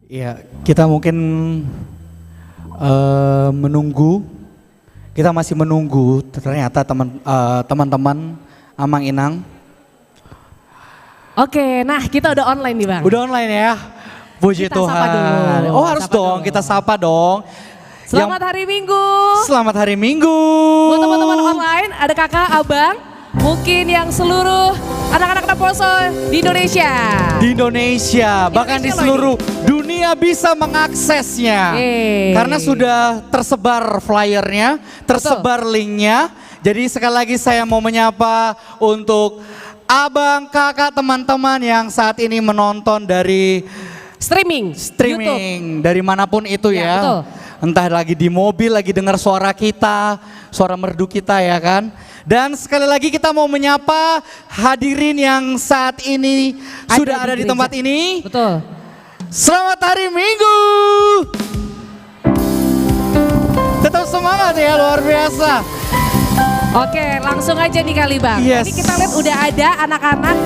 Ya, kita mungkin menunggu, kita masih menunggu ternyata teman-teman Amang Inang. Oke, nah kita udah online nih Bang. Udah online ya, puji Kita Tuhan. sapa dulu, Oh harus sapa dong, dulu. kita sapa dong. Selamat hari Minggu. Selamat hari Minggu. Buat teman-teman online, ada kakak, abang, mungkin yang seluruh anak-anak Naposo di Indonesia. Di Indonesia, bahkan di Indonesia seluruh dunia bisa mengaksesnya. Yeay. Karena sudah tersebar flyernya, tersebar linknya. Jadi sekali lagi saya mau menyapa untuk abang, kakak, teman-teman yang saat ini menonton dari Streaming, streaming dari manapun itu Ya, ya. betul. Entah lagi di mobil, lagi dengar suara kita, suara merdu kita ya kan. Dan sekali lagi kita mau menyapa hadirin yang saat ini sudah ada di gereja. tempat ini. Betul. Selamat hari Minggu. Tetap semangat ya, luar biasa. Oke, langsung aja nih kali Bang. Yes. Ini kita lihat udah ada anak-anak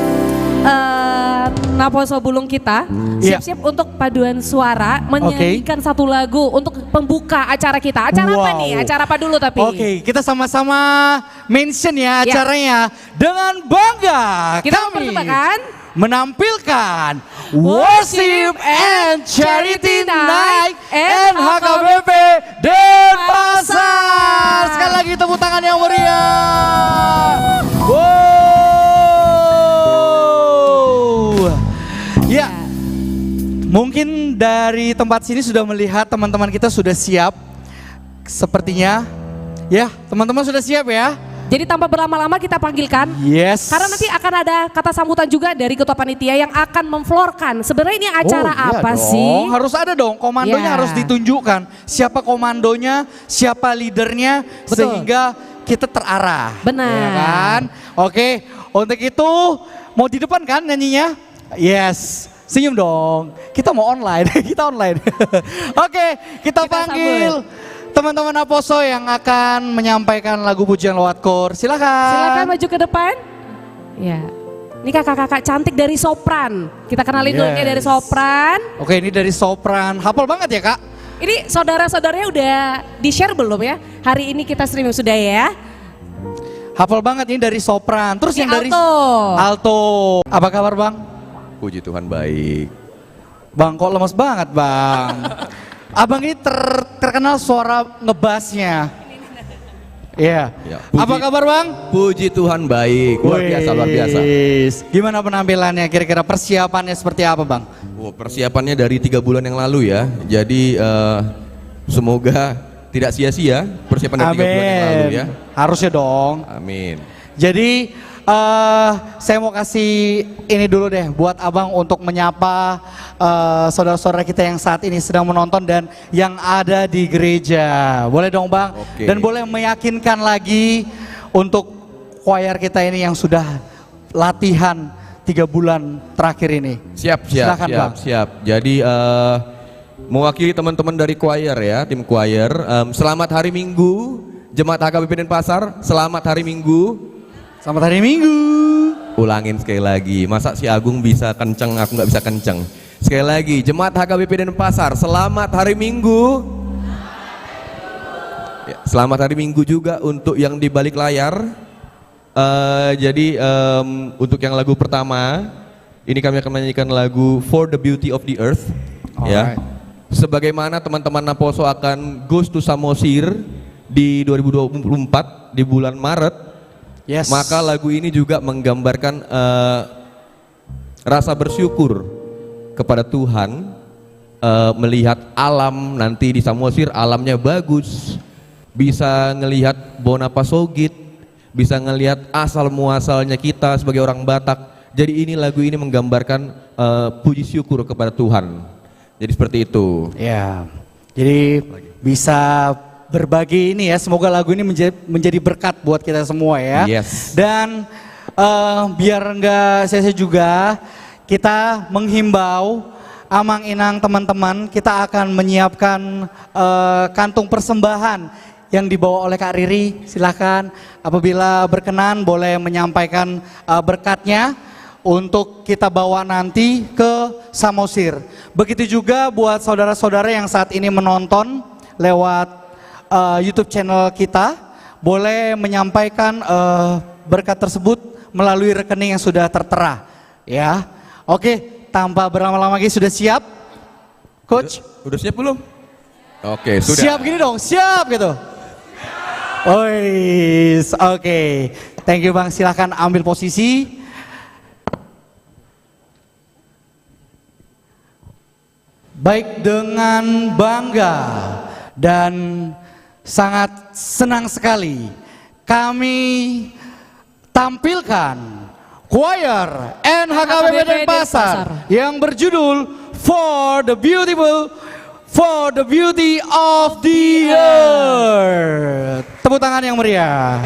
Naposo Bulung kita Iya. siap-siap untuk paduan suara menyanyikan satu lagu untuk pembuka acara kita. Acara apa Wow. nih? Acara apa dulu tapi? Oke, kita sama-sama mention ya acaranya. Dengan bangga Kita kami mempersembahkan menampilkan Worship and Charity Night NHKBP Denpasar. Sekali lagi tepuk tangan yang meriah. Wow. Ya, mungkin dari tempat sini sudah melihat teman-teman kita sudah siap. Sepertinya, ya teman-teman sudah siap ya? Jadi tanpa berlama-lama kita panggilkan. Yes. Karena nanti akan ada kata sambutan juga dari ketua panitia yang akan memflorkan. Sebenarnya ini acara Oh, iya apa dong. sih? Harus ada dong, komandonya Iya. harus ditunjukkan. Siapa komandonya, siapa leadernya, Betul. sehingga kita terarah. Benar. Ya kan? Oke, untuk itu mau di depan kan nyanyinya? Yes. Senyum dong. Kita mau online, kita online. Oke, kita panggil teman-teman Naposo yang akan menyampaikan lagu pujian lewat kor. Silakan maju ke depan. Ya. Ini kakak-kakak cantik dari sopran. Kita kenalin dulu nih Yes. dari sopran. Oke, ini dari sopran. Hafal banget ya kak? Ini saudara-saudaranya udah di-share belum ya? Hari ini kita streaming sudah ya. Hafal banget ini dari sopran. Terus Ini yang dari alto. alto. Apa kabar bang? Puji Tuhan baik. Bang kok lemes banget bang. Abang ini terkenal suara ngebasnya. Iya. Ya, Apa kabar bang? Puji Tuhan baik. Luar biasa, luar biasa. Wis. Gimana penampilannya? Kira-kira persiapannya seperti apa bang? Oh, persiapannya dari 3 bulan yang lalu ya. Jadi semoga tidak sia-sia persiapan dari 3 bulan yang lalu ya. Harusnya dong. Amin. Jadi saya mau kasih ini dulu deh buat abang untuk menyapa saudara-saudara kita yang saat ini sedang menonton dan yang ada di gereja. Boleh dong bang? Oke. Dan boleh meyakinkan lagi untuk choir kita ini yang sudah latihan 3 bulan terakhir ini. Siap, Silakan, Bang. siap. Jadi mewakili teman-teman dari choir ya, tim choir. Selamat hari Minggu, Jemaat HKBP Denpasar. Selamat hari Minggu. Selamat hari Minggu. Ulangin sekali lagi, masa si Agung bisa kenceng, aku nggak bisa kenceng. Sekali lagi, Jemaat HKBP Denpasar, selamat hari Minggu. Ya, selamat hari Minggu juga untuk yang di balik layar. Jadi untuk yang lagu pertama, ini kami akan menyanyikan lagu For the Beauty of the Earth. Ya. Alright. Sebagaimana teman-teman Naposo akan Goes to Samosir di 2024 di bulan Maret. Yes. Maka lagu ini juga menggambarkan rasa bersyukur kepada Tuhan, melihat alam nanti di Samosir alamnya bagus, bisa ngelihat Bonapasogit, bisa ngelihat asal muasalnya kita sebagai orang Batak. Jadi ini lagu ini menggambarkan puji syukur kepada Tuhan. Jadi seperti itu. Ya. Jadi bisa berbagi ini ya, semoga lagu ini menjadi berkat buat kita semua ya. Yes. Dan biar enggak sia-sia juga, kita menghimbau Amang Inang teman-teman, kita akan menyiapkan kantung persembahan yang dibawa oleh Kak Riri. Silahkan apabila berkenan boleh menyampaikan berkatnya untuk kita bawa nanti ke Samosir. Begitu juga buat saudara-saudara yang saat ini menonton lewat YouTube channel kita, boleh menyampaikan berkat tersebut melalui rekening yang sudah tertera, ya. Oke, tanpa berlama-lama lagi, sudah siap, Coach? Udah siap belum? Oke, sudah. Siap gini dong, siap gitu. Oke, thank you Bang, silahkan ambil posisi. Baik, dengan bangga dan sangat senang sekali kami tampilkan choir NHKBP Denpasar yang berjudul For the Beauty of the Earth. Tepuk tangan yang meriah.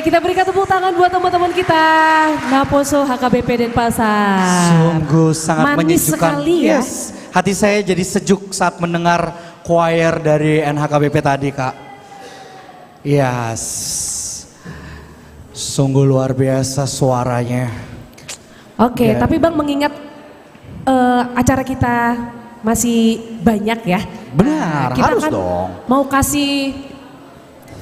Kita berikan tepuk tangan buat teman-teman kita Naposo HKBP Denpasar. Sungguh sangat manis menyejukkan. sekali ya. Yes. Hati saya jadi sejuk saat mendengar choir dari NHKBP tadi, Kak. Yes. Sungguh luar biasa suaranya. Oke, Ya. tapi Bang mengingat acara kita masih banyak ya. Benar, Kita harus kan dong. mau kasih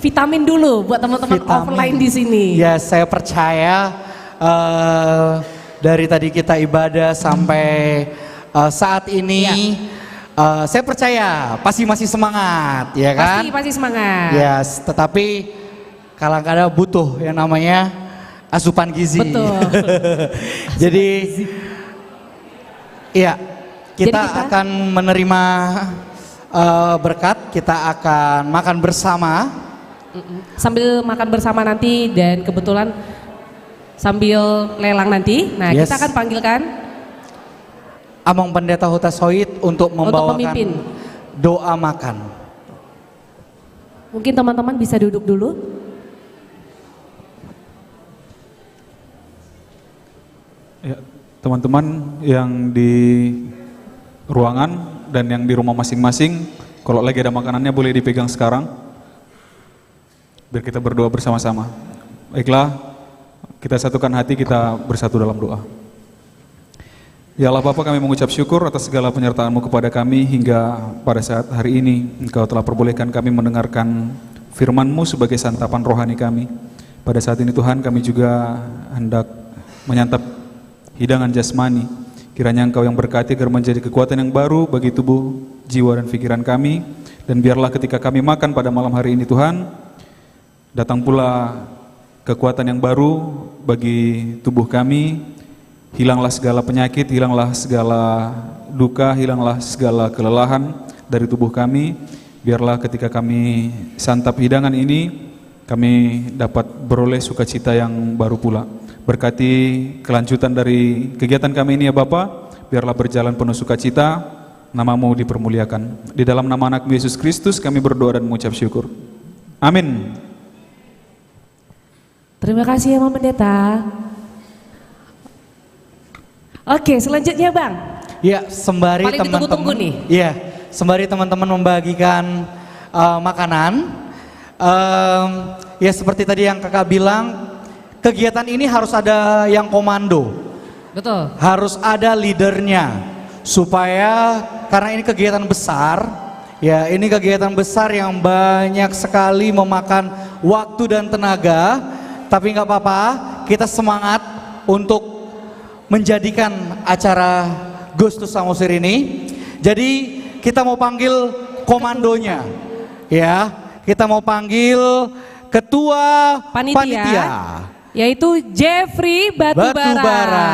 vitamin dulu buat teman-teman Vitamin. offline di sini. Ya, saya percaya dari tadi kita ibadah sampai saat ini, saya percaya pasti masih semangat, ya kan? Pasti semangat. Yes, tetapi kadang-kadang butuh yang namanya asupan gizi. Betul. Jadi, iya, Jadi kita kita- akan menerima berkat, kita akan makan bersama. Sambil makan bersama nanti dan kebetulan sambil lelang nanti. Nah, Yes. kita akan panggilkan Amang Pendeta Huta Soit untuk membawakan memimpin. doa makan. Mungkin teman-teman bisa duduk dulu. Ya, teman-teman yang di ruangan dan yang di rumah masing-masing, kalau lagi ada makanannya boleh dipegang sekarang, biar kita berdoa bersama-sama. Baiklah, kita satukan hati, kita bersatu dalam doa. Ya Allah Bapa, kami mengucap syukur atas segala penyertaan-Mu kepada kami hingga pada saat hari ini Engkau telah perbolehkan kami mendengarkan firman-Mu sebagai santapan rohani kami. Pada saat ini Tuhan, kami juga hendak menyantap hidangan jasmani. Kiranya Engkau yang berkati agar menjadi kekuatan yang baru bagi tubuh, jiwa dan pikiran kami. Dan biarlah ketika kami makan pada malam hari ini Tuhan, datang pula kekuatan yang baru bagi tubuh kami. Hilanglah segala penyakit, hilanglah segala duka, hilanglah segala kelelahan dari tubuh kami. Biarlah ketika kami santap hidangan ini, kami dapat beroleh sukacita yang baru pula. Berkati kelanjutan dari kegiatan kami ini ya Bapa, biarlah berjalan penuh sukacita, nama-Mu dipermuliakan. Di dalam nama anak Yesus Kristus kami berdoa dan mengucap syukur. Amin. Terima kasih ya Mama Pendeta. Oke, selanjutnya Bang. Ya, sembari Paling ditunggu-tunggu teman-teman, nih. iya, sembari teman-teman membagikan makanan, ya seperti tadi yang kakak bilang, kegiatan ini harus ada yang komando, Betul. harus ada leadernya, supaya karena ini kegiatan besar, ya ini kegiatan besar yang banyak sekali memakan waktu dan tenaga, tapi nggak apa-apa, kita semangat untuk menjadikan acara Gustus Samosir ini. Jadi kita mau panggil komandonya, ya. Kita mau panggil ketua panitia. Yaitu Jeffrey Batubara. Batubara.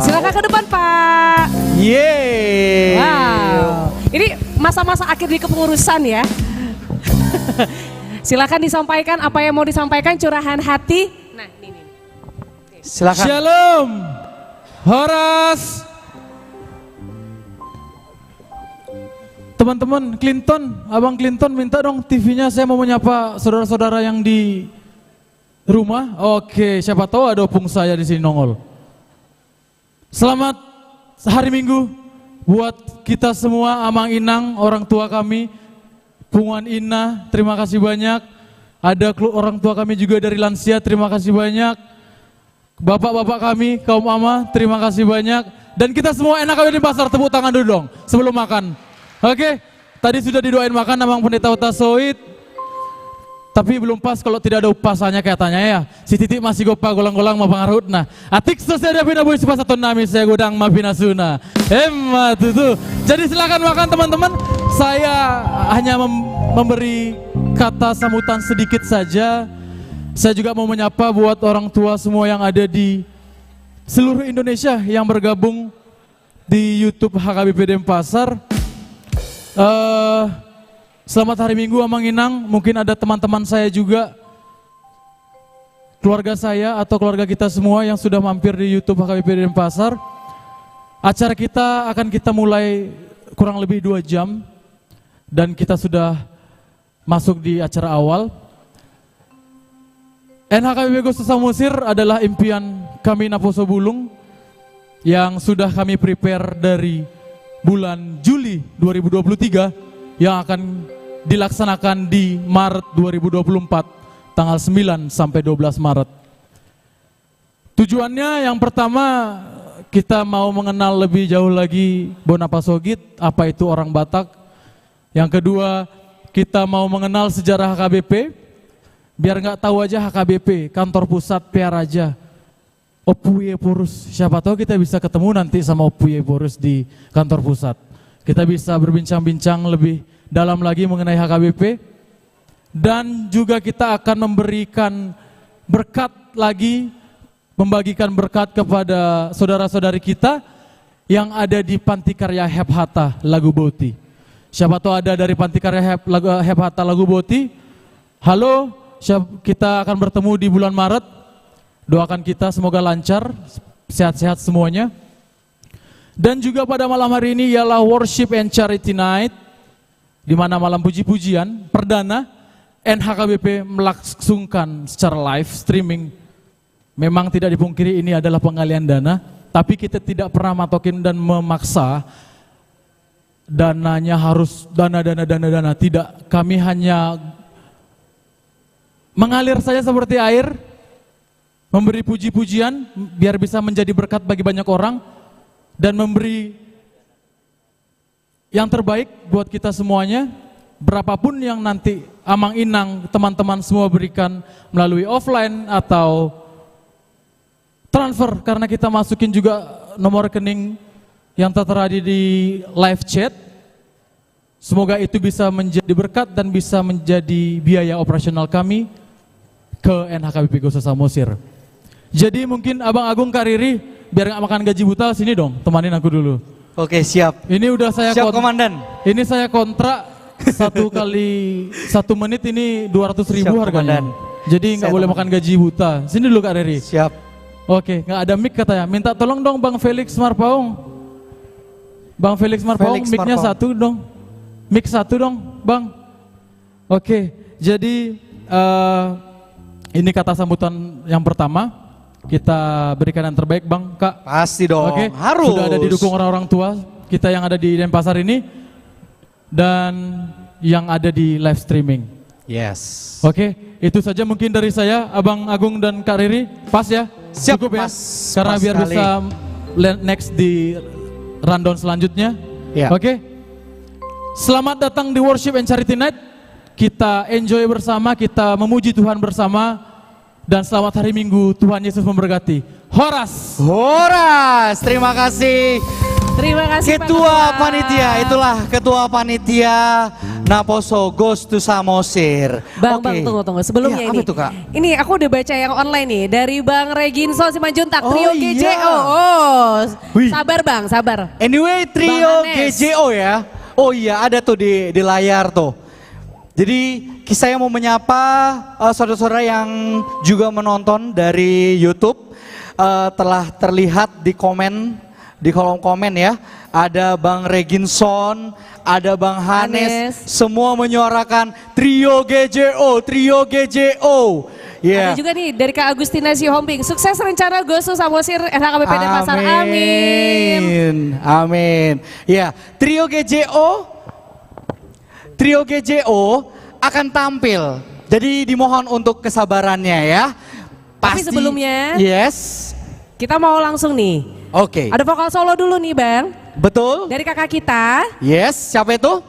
Silakan ke depan Pak. Yeay. Wow. Ini masa-masa akhir di kepengurusan ya. Silakan disampaikan apa yang mau disampaikan, curahan hati. Nah, ini. Silakan. Shalom, Horas. Teman-teman, Abang Clinton minta dong TV-nya, saya mau menyapa saudara-saudara yang di rumah. Oke, siapa tahu ada opung saya di sini nongol. Selamat hari Minggu buat kita semua, Amang Inang, orang tua kami, Punguan Ina, terima kasih banyak. Ada orang tua kami juga dari lansia, terima kasih banyak. Bapak-bapak kami, kaum ama, terima kasih banyak. Dan kita semua enak aja di pasar, tepuk tangan dulu dong sebelum makan. Oke, tadi sudah didoain makan Amang Pendeta Huta Soit. Tapi belum pas kalau tidak ada upasannya katanya ya. Si titik masih gopa golang-golang mau pengaruh. Nah, atik sosial pina boy sepas satu nami saya godang mapina suna. Emma tuh. Jadi silakan makan teman-teman. Saya hanya memberi kata sambutan sedikit saja. Saya juga mau menyapa buat orang tua semua yang ada di seluruh Indonesia yang bergabung di YouTube HKBP Denpasar. Selamat hari Minggu Amang Inang. Mungkin ada teman-teman saya juga, keluarga saya atau keluarga kita semua yang sudah mampir di YouTube HKBP Denpasar. Acara kita akan kita mulai kurang lebih 2 jam dan kita sudah masuk di acara awal. NHKBP Gustus Samosir adalah impian kami Naposo Bulung yang sudah kami prepare dari bulan Juli 2023 yang akan dilaksanakan di Maret 2024 tanggal 9 sampai 12 Maret. Tujuannya yang pertama kita mau mengenal lebih jauh lagi Bonapasogit, apa itu orang Batak. Yang kedua, kita mau mengenal sejarah HKBP, biar nggak tahu aja HKBP, kantor pusat PR aja. Opuye Porus, siapa tahu kita bisa ketemu nanti sama Opuye Porus di kantor pusat. Kita bisa berbincang-bincang lebih dalam lagi mengenai HKBP. Dan juga kita akan memberikan berkat lagi, membagikan berkat kepada saudara-saudari kita yang ada di Panti Karya Hep Hatta Lagu Boti. Siapa tahu ada dari Panti Karya Hep Hatta Lagu Boti. Halo, kita akan bertemu di bulan Maret. Doakan kita semoga lancar, sehat-sehat semuanya. Dan juga pada malam hari ini ialah Worship and Charity Night, di mana malam puji-pujian perdana NHKBP melangsungkan secara live streaming. Memang tidak dipungkiri ini adalah pengalian dana, tapi kita tidak pernah matokin dan memaksa dananya harus dana. Tidak, kami hanya mengalir saja seperti air, memberi puji-pujian biar bisa menjadi berkat bagi banyak orang dan memberi yang terbaik buat kita semuanya. Berapapun yang nanti amang inang teman-teman semua berikan melalui offline atau transfer, karena kita masukin juga nomor rekening yang tertera di live chat. Semoga itu bisa menjadi berkat dan bisa menjadi biaya operasional kami ke NHKBP Goso Samosir. Jadi mungkin Abang Agung, Kak Riri, biar nggak makan gaji buta, sini dong, temanin aku dulu. Oke, siap. Ini udah saya Siap, Komandan. Ini saya kontrak 1 kali 1 menit ini 200.000 Siap, harganya. Komandan. Jadi nggak Siap, boleh Komandan. makan gaji buta. Sini dulu Kak Riri. Siap. Oke, nggak ada mic katanya. Minta tolong dong Bang Felix Marpaung. Bang Felix Marpaung, Felix mic-nya Marpaung. 1 dong. Mic 1 dong, Bang. Oke, jadi ini kata sambutan yang pertama. Kita berikan yang terbaik, Bang, Kak. Pasti dong. Oke, Harus. sudah ada didukung orang-orang tua kita yang ada di Denpasar ini dan yang ada di live streaming. Yes. Oke, itu saja mungkin dari saya, Abang Agung dan Kak Riri. Pas ya? Siap, Cukup ya? pas. Karena Pas biar sekali. bisa next di rundown selanjutnya. Ya. Oke. Selamat datang di Worship and Charity Night. Kita enjoy bersama, kita memuji Tuhan bersama. Dan selamat hari Minggu, Tuhan Yesus memberkati. Horas! Horas, terima kasih. Terima kasih Pak Ketua Ketua. Panitia, itulah Ketua Panitia Naposo Goes to Samosir. Bang, Oke. Bang, tunggu. Sebelumnya Iya, ini. apa tuh, Kak? Ini aku udah baca yang online nih. Dari Bang Reginso Simanjuntak, Oh, Trio iya. GJO. Oh, Wih. sabar Bang, sabar. Anyway, trio Bang Hanes. GJO ya. Oh iya, ada tuh di layar tuh. Jadi saya mau menyapa saudara-saudara yang juga menonton dari YouTube. Telah terlihat di kolom komen ya. Ada Bang Reginson, ada Bang Hanes. Hanes. Semua menyuarakan trio GJO, trio GJO. Ya. Ada juga nih dari Kak Agustina Sihomping. Sukses rencana Gosu Samosir NHKBP Denpasar. Amin. Amin. Ya, trio GJO akan tampil. Jadi dimohon untuk kesabarannya ya. Tapi sebelumnya- Yes. Kita mau langsung nih. Oke. Ada vokal solo dulu nih Bang. Betul? Dari kakak kita, Yes, siapa itu?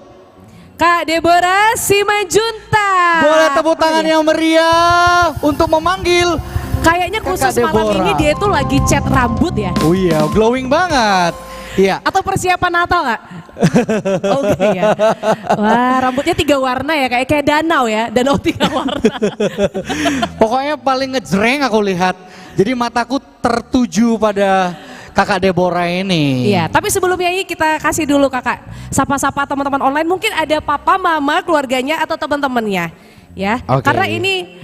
Kak Deborah Simanjuntak. Boleh tepuk tangan yang meriah untuk memanggil. Kayaknya khusus Kakak malam Deborah. ini dia tuh lagi cat rambut ya. Oh iya, glowing banget. Iya. Atau persiapan Natal Kak? Oke ya. Wah, rambutnya 3 warna ya, kayak danau ya, danau 3 warna. Pokoknya paling ngejreng aku lihat. Jadi mataku tertuju pada Kakak Deborah ini. Iya, tapi sebelumnya ini kita kasih dulu Kakak sapa-sapa teman-teman online. Mungkin ada papa, mama, keluarganya atau teman-temannya, ya. Oke. Karena ini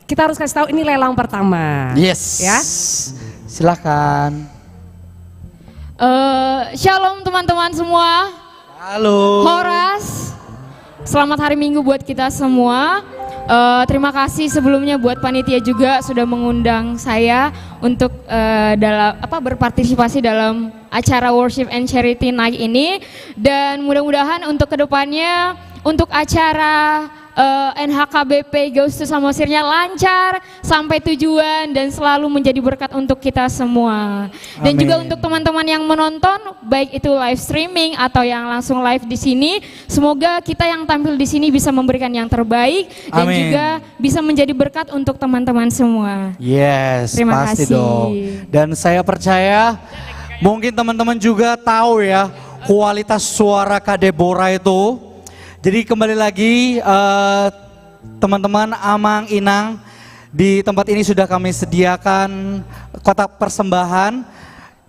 kita harus kasih tahu ini lelang pertama. Yes. Ya. Silakan. Shalom teman-teman semua. Halo. Horas. Selamat hari Minggu buat kita semua. Terima kasih sebelumnya buat panitia juga sudah mengundang saya untuk berpartisipasi dalam acara Worship and Charity Night ini, dan mudah-mudahan untuk kedepannya untuk acara NHKBP Ghost to Samosirnya lancar sampai tujuan dan selalu menjadi berkat untuk kita semua. Dan juga Amin. untuk teman-teman yang menonton, baik itu live streaming atau yang langsung live di sini, semoga kita yang tampil di sini bisa memberikan yang terbaik dan Amin. juga bisa menjadi berkat untuk teman-teman semua. Yes, Terima pasti kasih. dong. Dan saya percaya mungkin teman-teman juga tahu ya kualitas suara Kak Deborah itu. Jadi kembali lagi teman-teman Amang Inang, di tempat ini sudah kami sediakan kotak persembahan.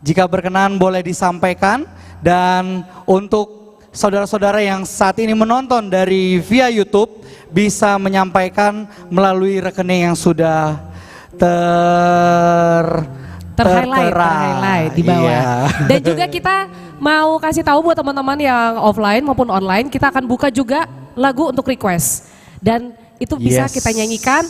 Jika berkenan boleh disampaikan, dan untuk saudara-saudara yang saat ini menonton dari via YouTube bisa menyampaikan melalui rekening yang sudah Ter-highlight di bawah. Iya. Dan juga kita mau kasih tahu buat teman-teman yang offline maupun online, kita akan buka juga lagu untuk request. Dan itu bisa Yes. kita nyanyikan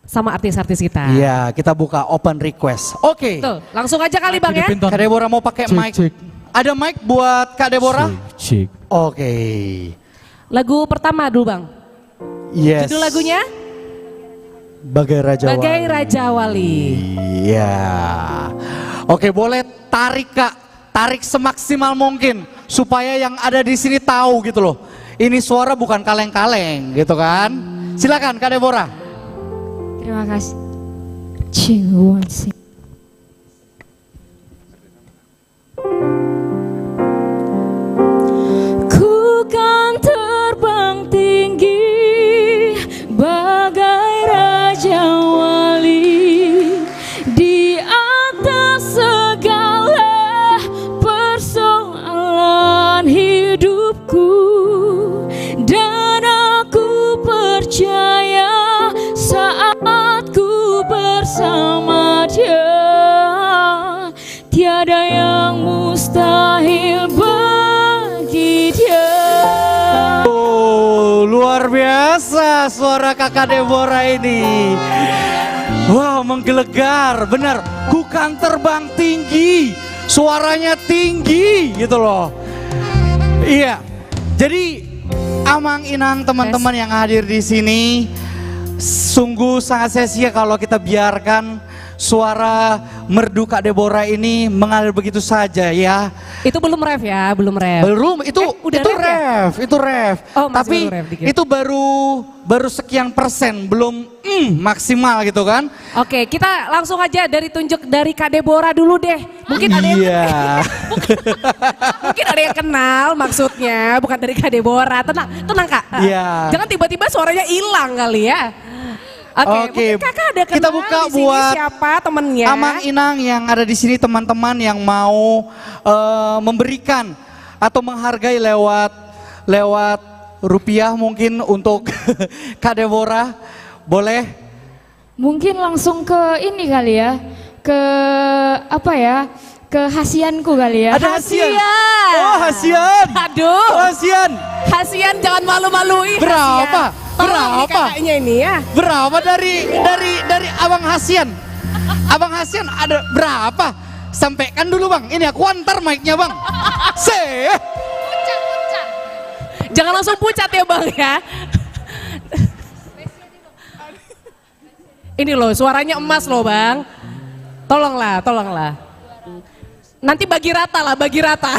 sama artis-artis kita. Iya, kita buka open request. Oke. Tuh, langsung aja kali Bang ya. Pinton. Kak Deborah mau pakai Cek, mic. cek. Ada mic buat Kak Deborah? Cek. Oke. Lagu pertama dulu Bang. Yes. Judul lagunya Bagai Raja Bagai Wali. Raja Wali. Iya. Oke, boleh tarik Kak. Tarik semaksimal mungkin supaya yang ada di sini tahu gitu loh. Ini suara bukan kaleng-kaleng gitu kan. Silakan Kak Deborah. Terima kasih. Cium sih. Ku kan terbang tinggi bagai raja wali di atas segala persoalan hidupku, dan aku percaya saat ku bersama Dia tiada yang mustahil bagi Dia. Oh, luar biasa suara Kakak Deborah ini. Wow, menggelegar, benar. Bukan terbang tinggi, suaranya tinggi gitu loh. Iya, jadi Amang Inang teman-teman yang hadir di sini, sungguh sangat sia-sia kalau kita biarkan suara merdu Kak Deborah ini mengalir begitu saja ya. Itu belum ref ya, belum ref. Belum, itu udah itu ref ya? itu ref. Oh, masih Tapi baru ref dikit. itu baru sekian persen, belum maksimal gitu kan? Oke, kita langsung aja dari tunjuk dari Kak Deborah dulu deh. Mungkin ada yang Iya. mungkin ada yang kenal maksudnya, bukan dari Kak Deborah. Tenang, tenang Kak. Iya. Jangan tiba-tiba suaranya hilang kali ya. Oke, Oke, mungkin Kakak ada kenal kita buka di sini buat siapa temennya? Amang Inang yang ada di sini, teman-teman yang mau memberikan atau menghargai lewat rupiah mungkin untuk Kak Deborah, boleh? Mungkin langsung ke ini kali ya, ke apa ya, ke hasianku kali ya. Ada hasian. Hasian. Oh, hasian. Aduh, Oh, hasian. Hasian jangan malu-maluin. Berapa? Hasian. Tolong nih Berapa? kakaknya ini ya. Berapa dari Abang Hasian? Abang Hasian ada berapa? Sampaikan dulu Bang, ini aku antar mic-nya Bang. Jangan langsung pucat ya Bang ya. Ini loh suaranya emas loh Bang. Tolonglah, tolonglah. Nanti bagi rata lah, bagi rata.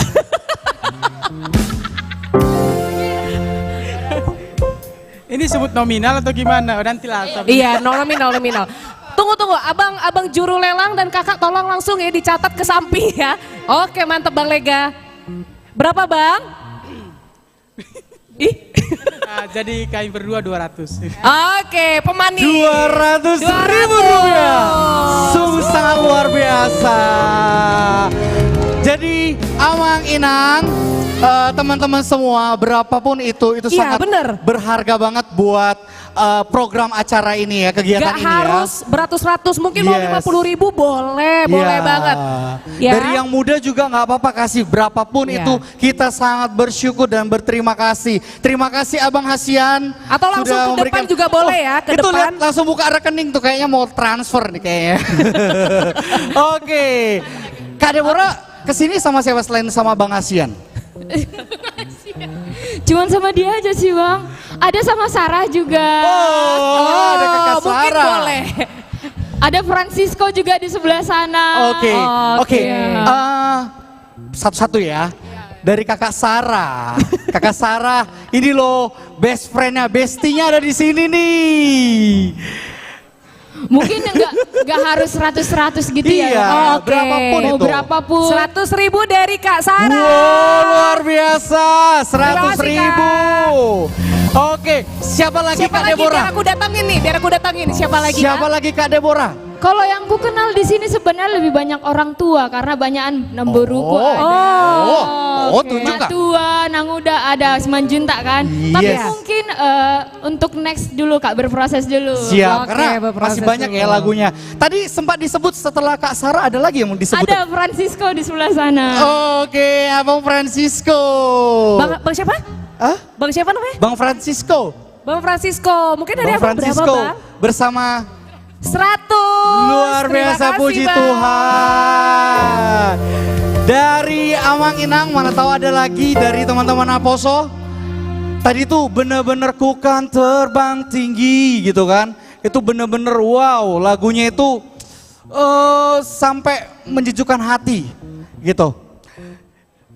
Ini sebut nominal atau gimana? Nanti lah. Iya, nominal, nominal. Tunggu, abang juru lelang dan kakak tolong langsung ya dicatat ke samping ya. Oke, mantep Bang Lega. Berapa Bang? Ih. Nah, jadi kami berdua 200. Oke, pemanis. 200.000 rupiah. Sungguh sangat luar biasa. Jadi Amang Inang, teman-teman semua, berapapun itu Iya, sangat bener. berharga banget buat program acara ini ya, kegiatan Gak ini ya. harus beratus-ratus, mungkin mau Yes. 50.000 boleh, boleh Iya. banget. Ya. Dari yang muda juga nggak apa-apa, kasih berapapun Iya. itu, kita sangat bersyukur dan berterima kasih. Terima kasih Abang Hasian. Atau langsung sudah ke memberikan- depan juga boleh ya, ke itu depan. lihat langsung buka rekening tuh, kayaknya mau transfer nih kayaknya. Oke, Kak Deborah kesini sama siapa selain sama Bang Hasian? Cuman sama dia aja sih Bang. Ada sama Sarah juga. Oh, ada kakak mungkin Sarah. boleh. Ada Francisco juga di sebelah sana. Oke, oke. Oke. Satu-satu ya. Dari kakak Sarah. Kakak Sarah, ini loh best friend-nya, bestinya ada di sini nih. Mungkin nggak harus 100 gitu ya. Iya, Bang. Oke. berapapun Mau itu. berapapun. 100.000 dari Kak Sarah. Wow, luar biasa, 100.000. Kak. Oke, siapa lagi Siapa Kak lagi? Deborah? Biar aku datangin nih, biar aku datangin. Siapa lagi? Siapa Kak? lagi Kak Deborah? Kalau yang ku kenal di sini sebenarnya lebih banyak orang tua karena banyakan nomor ruko ada. Oh, tunjuk Kak. Tua, nang udah ada Semanjuntak kan. Tapi Yes. mungkin untuk next dulu Kak, berproses dulu. Siap, Oke, karena berproses masih banyak ya dulu. lagunya. Tadi sempat disebut setelah Kak Sarah ada lagi yang mau disebut. Ada Francisco di sebelah sana. Oke, Abang Francisco. Bang siapa? Hah? Bang siapa namanya? Bang Francisco. Bang Francisco. Mungkin dari Bang abang berapa Francisco Bang? bersama 100. luar Terima biasa, kasih, puji Bang. Tuhan. Dari Amang Inang, mana tahu ada lagi dari teman-teman Aposo. Tadi tuh bener-bener ku kan terbang tinggi gitu kan. Itu bener-bener wow, lagunya itu sampai menjejukkan hati gitu.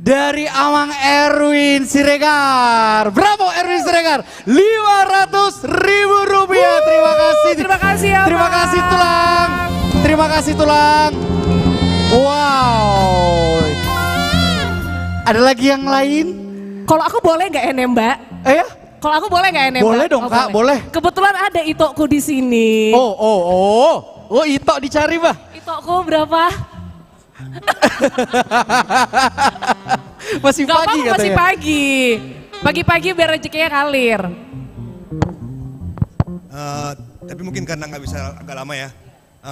Dari Amang Erwin Siregar. Berapa Erwin Siregar? 500.000 rupiah. Terima kasih. Terima kasih ya, Terima Bang. kasih Tulang. Terima kasih Tulang. Wow. Ada lagi yang lain? Kalau aku boleh nggak ya Mbak? Ya? Kalau aku boleh nggak ya Mbak? Boleh dong, Kak, boleh. Kebetulan ada itokku di sini. Oh, Ito dicari, Bah. Itokku berapa? Masih Gak pagi apa-apa, masih katanya. pagi. Pagi-pagi biar rezekinya kalir. Tapi mungkin karena nggak bisa agak lama ya.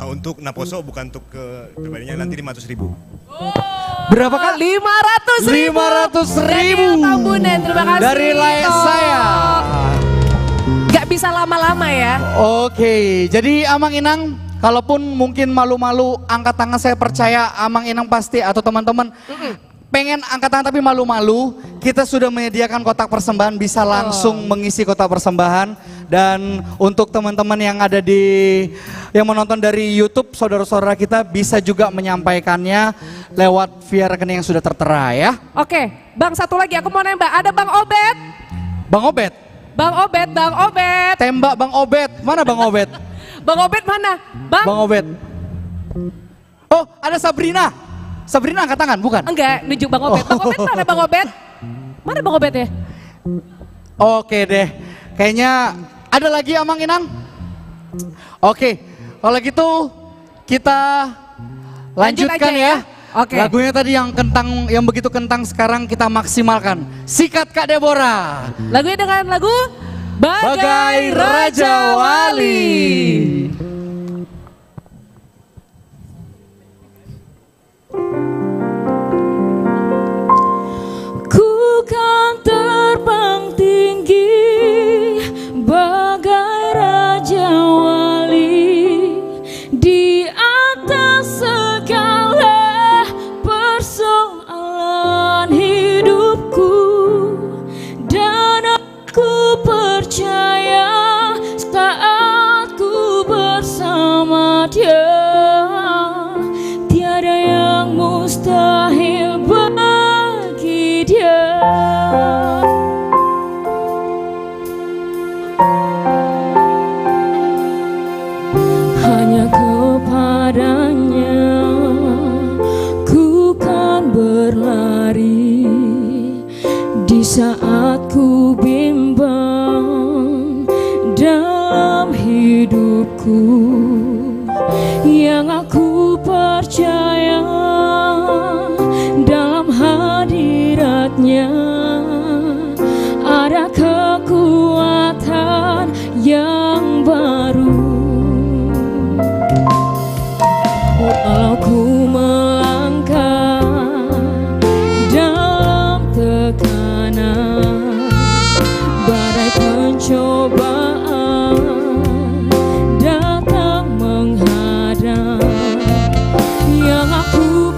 Untuk Naposo bukan untuk ke pribadinya nanti 500.000. Berapa Kak? 500.000. 500.000. Dari Tambunan, terima kasih. Dari layar Ito. saya. Gak bisa lama-lama ya. Oke, jadi Amang Inang, kalaupun mungkin malu-malu angkat tangan, saya percaya Amang Inang pasti atau teman-teman pengen angkat tangan tapi malu-malu. Kita sudah menyediakan kotak persembahan, bisa langsung mengisi kotak persembahan. Dan untuk teman-teman yang ada yang menonton dari YouTube, saudara-saudara kita bisa juga menyampaikannya lewat via rekening yang sudah tertera ya. Oke, Bang satu lagi aku mau nembak. Ada Bang Obed. Bang Obed, Bang Obed, Bang Obed. tembak Bang Obed. Mana Bang Obed? Bang Obed mana? Bang? Bang Obed. Oh, ada Sabrina. Sabrina angkat tangan, bukan? Enggak, nunjuk Bang Obed. Bang Obed mana Bang Obed? Mana Bang Obed ya? Oke deh. Kayaknya ada lagi Amang Inang? Oke, kalau gitu kita lanjutkan aja ya. Oke. Lagunya tadi yang kentang, yang begitu kentang sekarang kita maksimalkan. Sikat Kak Deborah. Lagunya dengan lagu Bagai Raja Wali. Ku kan terbang tinggi bagai raja wali di atas segala persoalan hidupku, dan aku percaya saat ku bersama Dia tiada yang mustahil bagi Dia. Hanya kepadanya ku kan berlari di saat ku bimbang dalam hidupku, yang aku percaya dalam hadiratnya ada kekuatan yang baru. Walau ku melangkah dalam tekanan badai pencobaan datang menghadang, yang aku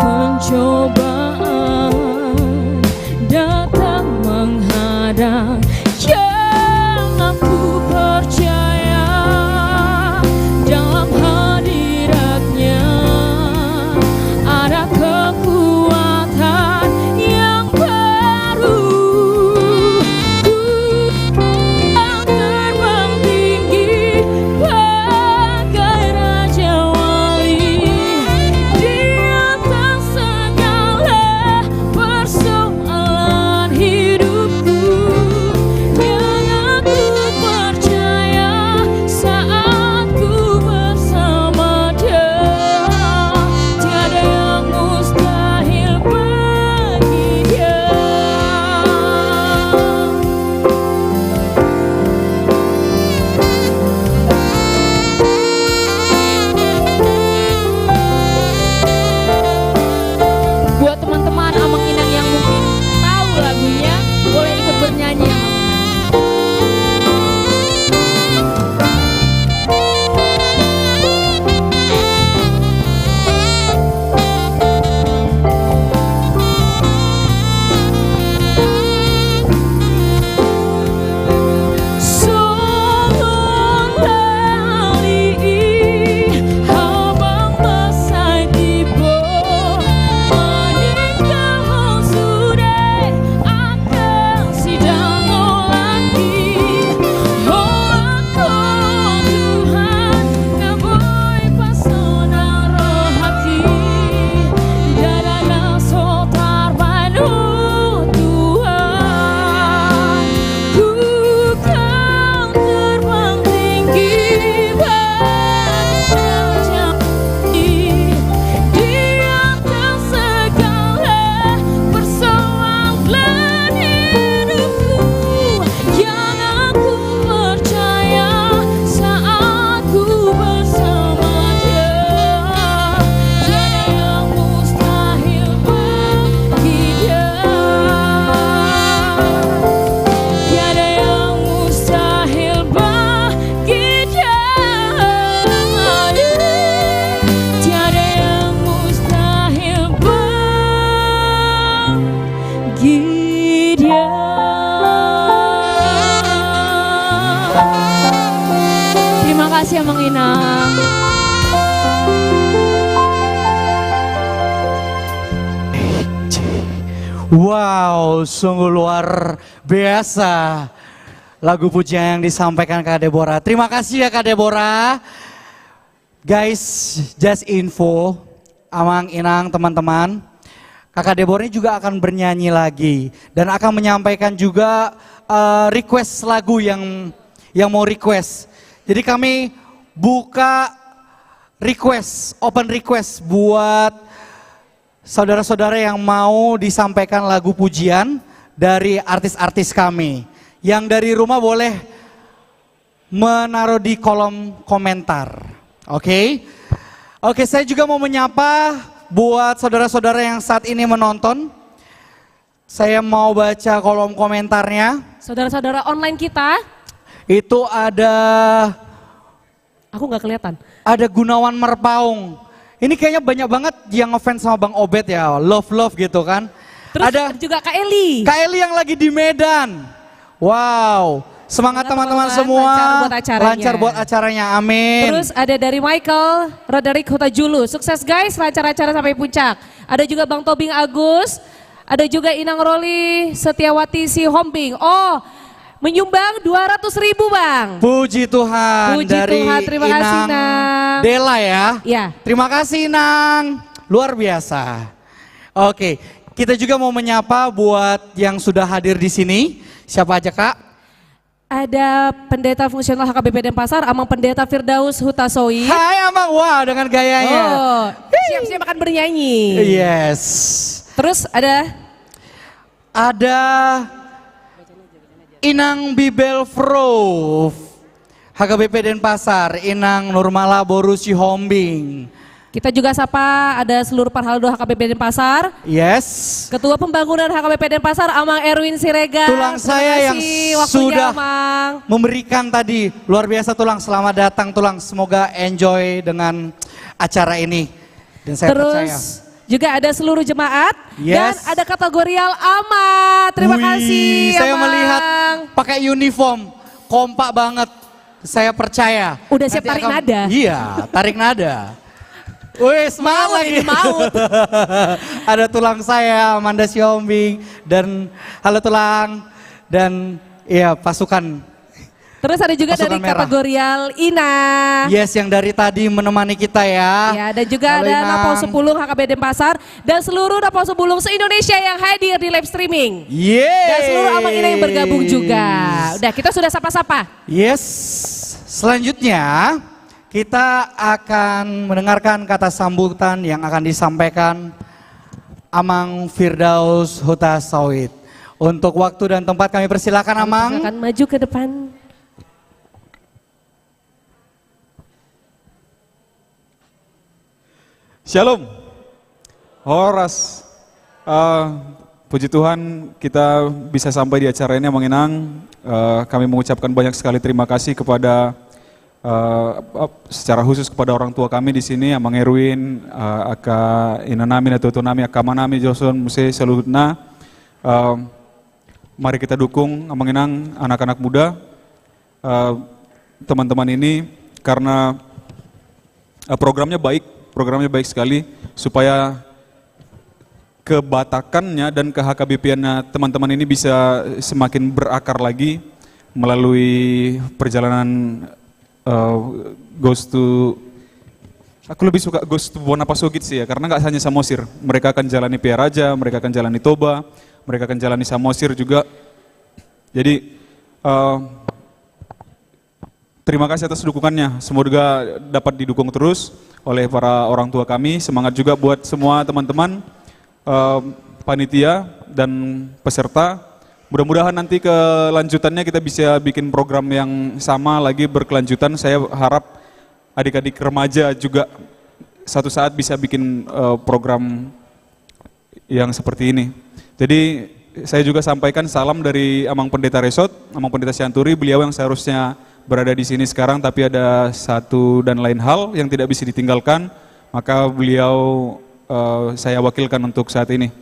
pencobaan datang menghadang, yang aku percaya dalam hadiratnya ada kekuatan yang baru. Ku yang terbang tinggi bagai raja wali di atas segala persoalan hidupku, yang aku percaya saat ku bersama Dia. Tiada yang mustahil bagi Dia. Buat teman-teman Amang Inang yang mungkin tahu lagunya, boleh ikut bernyanyi Amang Inang. Habang masai tiba, meninggal sudah akan sidang lagi. Oh aku Tuhan ngaboi pasona roh hati, dadana sotar banu Tuhan. Ku kan terbang tinggi berjauh di atas segala persoalan hidupku, yang aku percaya saat ku bersama Dia. Tiada yang mustahil bagi Dia. Tiada yang mustahil bagi Dia. Tiada yang mustahil bagi Dia. Terima kasih Amang Inang. Wow, sungguh luar biasa lagu pujian yang disampaikan Kak Deborah. Terima kasih ya Kak Deborah. Guys, just info, Amang Inang teman-teman, Kakak Deborah ini juga akan bernyanyi lagi dan akan menyampaikan juga request lagu yang mau request. Jadi kami buka request, open request buat saudara-saudara yang mau disampaikan lagu pujian dari artis-artis kami. Yang dari rumah boleh menaruh di kolom komentar. Oke? Oke, saya juga mau menyapa buat saudara-saudara yang saat ini menonton. Saya mau baca kolom komentarnya. Saudara-saudara online kita, Itu ada aku nggak kelihatan. ada Gunawan Merpaung. Ini kayaknya banyak banget yang ngefans sama Bang Obet ya, love gitu kan. Terus Ada juga Kak Eli. Kak Eli yang lagi di Medan. Wow, semangat teman-teman semua. Lancar buat acaranya. Lancar buat acaranya, amin. Terus ada dari Michael Roderick Hutajulu. Sukses guys, lancar acara sampai puncak. Ada juga Bang Tobing Agus. Ada juga Inang Roli Setiawati Si Hombing. Oh, menyumbang 200.000 Bang. Puji Tuhan. Puji dari Tuhan, terima kasih, Inang Nang. Dela ya. Ya. Terima kasih Nang, luar biasa. Oke, kita juga mau menyapa buat yang sudah hadir di sini. Siapa aja Kak? Ada pendeta fungsional HKBP Denpasar, Amang Pendeta Firdaus Hutasowi. Hai Amang, wah dengan gayanya. Oh, siap-siap akan bernyanyi. Yes. Terus ada Inang Bibel Fro, HKBP Denpasar, Inang Nurmala Borusi Hombing. kita juga sapa ada seluruh Parhaldo HKBP Denpasar. Yes. Ketua Pembangunan HKBP Denpasar Amang Erwin Siregar. Tulang Terima saya yang kasih waktunya, sudah Amang. memberikan tadi, luar biasa Tulang. Selamat datang Tulang, semoga enjoy dengan acara ini. Dan saya percaya. Terus juga ada seluruh jemaat, dan Yes. ada kategorial Ama. Terima Wih, kasih saya Amang. melihat pakai uniform, kompak banget. Saya percaya. Udah siap Nanti tarik nada? Iya, tarik nada. Wih, semangat Maut lagi. ini, maut. Ada tulang saya, Amanda Siombing, dan halo tulang, dan iya pasukan. Terus ada juga Pasukan dari merah. kategorial Ina. Yes, yang dari tadi menemani kita ya. Ya, dan juga Halo, ada Inang. Napo 10 HKB Denpasar dan seluruh Napo 10 se-Indonesia yang hadir di live streaming. Yeay. Dan seluruh Amang Ina yang bergabung juga. Udah, kita sudah sapa-sapa. Yes, selanjutnya kita akan mendengarkan kata sambutan yang akan disampaikan Amang Firdaus Huta Sawit. Untuk waktu dan tempat kami persilakan Amang. Akan maju ke depan. Shalom. Horas. Puji Tuhan kita bisa sampai di acara ini Amang Inang. Kami mengucapkan banyak sekali terima kasih kepada secara khusus kepada orang tua kami di sini, Amang Erwin, Aka Inanami, Natutunami, Aka Manami, Joson, Muse, Selutna. Mari kita dukung Amang Inang, anak-anak muda, teman-teman ini, karena programnya baik sekali, supaya kebatakannya dan ke HKBP-nya teman-teman ini bisa semakin berakar lagi melalui perjalanan Ghost to, aku lebih suka Ghost to Bonapasogit sih ya, karena nggak hanya Samosir, mereka akan jalani PR Raja, mereka akan jalani Toba, mereka akan jalani Samosir juga. Jadi terima kasih atas dukungannya, semoga dapat didukung terus oleh para orang tua kami. Semangat juga buat semua teman-teman, panitia dan peserta. Mudah-mudahan nanti kelanjutannya kita bisa bikin program yang sama lagi berkelanjutan. Saya harap adik-adik remaja juga satu saat bisa bikin program yang seperti ini. Jadi saya juga sampaikan salam dari Amang Pendeta Resort, Amang Pendeta Syanturi, beliau yang seharusnya berada di sini sekarang, tapi ada satu dan lain hal yang tidak bisa ditinggalkan, maka beliau saya wakilkan untuk saat ini.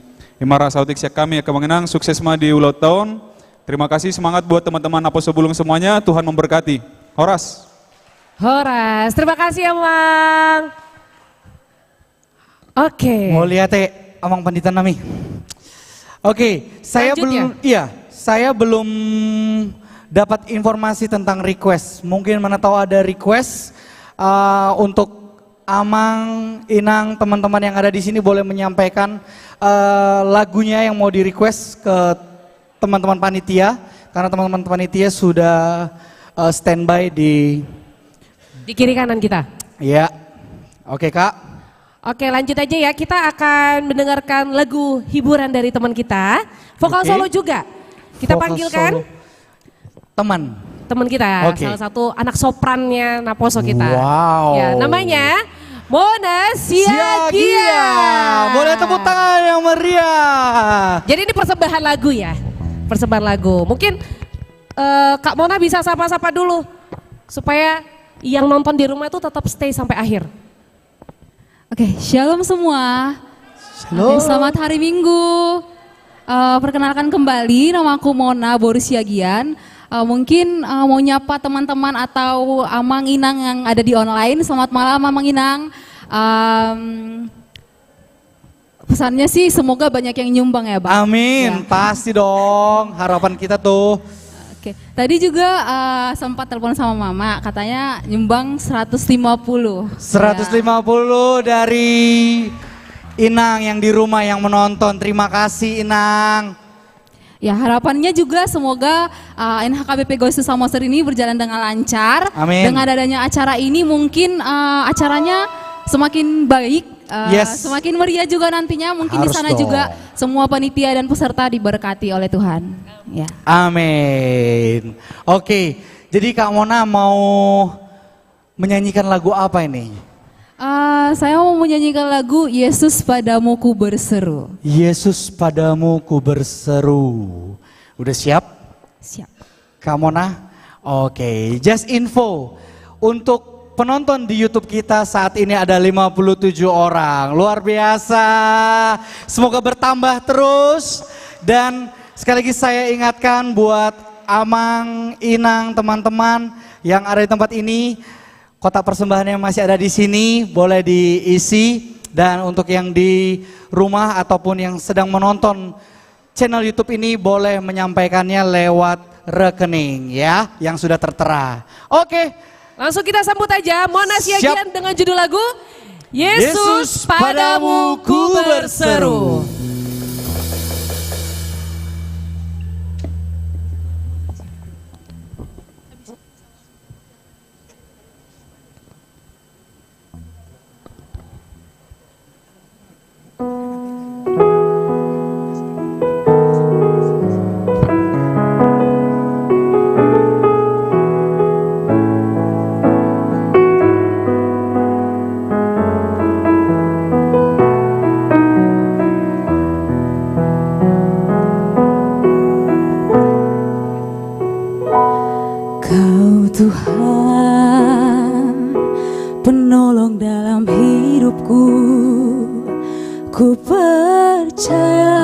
Imara sautik siak kami akan mengenang sukses ma di ulang tahun. Terima kasih, semangat buat teman-teman Apostol Bulung semuanya, Tuhan memberkati. Horas. Horas, terima kasih Amang. Oke. Mau lihat Amang Pandita Nami. Oke, saya Selanjutnya. saya belum dapat informasi tentang request. Mungkin mana tahu ada request untuk Amang, Inang, teman-teman yang ada di sini boleh menyampaikan lagunya yang mau di request ke teman-teman panitia, karena teman-teman panitia sudah standby di kiri kanan kita. Ya, oke Kak. Oke, lanjut aja ya. Kita akan mendengarkan lagu hiburan dari teman kita, vokal Oke. solo juga. Kita Vokal panggilkan solo. Teman kita, Oke. salah satu anak soprannya Naposo kita. Wow. Ya, namanya Mona Siagia. Boleh tepuk tangan yang meriah. Jadi ini persembahan lagu ya, persembahan lagu. Mungkin Kak Mona bisa sapa-sapa dulu supaya yang nonton di rumah itu tetap stay sampai akhir. Oke, shalom semua. Shalom. Selamat hari Minggu. Perkenalkan kembali, nama aku Mona Borusiagian. Mungkin mau nyapa teman-teman atau Amang Inang yang ada di online. Selamat malam Amang Inang. Pesannya sih semoga banyak yang nyumbang ya Bang. Amin, pasti dong. Harapan kita tuh. Oke, tadi juga sempat telepon sama Mama, katanya nyumbang 150. 150 dari Inang yang di rumah yang menonton. Terima kasih Inang. Ya, harapannya juga semoga NHKBP Ghost to Samosir ini berjalan dengan lancar. Amin. Dengan adanya acara ini mungkin acaranya semakin baik, Yes. semakin meriah juga nantinya. Mungkin di Harus sana dong. juga semua panitia dan peserta diberkati oleh Tuhan. Ya. Amin. Oke, jadi Kak Mona mau menyanyikan lagu apa ini? Saya mau menyanyikan lagu Yesus Padamu Ku Berseru. Yesus padamu ku berseru. Udah siap? Siap. Kak Mona? Oke, just info. Untuk penonton di YouTube kita saat ini ada 57 orang. Luar biasa. Semoga bertambah terus. Dan sekali lagi saya ingatkan buat Amang, Inang, teman-teman yang ada di tempat ini, kotak persembahannya masih ada di sini, boleh diisi. Dan untuk yang di rumah ataupun yang sedang menonton channel YouTube ini boleh menyampaikannya lewat rekening ya, yang sudah tertera. Oke. Langsung kita sambut aja Mona Siagian dengan judul lagu Yesus padamu ku berseru. Kau Tuhan, penolong dalam hidupku, ku percaya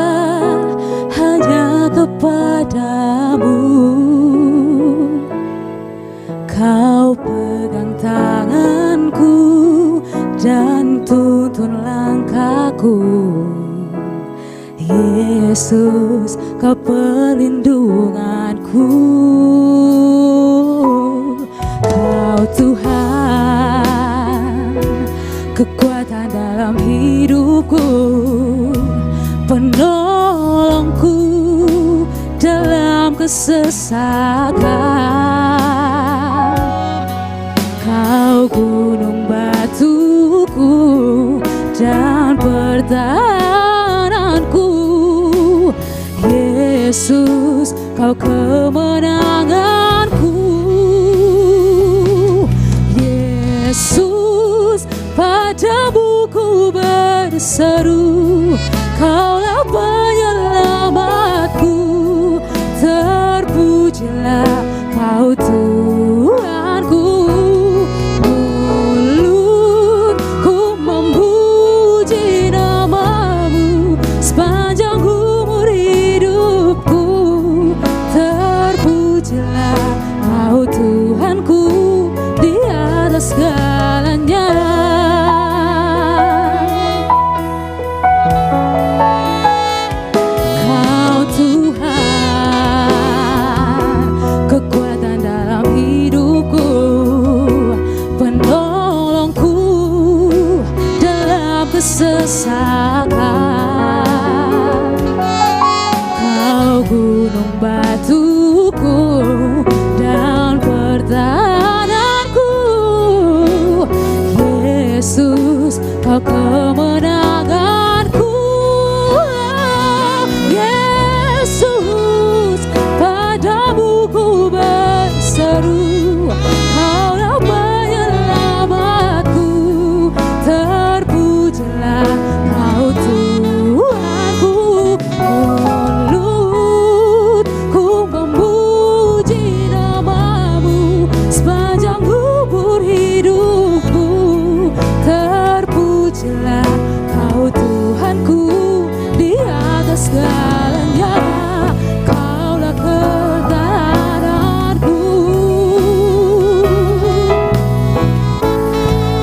hanya kepadamu. Kau pegang tanganku dan tuntun langkahku. Yesus, kau perlindunganku. Kau Tuhan, kekuatan dalam hidupku, penolongku dalam kesesakan. Kau gunung batuku dan pertahananku. Yesus, kau kemenanganku. Yesus, padamu ku berseru, Kaulah penyelamatku. Terpujilah Kau Tuhanku. Mulutku memuji namamu sepanjang umur hidupku. Terpujilah Kau Tuhanku di atas segalanya. Kau Tuhan, kekuatan dalam hidupku, penolongku dalam kesesakan. Kau gunung batuku dan pertahananku. Yesus, kau kemenanganku. Yesus, padamu ku berseru, Kaulah penyelamatku. Terpujilah Kau Tuhanku. Mulutku memuji namamu sepanjang umur hidupku. Terpujilah Kau Tuhanku di atas segalanya. Kaulah kebenaranku.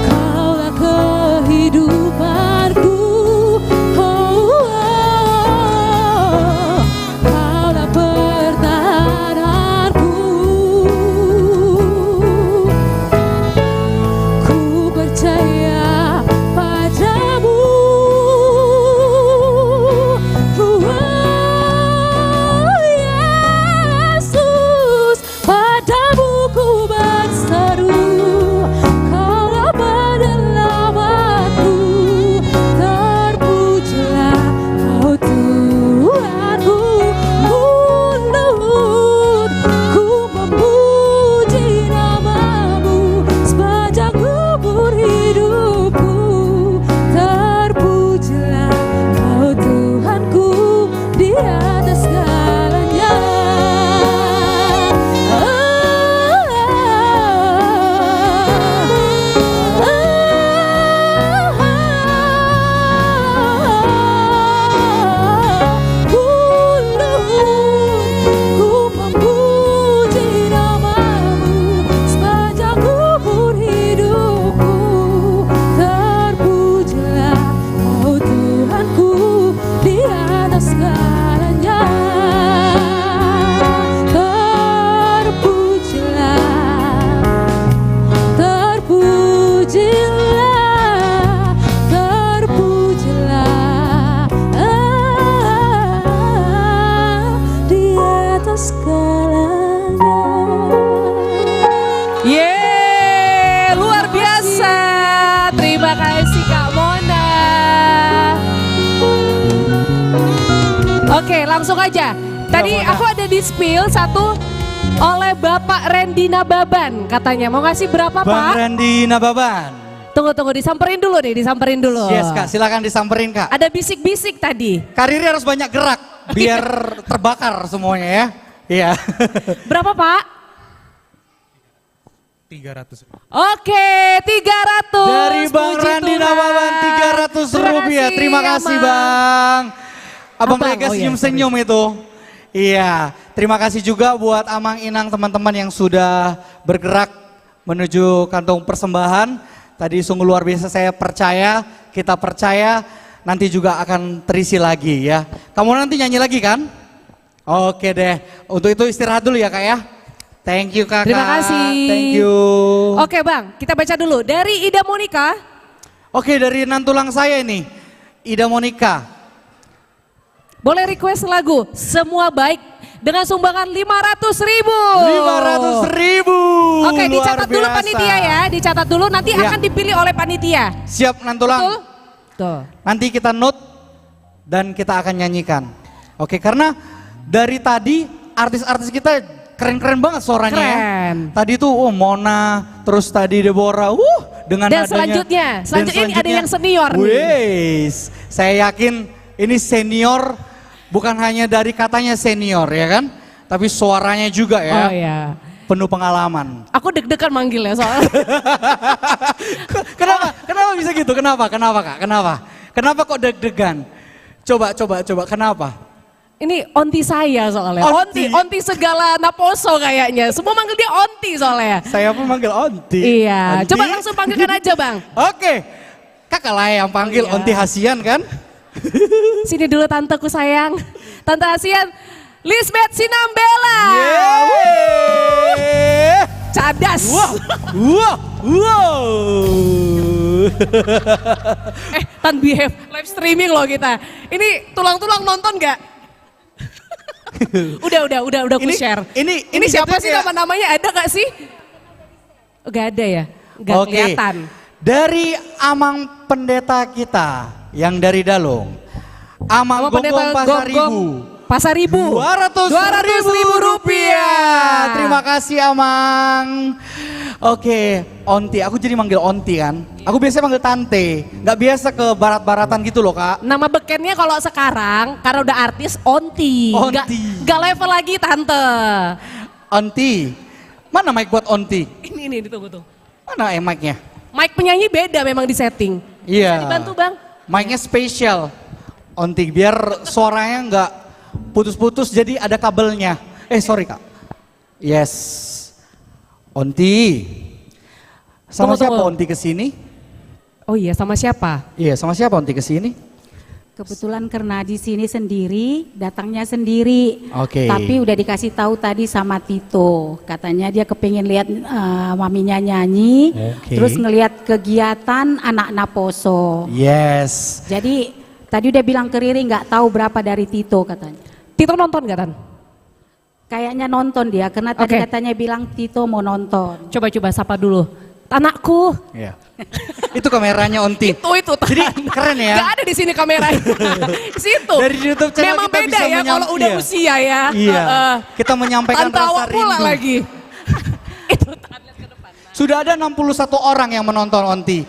Kaulah kehidupanku. Kaulah pertahananku. Ku percaya padamu. Oke, langsung aja. Tadi aku ada di spill satu oleh Bapak Randy Nababan katanya. Mau ngasih berapa Bang Pak? Randy Nababan. Tunggu, disamperin dulu nih, disamperin dulu. Yes Kak, silakan disamperin Kak. Ada bisik-bisik tadi. Karirnya harus banyak gerak biar terbakar semuanya ya. Iya. Berapa Pak? 300. Oke, 300. Dari Bang Puji Randy Tuhan. Nababan 300 rupiah. Terima kasih Bang. Abang Abang, Lega oh iya, senyum-senyum itu. Iya, terima kasih juga buat Amang Inang teman-teman yang sudah bergerak menuju kantong persembahan. Tadi sungguh luar biasa, saya percaya, kita percaya nanti juga akan terisi lagi ya. Kamu nanti nyanyi lagi kan? Oke deh, untuk itu istirahat dulu ya Kak ya. Thank you Kakak. Terima kasih. Thank you. Oke Bang, kita baca dulu. Dari Ida Monica. Oke, dari nantulang saya ini, Ida Monica. Boleh request lagu Semua Baik dengan sumbangan 500.000. 500.000. Oke, Luar dicatat dulu biasa. panitia ya, dicatat dulu nanti Ya. akan dipilih oleh panitia. Siap nantulang. Betul? Tuh. Nanti kita note dan kita akan nyanyikan. Oke, karena dari tadi artis-artis kita keren-keren banget suaranya ya. Keren. Tadi tuh Mona, terus tadi Deborah, dengan Dan nadanya. selanjutnya ini ada yang senior nih. Wes, saya yakin ini senior bukan hanya dari katanya senior ya kan, tapi suaranya juga ya. Oh ya. Penuh pengalaman. Aku deg-degan manggil ya soalnya. Kenapa? Kenapa bisa gitu? Kenapa? Kak? Kenapa kok deg-degan? Coba, kenapa? Ini onti saya soalnya. Onti? Onti segala naposo kayaknya. Semua manggil dia onti soalnya. Saya pun manggil Onti. Iya, Onti? coba langsung panggilkan aja Bang. Oke, kakak lah yang panggil Oh, iya. Onti Hasian kan? Sini dulu tanteku sayang. Tante Asian, Lisbeth Sinambela. Yeay. Cadas. Wow. Tan Behave, live streaming loh kita. Ini tulang-tulang nonton gak? udah aku share. Ini siapa sih nama-namanya, ada gak sih? Gak ada ya? Gak Oke. kelihatan. Dari Amang Pendeta kita yang dari Dalung. Amang Gonggong Pasaribu. Pasaribu. 200.000 rupiah. Terima kasih Amang. Oke, Onti. Aku jadi manggil Onti kan. Aku biasanya manggil Tante. Gak biasa ke barat-baratan gitu loh Kak. Nama bekennya kalau sekarang karena udah artis Onti. Onti. Gak level lagi tante. Onti. Mana mic buat Onti? Ini ditunggu tuh. Mana mic-nya? Mic penyanyi beda memang di setting. Iya. Bisa dibantu Bang? Mic-nya spesial. Onti biar suaranya nggak putus-putus jadi ada kabelnya. Sorry Kak. Yes. Onti. Sama Tunggu, siapa tunggu. Onti kesini? Oh iya, sama siapa? Iya, sama siapa Onti kesini? Kebetulan karena di sini sendiri, datangnya sendiri. Oke. Tapi udah dikasih tahu tadi sama Tito, katanya dia kepingin lihat maminya nyanyi, Oke. terus ngelihat kegiatan anak Naposo. Yes. Jadi tadi udah bilang ke Riri nggak tahu berapa dari Tito katanya. Tito nonton gak Tan? Kayaknya nonton dia, karena tadi Oke. katanya bilang Tito mau nonton. Coba sapa dulu. Anakku. Iya. Itu kameranya Onti. Itu Jadi keren ya. Gak ada di sini kameranya. Situ. Dari YouTube channel memang kita beda bisa ya kalau udah iya. usia ya. Iya. Kita menyampaikan Tante rasa awak pula rindu. lagi. Itu Sudah ada 61 orang yang menonton Onti.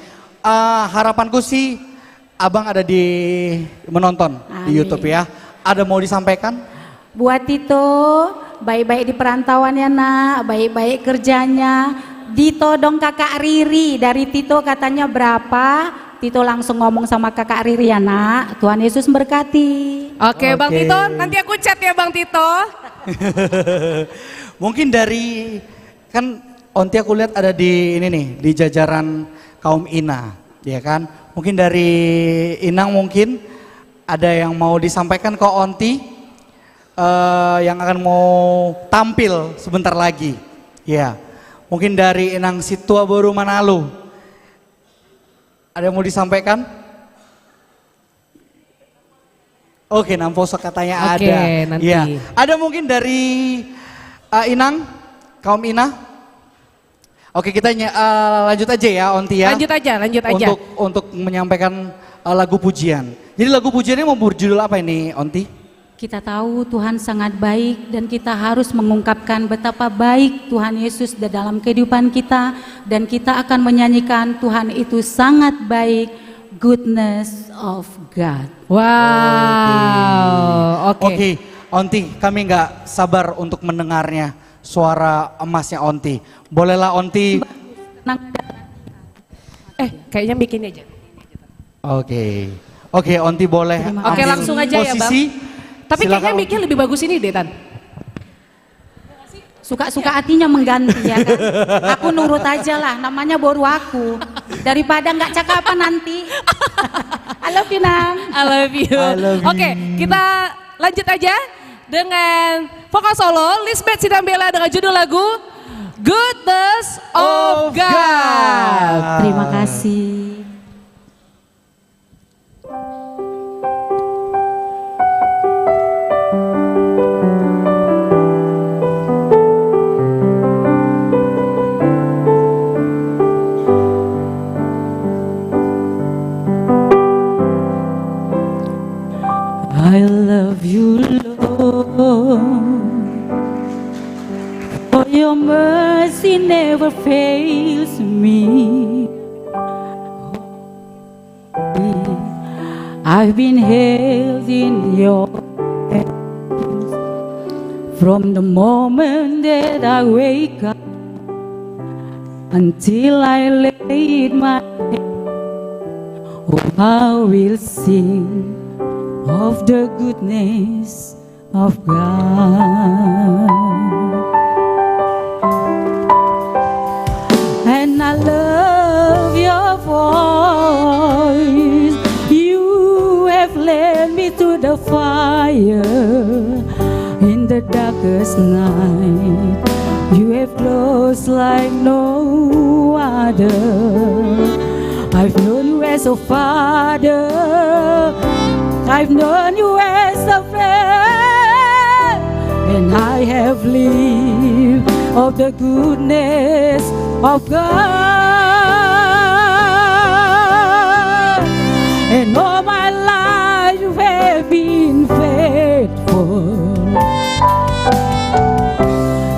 Harapanku sih Abang ada di menonton di Amin. YouTube ya. Ada mau disampaikan? Buat Tito, baik-baik di perantauan ya nak, baik-baik kerjanya. Ditodong kakak Riri, dari Tito katanya berapa, Tito langsung ngomong sama kakak Riri ya nak. Tuhan Yesus memberkati. Oke, Bang Oke. Tito, nanti aku chat ya Bang Tito. Mungkin dari, kan Onti aku lihat ada di ini nih, di jajaran kaum Ina, ya kan? Mungkin dari Inang mungkin ada yang mau disampaikan ke Onti, yang akan mau tampil sebentar lagi. Ya, mungkin dari Inang Situa Baru Manalo. Ada yang mau disampaikan? Oke, Namposo katanya Oke, ada. nanti. Ya, ada mungkin dari Inang, kaum Ina. Oke, kita lanjut aja ya, Onti ya. Lanjut aja. Untuk menyampaikan lagu pujian. Jadi lagu pujiannya mau berjudul apa ini, Onti? Kita tahu Tuhan sangat baik dan kita harus mengungkapkan betapa baik Tuhan Yesus di dalam kehidupan kita, dan kita akan menyanyikan Tuhan itu sangat baik, goodness of God. Wow, Oke, Onti, kami nggak sabar untuk mendengarnya suara emasnya Onti. Bolehlah Onti. Kayaknya bikin aja. Oke, Onti boleh. Oke, ambil langsung aja ya, Bang. posisi. Tapi Silakan, kayaknya mic-nya lebih bagus ini deh, Tan. Suka-suka hatinya mengganti ya kan. Aku nurut aja lah, namanya baru aku. Daripada nggak cakapan nanti. I love you, Nang. I love you. Oke, kita lanjut aja dengan vokal solo Lisbeth Sidambela dengan judul lagu Goodness of God. Terima kasih. I love you, Lord, for your mercy never fails me. I've been held in your hands from the moment that I wake up until I lay my head. Oh, I will sing of the goodness of God. And I love your voice. You have led me to the fire in the darkest night. You have close like no other. I've known you as a father. I've known you as a friend, and I have lived of the goodness of God. And all my life you have been faithful,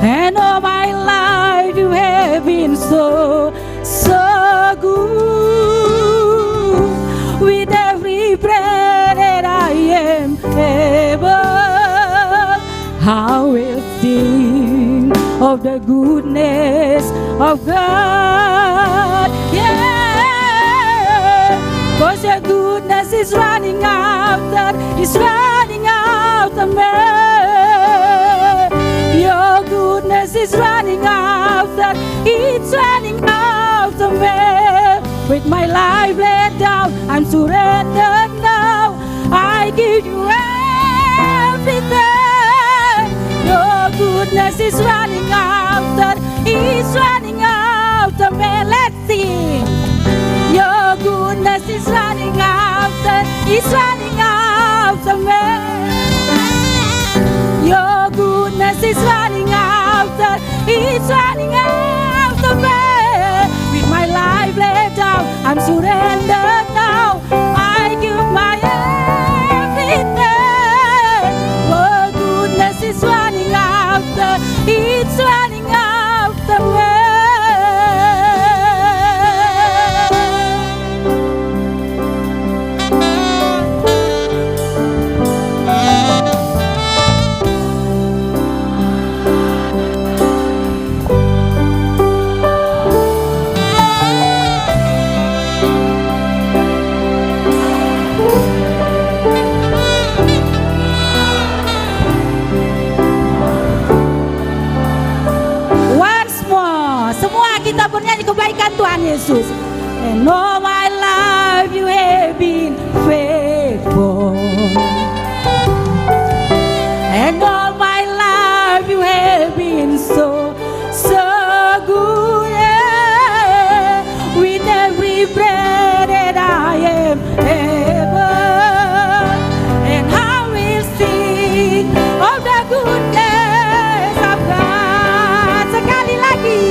and all my life you have been so good. With every breath that I am able, I will sing of the goodness of God. Yeah, 'cause your goodness is running after, is running after me. Your goodness is running after, it's running after me. With my life laid down, I'm surrendered now. I give you everything. Your goodness is running after, it's running after me. Let's sing. Your goodness is running after, it's running after me. Your goodness is running after, it's running after me. With my life laid down, I'm surrendered now. I give my everything. Your goodness is running after, it's running after me. Kita bernyanyi kebaikan Tuhan Yesus. And all my life you have been faithful, and all my life you have been so good. Yeah. With every breath that I am able, and I will sing of the goodness of God. Sekali lagi.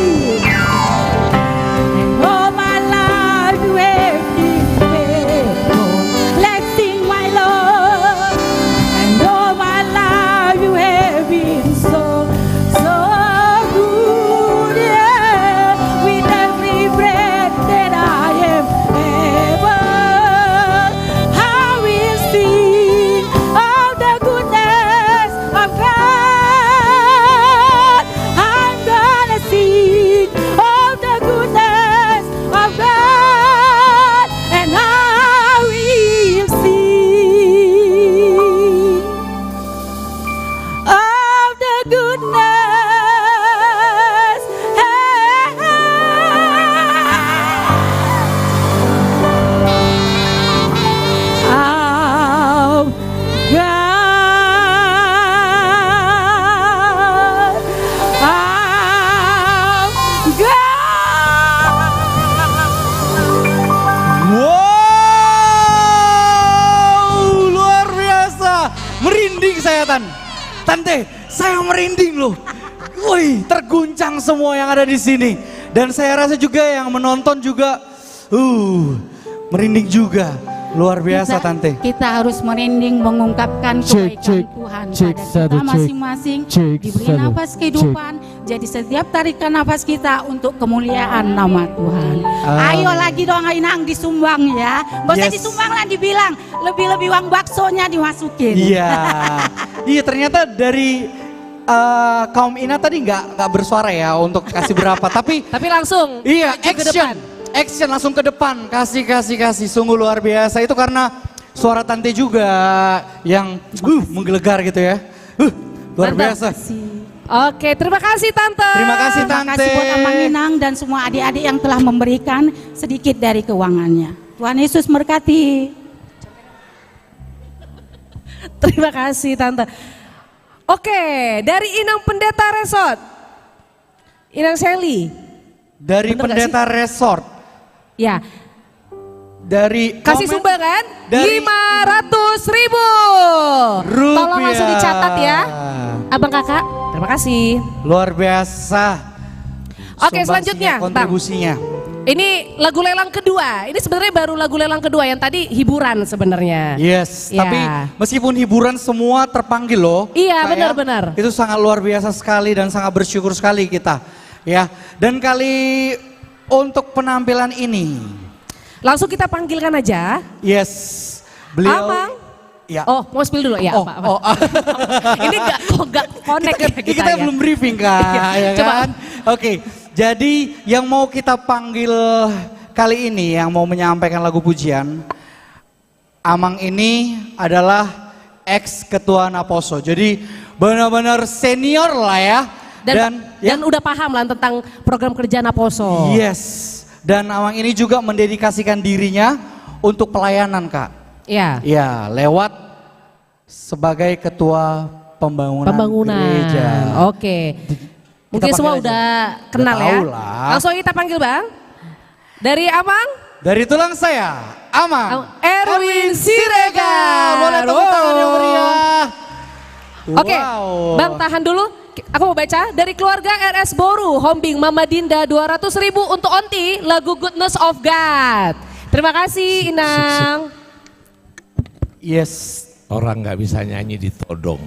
Merinding saya Tante, saya merinding loh. Wih, terguncang semua yang ada di sini. Dan saya rasa juga yang menonton juga merinding juga. Luar biasa Tante. Kita harus merinding mengungkapkan kebaikan Tuhan pada kita masing-masing. Diberi nafas kehidupan. Jadi setiap tarikan nafas kita untuk kemuliaan nama Tuhan. Ayo lagi dong Inang disumbang ya. Gak usah disumbang lah, dibilang lebih-lebih uang baksonya dimasukin. Iya. Iya, ternyata dari kaum Ina tadi nggak bersuara ya untuk kasih berapa, tapi langsung. Iya, action langsung ke depan, kasih, sungguh luar biasa. Itu karena suara Tante juga yang menggelegar gitu ya. Luar biasa. Oke, terima kasih Tante. Terima kasih Tante. Terima kasih buat Amang Inang dan semua adik-adik yang telah memberikan sedikit dari keuangannya. Tuhan Yesus memberkati. Terima kasih Tante. Oke, dari Inang Pendeta Resort. Inang Sally. Dari Pendeta Resort. Ya. Dari kasih sumbangan 500.000 rupiah. Tolong langsung dicatat ya. Abang Kakak, terima kasih. Luar biasa. Oke, selanjutnya kontribusinya. Ini lagu lelang kedua. Ini sebenarnya baru lagu lelang kedua, yang tadi hiburan sebenarnya. Yes, ya. Tapi meskipun hiburan semua terpanggil loh. Iya, benar-benar. Itu sangat luar biasa sekali dan sangat bersyukur sekali kita. Ya, dan kali untuk penampilan ini langsung kita panggilkan aja. Yes, beliau. Amang. Ya. Oh, mau spill dulu ya? Ini gak connect kita ya. belum briefing kan, ya Coba. kan? Oke, jadi yang mau kita panggil kali ini, yang mau menyampaikan lagu pujian, Amang ini adalah ex ketua Naposo. Jadi benar-benar senior lah ya. Dan udah paham lah tentang program kerja Naposo. Yes. Dan Amang ini juga mendedikasikan dirinya untuk pelayanan, Kak. Iya. Ya, lewat sebagai ketua pembangunan gereja. Oke. Mungkin semua udah kenal ya. Langsung kita panggil Bang. Dari Amang? Dari tulang saya, Amang Erwin Siregar. Boleh tepuk tangan yang meriah. Oke, Bang tahan dulu. Aku mau baca dari keluarga RS Boru, Hombing Mama Dinda 200.000 untuk Onti, lagu Goodness of God. Terima kasih Inang. Yes. Orang nggak bisa nyanyi ditodong.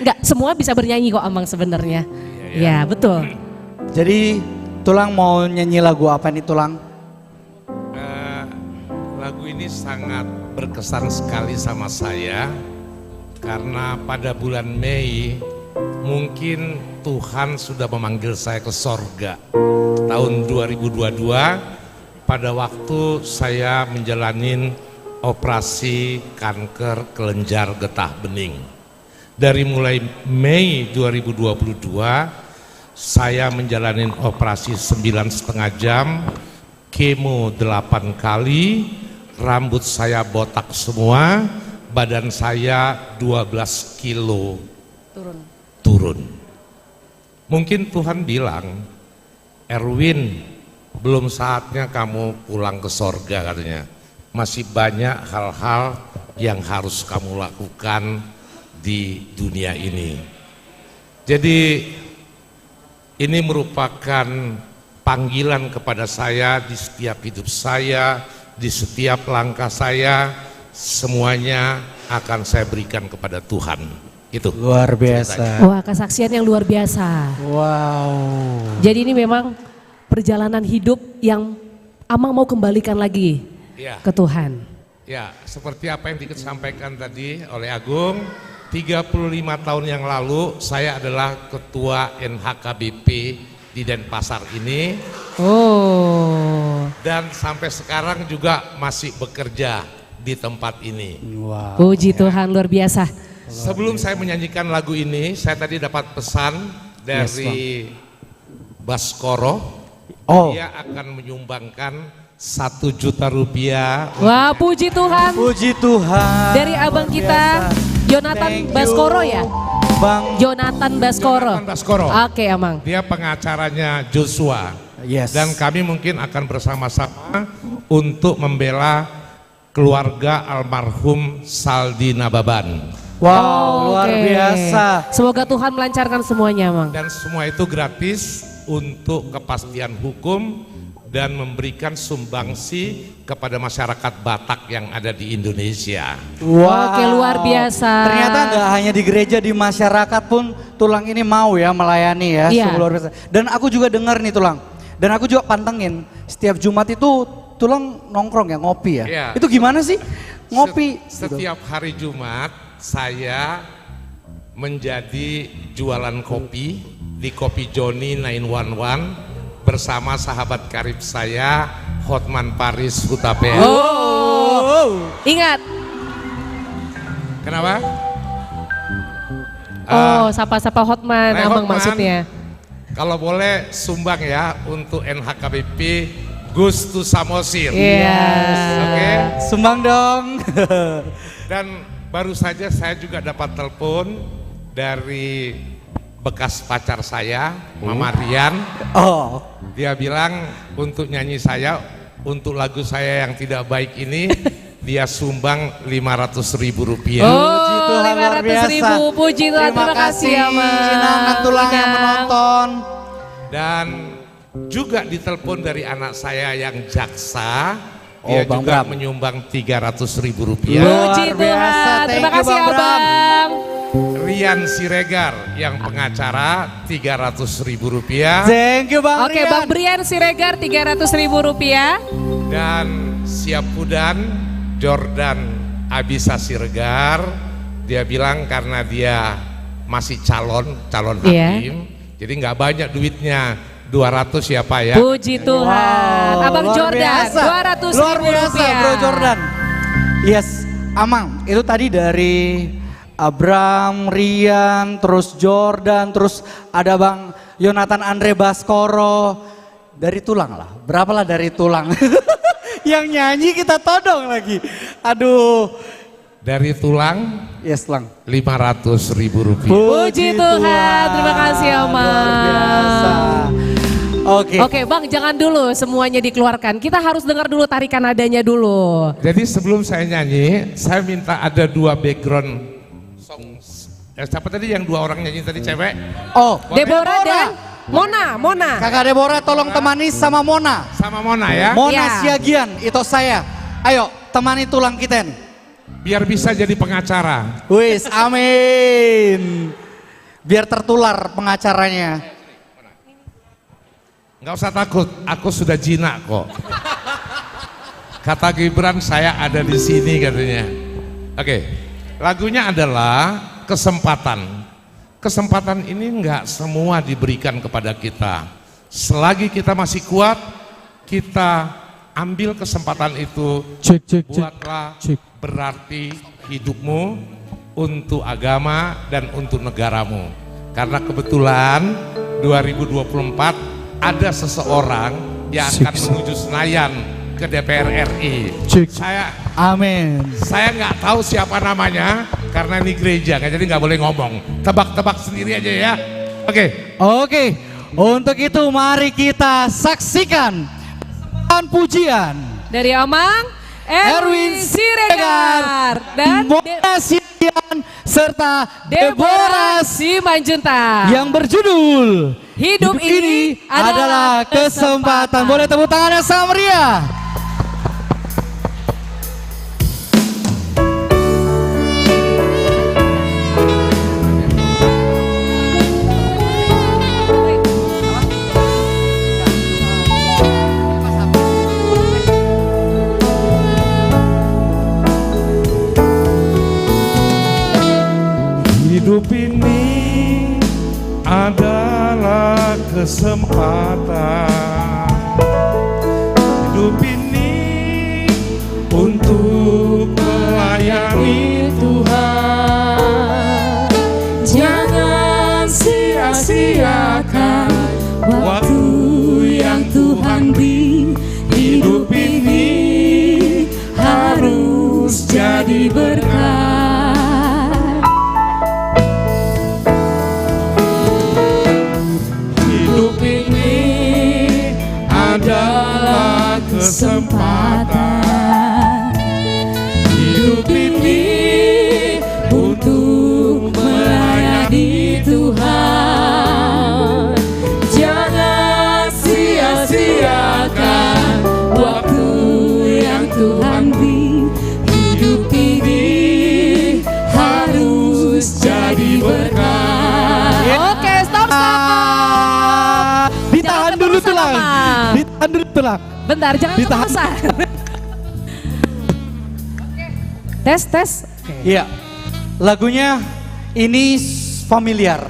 Enggak, semua bisa bernyanyi kok Amang sebenarnya. Ya, betul. Jadi Tulang mau nyanyi lagu apa nih Tulang? Lagu ini sangat berkesan sekali sama saya. Karena pada bulan Mei mungkin Tuhan sudah memanggil saya ke sorga. Tahun 2022 pada waktu saya menjalanin operasi kanker kelenjar getah bening. Dari mulai Mei 2022 saya menjalani operasi 9,5 jam, kemo 8 kali, rambut saya botak semua, badan saya 12 kilo turun. Mungkin Tuhan bilang, Erwin, belum saatnya kamu pulang ke sorga katanya. Masih banyak hal-hal yang harus kamu lakukan di dunia ini. Jadi ini merupakan panggilan kepada saya di setiap hidup saya, di setiap langkah saya, semuanya akan saya berikan kepada Tuhan. Itu. Luar biasa. Wah, kesaksian yang luar biasa. Wow. Jadi ini memang perjalanan hidup yang Amang mau kembalikan lagi ke Tuhan. Ya, seperti apa yang disampaikan tadi oleh Agung, 35 tahun yang lalu saya adalah ketua NHKBP di Denpasar ini. Oh. Dan sampai sekarang juga masih bekerja di tempat ini. Wow. Puji Tuhan, luar biasa. Sebelum saya menyanyikan lagu ini, saya tadi dapat pesan dari Baskoro. Dia akan menyumbangkan 1 juta rupiah. Wah, puji Tuhan. Puji Tuhan. Dari abang kita, Jonathan Baskoro ya? Bang Jonathan Baskoro. Jonathan Baskoro. Oke, Amang. Dia pengacaranya Joshua. Yes. Dan kami mungkin akan bersama-sama untuk membela keluarga almarhum Saldi Nababan. Wow, luar biasa. Semoga Tuhan melancarkan semuanya, Mang. Dan semua itu gratis untuk kepastian hukum dan memberikan sumbangsi kepada masyarakat Batak yang ada di Indonesia. Wow. Oke, luar biasa. Ternyata nggak hanya di gereja, di masyarakat pun Tulang ini mau ya melayani ya. Iya. Sungguh luar biasa. Dan aku juga dengar nih Tulang. Dan aku juga pantengin setiap Jumat itu Tulang nongkrong ya, ngopi ya. Iya. Itu gimana sih ngopi? Setiap hari Jumat saya menjadi jualan kopi di Kopi Joni 911 bersama sahabat karib saya Hotman Paris Hutapea. Ingat. Kenapa? Sapa-sapa Hotman, Amang Hotman, maksudnya. Kalau boleh sumbang ya untuk NHKBP Gustu Samosir. Yes. Oke. Sumbang dong. Dan baru saja saya juga dapat telepon dari bekas pacar saya, Mama Rian. Oh. Dia bilang untuk nyanyi saya, untuk lagu saya yang tidak baik ini, dia sumbang Rp500.000. Oh, 500.000, puji Tuhan, terima kasih ya Mas. Inangan Tulang yang menonton. Dan juga ditelepon dari anak saya yang jaksa, dia Bang juga Bram menyumbang Rp300.000. Puji Tuhan, terima kasih Abang. Rian Siregar yang pengacara Rp300.000. Thank you Bang Oke, Rian. Bang Brian Siregar Rp300.000. Dan Siapudan Jordan Abisa Siregar, dia bilang karena dia masih calon hakim, jadi nggak banyak duitnya, 200 ya Pak ya. Puji Tuhan. Abang luar Jordan biasa. Rp200.000. Luar biasa Bro Jordan. Yes, Amang, itu tadi dari Abram, Rian, terus Jordan, terus ada Bang Yonatan Andre Baskoro. Dari Tulang lah, berapalah dari Tulang. Yang nyanyi kita todong lagi. Aduh. Dari Tulang, yes Tulang, Rp500.000. Puji Tuhan, terima kasih Amang. Luar biasa. Oke Bang, jangan dulu semuanya dikeluarkan. Kita harus dengar dulu tarikan nadanya dulu. Jadi sebelum saya nyanyi, saya minta ada 2 background song. Siapa tadi yang 2 orang nyanyi tadi cewek? Oh, Deborah dan Mona. Kakak Deborah tolong temani sama Mona. Sama Mona ya. Mona Ya. Siagian, itu saya. Ayo temani Tulang Kiten. Biar bisa jadi pengacara. Wis, amin. Biar tertular pengacaranya. Nggak usah takut, aku sudah jinak kok. Kata Gibran, saya ada di sini katanya. Oke, lagunya adalah Kesempatan. Kesempatan ini nggak semua diberikan kepada kita. Selagi kita masih kuat, kita ambil kesempatan itu. Buatlah berarti hidupmu untuk agama dan untuk negaramu. Karena kebetulan 2024 ada seseorang yang akan menuju Senayan ke DPR RI. Amin. Saya nggak tahu siapa namanya karena ini gereja, jadi nggak boleh ngomong. Tebak-tebak sendiri aja ya. Oke. Untuk itu mari kita saksikan pujian Dari Amang, Erwin Siregar dan Mona Siagian serta Deborah Simanjuntak yang berjudul Hidup ini adalah kesempatan. Boleh tepuk tangannya sama meriah. Hidup ini adalah kesempatan. Hidup ini untuk melayani Tuhan. Jangan sia-siakan waktu yang Tuhan beri. Hidup ini harus jadi berkat. Hidup ini adalah kesempatan. Ditahan dulu tulang. Bentar, jangan Ditahan. kepanasan. Tes. Iya. Lagunya ini familiar.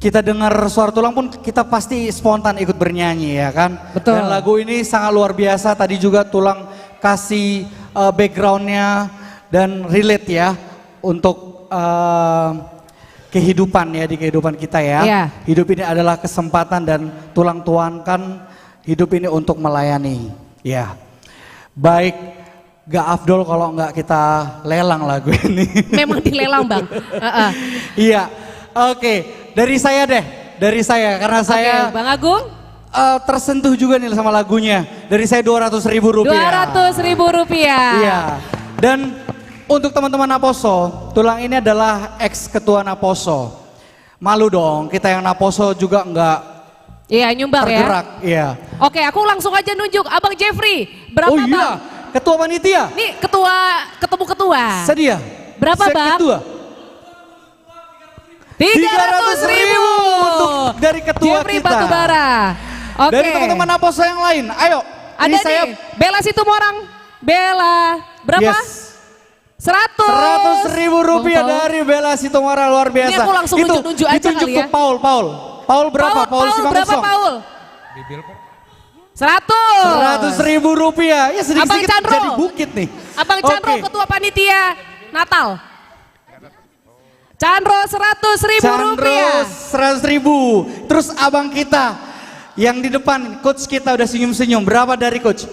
Kita dengar suara tulang pun kita pasti spontan ikut bernyanyi ya kan. Betul. Dan lagu ini sangat luar biasa. Tadi juga tulang kasih backgroundnya dan relate ya untuk kehidupan ya di kehidupan kita ya. Iya. Hidup ini adalah kesempatan dan tulang tuangkan hidup ini untuk melayani. Ya. Baik, gak afdol kalau nggak kita lelang lagu ini. Memang dilelang Bang. Iya. Oke. Dari saya karena saya Bang Agung tersentuh juga nih sama lagunya. Dari saya 200.000 rupiah. 200.000 rupiah. Iya. Dan untuk teman-teman Naposo, tulang ini adalah ex ketua Naposo. Malu dong, kita yang Naposo juga enggak Iya, nyumbang tergerak. ya. Iya. Oke, aku langsung aja nunjuk Abang Jeffrey. Berapa Oh iya, Bang? ketua panitia. Nih ketemu ketua. Sedia. Berapa Set Bang? Ketua. 300.000 untuk dari ketua Jeffrey kita. Batubara. Oke. Dari teman-teman Naposo yang lain, ayo. Ada ini nih, saya Bella Situmorang. Bella, berapa? Yes. 100. 100.000 rupiah Bang Paul. dari Bella Situmorang, luar biasa. Ini aku langsung nunjuk-nunjuk aja ditunjuk kali ke ya. Paul berapa? Paul Simangun berapa Song. Paul? Di bil kok. 100. 100.000 rupiah. Ya sedikit Abang Chandro. jadi bukit nih. Abang Chandro, Oke. ketua panitia Natal. Chandro 100.000 rupiah. 100.000. Terus abang kita yang di depan, coach kita udah senyum-senyum. Berapa dari coach?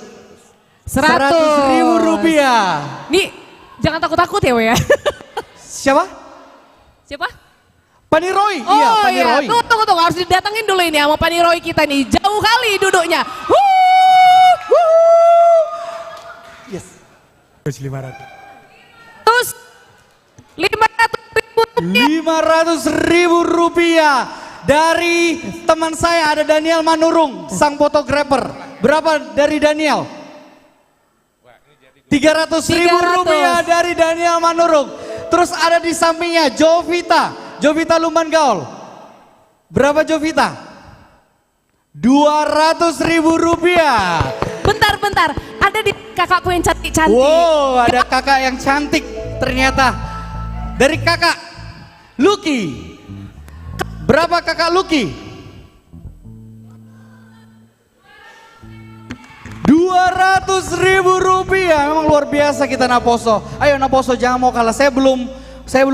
100.000 rupiah. Nih, jangan takut-takut ya, Wei ya. Siapa? Siapa? Pani Roy. Oh iya, Pani iya, Roy. tunggu, harus didatengin dulu ini sama Pani Roy kita nih. Jauh kali duduknya. Yes. Terus 500.000 500.000 rupiah dari teman saya, ada Daniel Manurung, sang fotografer. Berapa dari Daniel? 300.000 rupiah dari Daniel Manurung. Terus ada di sampingnya Jovita Lumban Gaul. Berapa Jovita? 200.000 rupiah. Bentar, ada di kakakku yang cantik-cantik. Wow, ada kakak yang cantik ternyata. Dari kakak Lucky. Berapa kakak Lucky? 200.000 rupiah. Memang luar biasa kita Naposo. Ayo Naposo jangan mau kalah. Saya belum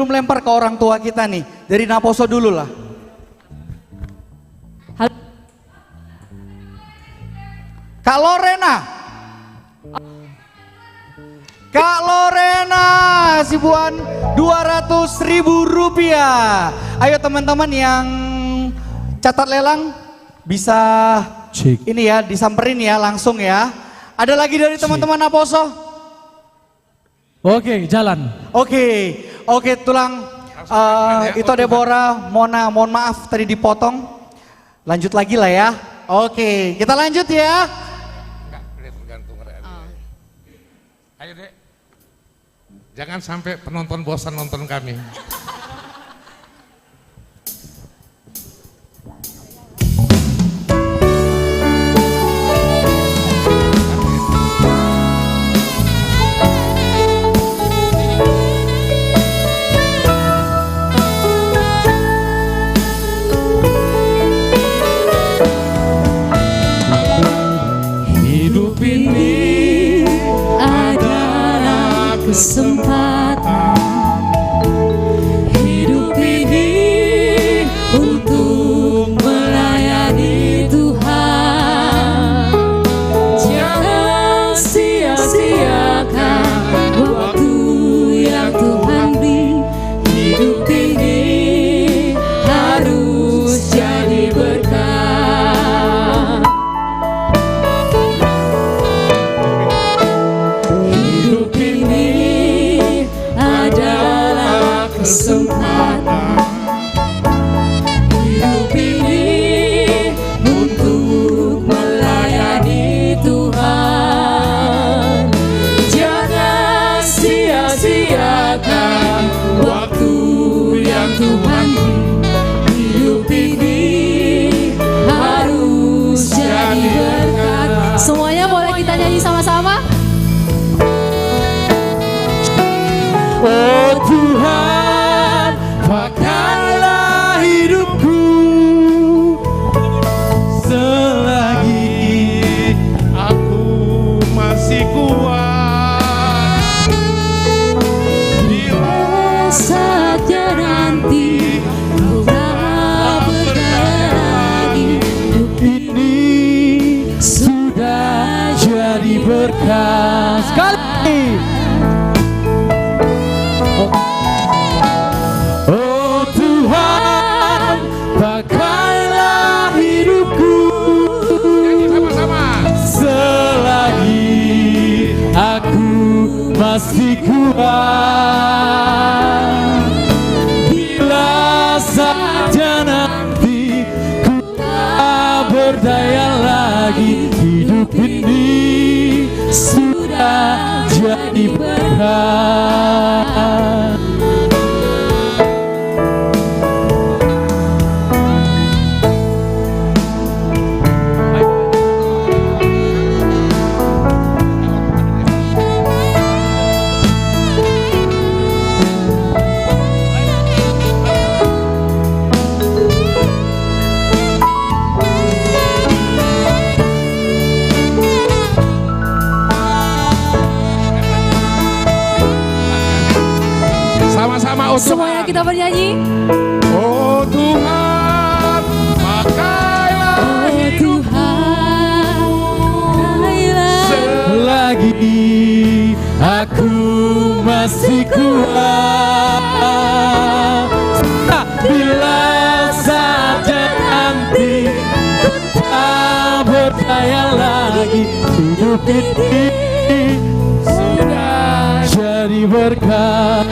lempar ke orang tua kita nih. Dari Naposo dulu lah. Kak Lorena, si Buan 200.000 rupiah. Ayo teman-teman yang catat lelang bisa ini ya disamperin ya langsung ya. Ada lagi dari teman-teman Naposo? Oke, jalan. Oke tulang. Itu Deborah, Mona, mohon maaf tadi dipotong. Lanjut lagi lah ya. Oke, kita lanjut ya. Ayo Dek. Jangan sampai penonton bosan nonton kami. Hidup ini adalah kesempatan. Hidup ini untuk melayani Tuhan. Jangan sia-siakan waktu yang Tuhan beri. Hidup ini harus jadi berkat. Hidup ini adalah kesempatan. Hidup ini untuk melayani Tuhan. Jangan sia-siakan waktu yang Tuhan beri. Hidup ini harus jadi Tuhan. Bila saja nanti ku tak berdaya lagi, hidup ini sudah jadi berkah. Sama-sama untuk Semuanya kita bernyanyi. Oh Tuhan, pakailah Tuhan, selagi aku masih kuat. Bila saja nanti ku tak berdaya lagi, hidup ini sudah jadi berkah.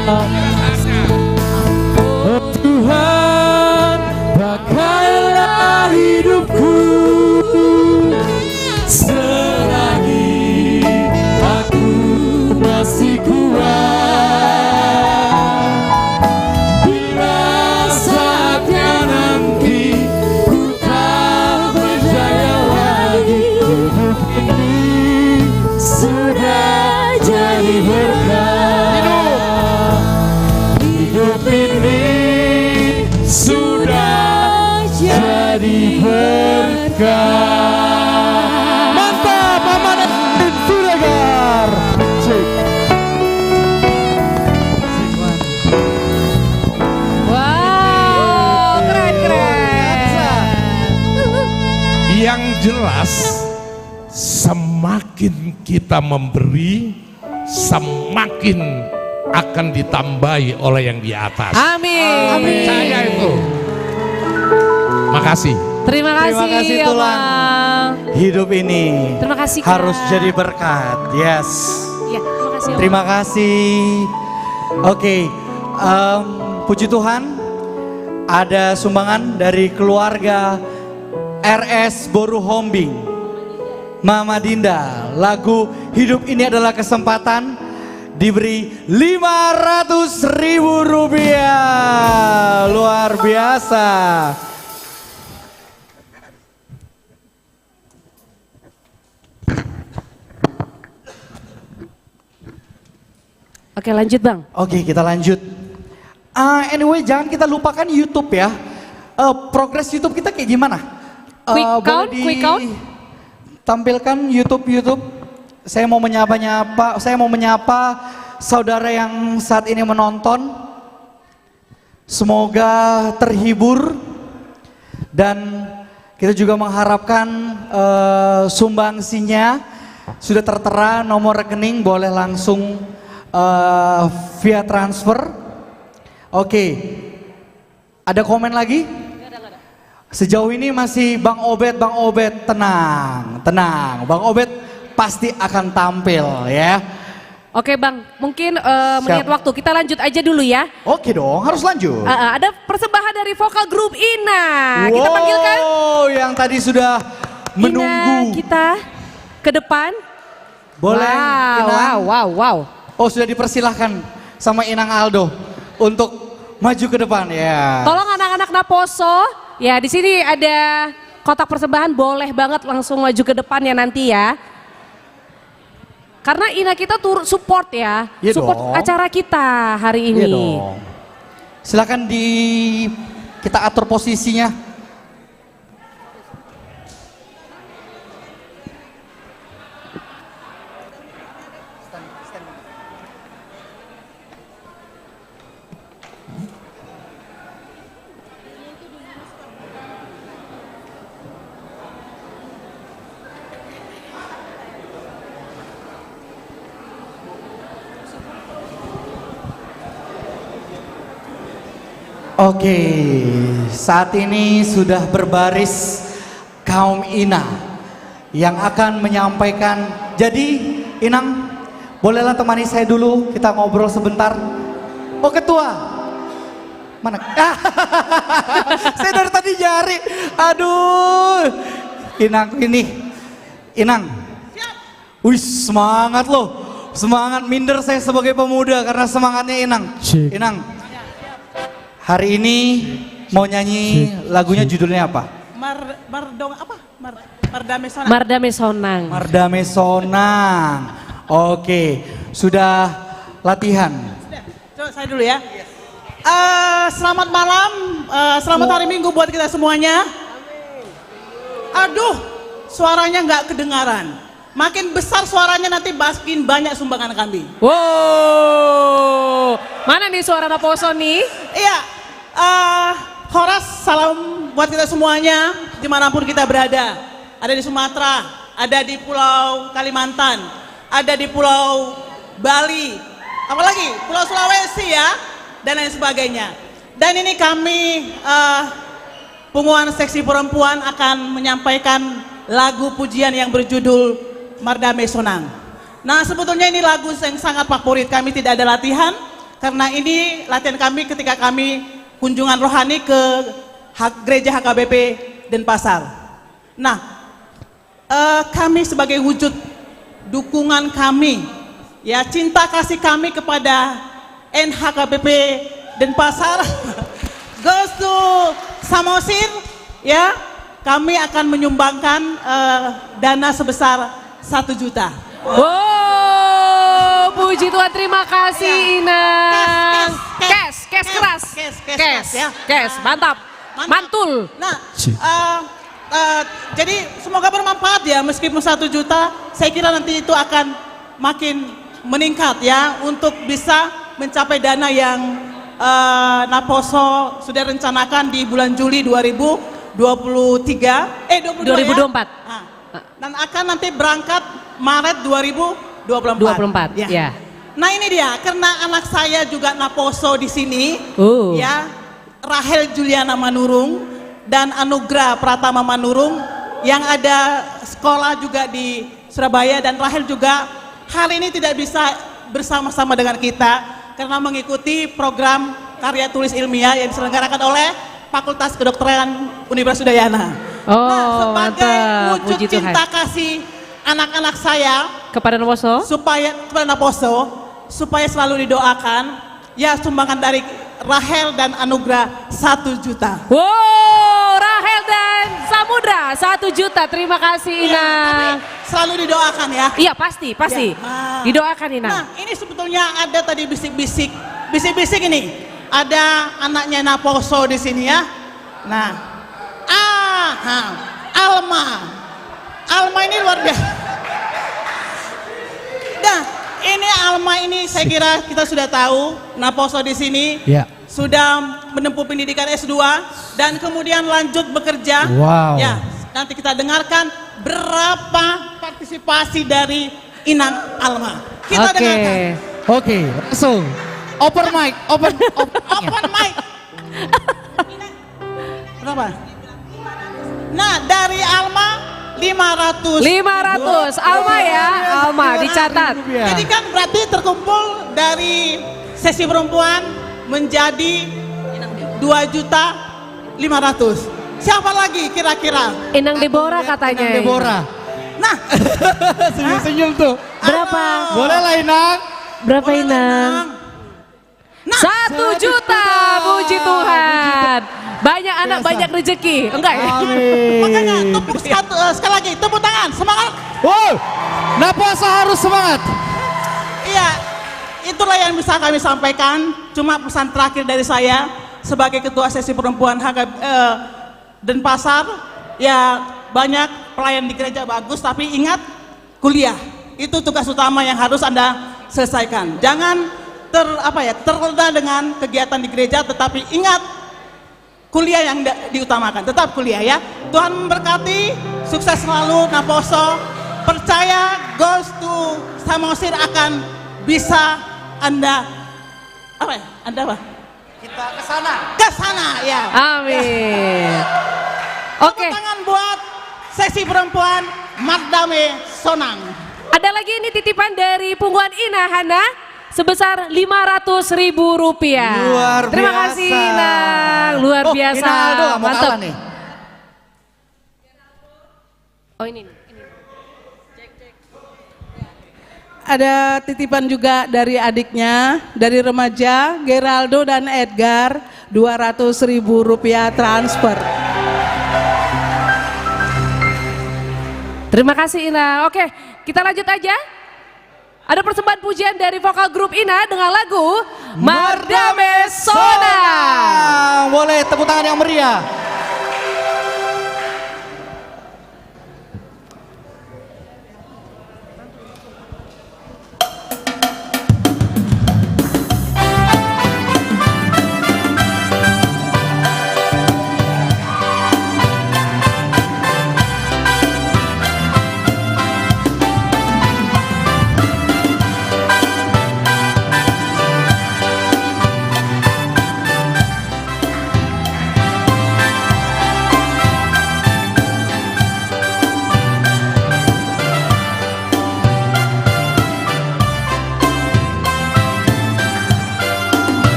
Oh Tuhan, pakailah hidupku selagi aku masih kuat. Bila saatnya nanti ku tak berdaya lagi, hidup ini sudah jadi berkah. Hidup ini sudah jadi berkah. Mantap, Amanin Siregar. Wow, keren-keren. yang jelas semakin kita memberi, semakin akan ditambahi oleh yang di atas. Amin. Percaya itu. Makasih. Terima kasih, Tulang. Abang. Hidup ini Terima kasih, Kak. harus jadi berkat. Yes. Ya, terima kasih. Abang. Terima kasih. Oke, puji Tuhan ada sumbangan dari keluarga RS Boru Hombing. Mama Dinda, lagu Hidup Ini Adalah Kesempatan diberi Rp500.000. Luar biasa. Oke, lanjut Bang. Oke, kita lanjut. Anyway, jangan kita lupakan YouTube ya. Progres YouTube kita kayak gimana? Quick count, boleh quick count. Tampilkan YouTube. Saya mau menyapa saudara yang saat ini menonton. Semoga terhibur dan kita juga mengharapkan sumbangsinya sudah tertera, nomor rekening boleh langsung via transfer. Oke, ada komen lagi? Sejauh ini masih Bang Obed, tenang. Bang Obed pasti akan tampil ya. Oke Bang, mungkin melihat waktu kita lanjut aja dulu ya. Oke dong, harus lanjut. Ada persembahan dari vokal grup Ina. Kita panggilkan. Oh, yang tadi sudah menunggu. Ina kita ke depan. Boleh. Inang. Wow. Oh, sudah dipersilahkan sama Inang Aldo untuk maju ke depan ya. Tolong anak-anak Naposo, ya di sini ada kotak persembahan, boleh banget langsung maju ke depan ya nanti ya. Karena Ina kita turut support ya, Iya support dong. acara kita hari Iya ini. dong. Silakan kita atur posisinya. Oke, saat ini sudah berbaris kaum Ina yang akan menyampaikan. Jadi Inang, bolehlah temani saya dulu, kita ngobrol sebentar. Oh ketua, mana? Saya dari tadi nyari, aduh. Inang ini, Inang. Wih semangat loh, semangat minder saya sebagai pemuda karena semangatnya Inang. Inang, hari ini mau nyanyi lagunya judulnya apa? Mardame Sonang. Mardame Sonang. Mardame Sonang. Oke, sudah latihan. Coba saya dulu ya. Selamat malam, selamat hari Minggu buat kita semuanya. Aduh, suaranya nggak kedengaran. Makin besar suaranya nanti makin banyak sumbangan kami. Wow, mana nih suara Naposo nih? Iya, Horas salam buat kita semuanya dimanapun kita berada. Ada di Sumatera, ada di Pulau Kalimantan, ada di Pulau Bali, apalagi Pulau Sulawesi ya, dan lain sebagainya. Dan ini kami Punguan Seksi Perempuan akan menyampaikan lagu pujian yang berjudul Mardame Sonang. Nah sebetulnya ini lagu yang sangat favorit kami, tidak ada latihan, karena ini latihan kami ketika kami kunjungan rohani ke gereja HKBP Denpasar. Nah, kami sebagai wujud dukungan kami, ya cinta kasih kami kepada NHKBP Denpasar, goes to Samosir, ya, kami akan menyumbangkan dana sebesar 1 juta. Wow, puji Tuhan, terima kasih Inang. Cash keras. Cash, mantap. Mantul. Nah, jadi semoga bermanfaat ya, meskipun 1 juta, saya kira nanti itu akan makin meningkat ya, untuk bisa mencapai dana yang Naposo sudah rencanakan di bulan Juli 2024. Ya? Dan akan nanti berangkat Maret 2024. Ya. Nah ini dia, karena anak saya juga Naposo di sini, ya, Rahel Juliana Manurung dan Anugrah Pratama Manurung yang ada sekolah juga di Surabaya, dan Rahel juga hari ini tidak bisa bersama-sama dengan kita karena mengikuti program karya tulis ilmiah yang diselenggarakan oleh Fakultas Kedokteran Universitas Udayana. Nah, sebagai wujud cinta kasih anak-anak saya kepada Naposo, supaya selalu didoakan, ya, sumbangan dari Rahel dan Anugrah 1 juta. Wow, Rahel dan Samudra 1 juta. Terima kasih Inang. Selalu didoakan ya. Iya pasti. Ya. Didoakan Inang. Nah ini sebetulnya ada tadi bisik-bisik ini. Ada anaknya Naposo di sini ya. Nah, Alma ini luar biasa. Nah, ini Alma ini saya kira kita sudah tahu, Naposo di sini sudah menempuh pendidikan S2 dan kemudian lanjut bekerja. Wow. Ya, nanti kita dengarkan berapa partisipasi dari Inang Alma. Kita dengarkan. Oke, langsung. Open mic. Berapa? Nah, dari Alma 500. 500. Alma ya, Alma dicatat. Jadi kan berarti terkumpul dari sesi perempuan menjadi 2.500.000. Siapa lagi kira-kira? Inang Deborah katanya. Inang Deborah. Nah, senyum-senyum tuh. Berapa? Boleh lah Inang. Berapa Inang? 1 juta, puji Tuhan. Banyak anak, banyak rezeki. Enggak ya? Makanya sekali lagi, tepuk tangan, semangat. Wow, Naposo harus semangat. Iya, itulah yang bisa kami sampaikan. Cuma pesan terakhir dari saya sebagai ketua sesi perempuan Denpasar, ya banyak pelayan di gereja bagus, tapi ingat kuliah. Itu tugas utama yang harus Anda selesaikan. Jangan terlena dengan kegiatan di gereja, tetapi ingat kuliah yang diutamakan, tetap kuliah ya. Tuhan memberkati, sukses selalu Naposo. Percaya goes to Samosir akan bisa Anda Kita ke sana ya. Amin. Oke. Tepuk tangan buat sesi perempuan Mardame Sonang. Ada lagi ini titipan dari Pungguan Ina Hana sebesar Rp500.000. Luar biasa. Terima kasih Inang, luar biasa. Ina Aldo mau Mantap. kalah nih. Oh ini. Ada titipan juga dari adiknya, dari remaja Geraldo dan Edgar, Rp200.000 transfer. Terima kasih Ina. Oke, kita lanjut aja. Ada persembahan pujian dari vokal grup Ina dengan lagu Mardame Sona. Boleh tepuk tangan yang meriah.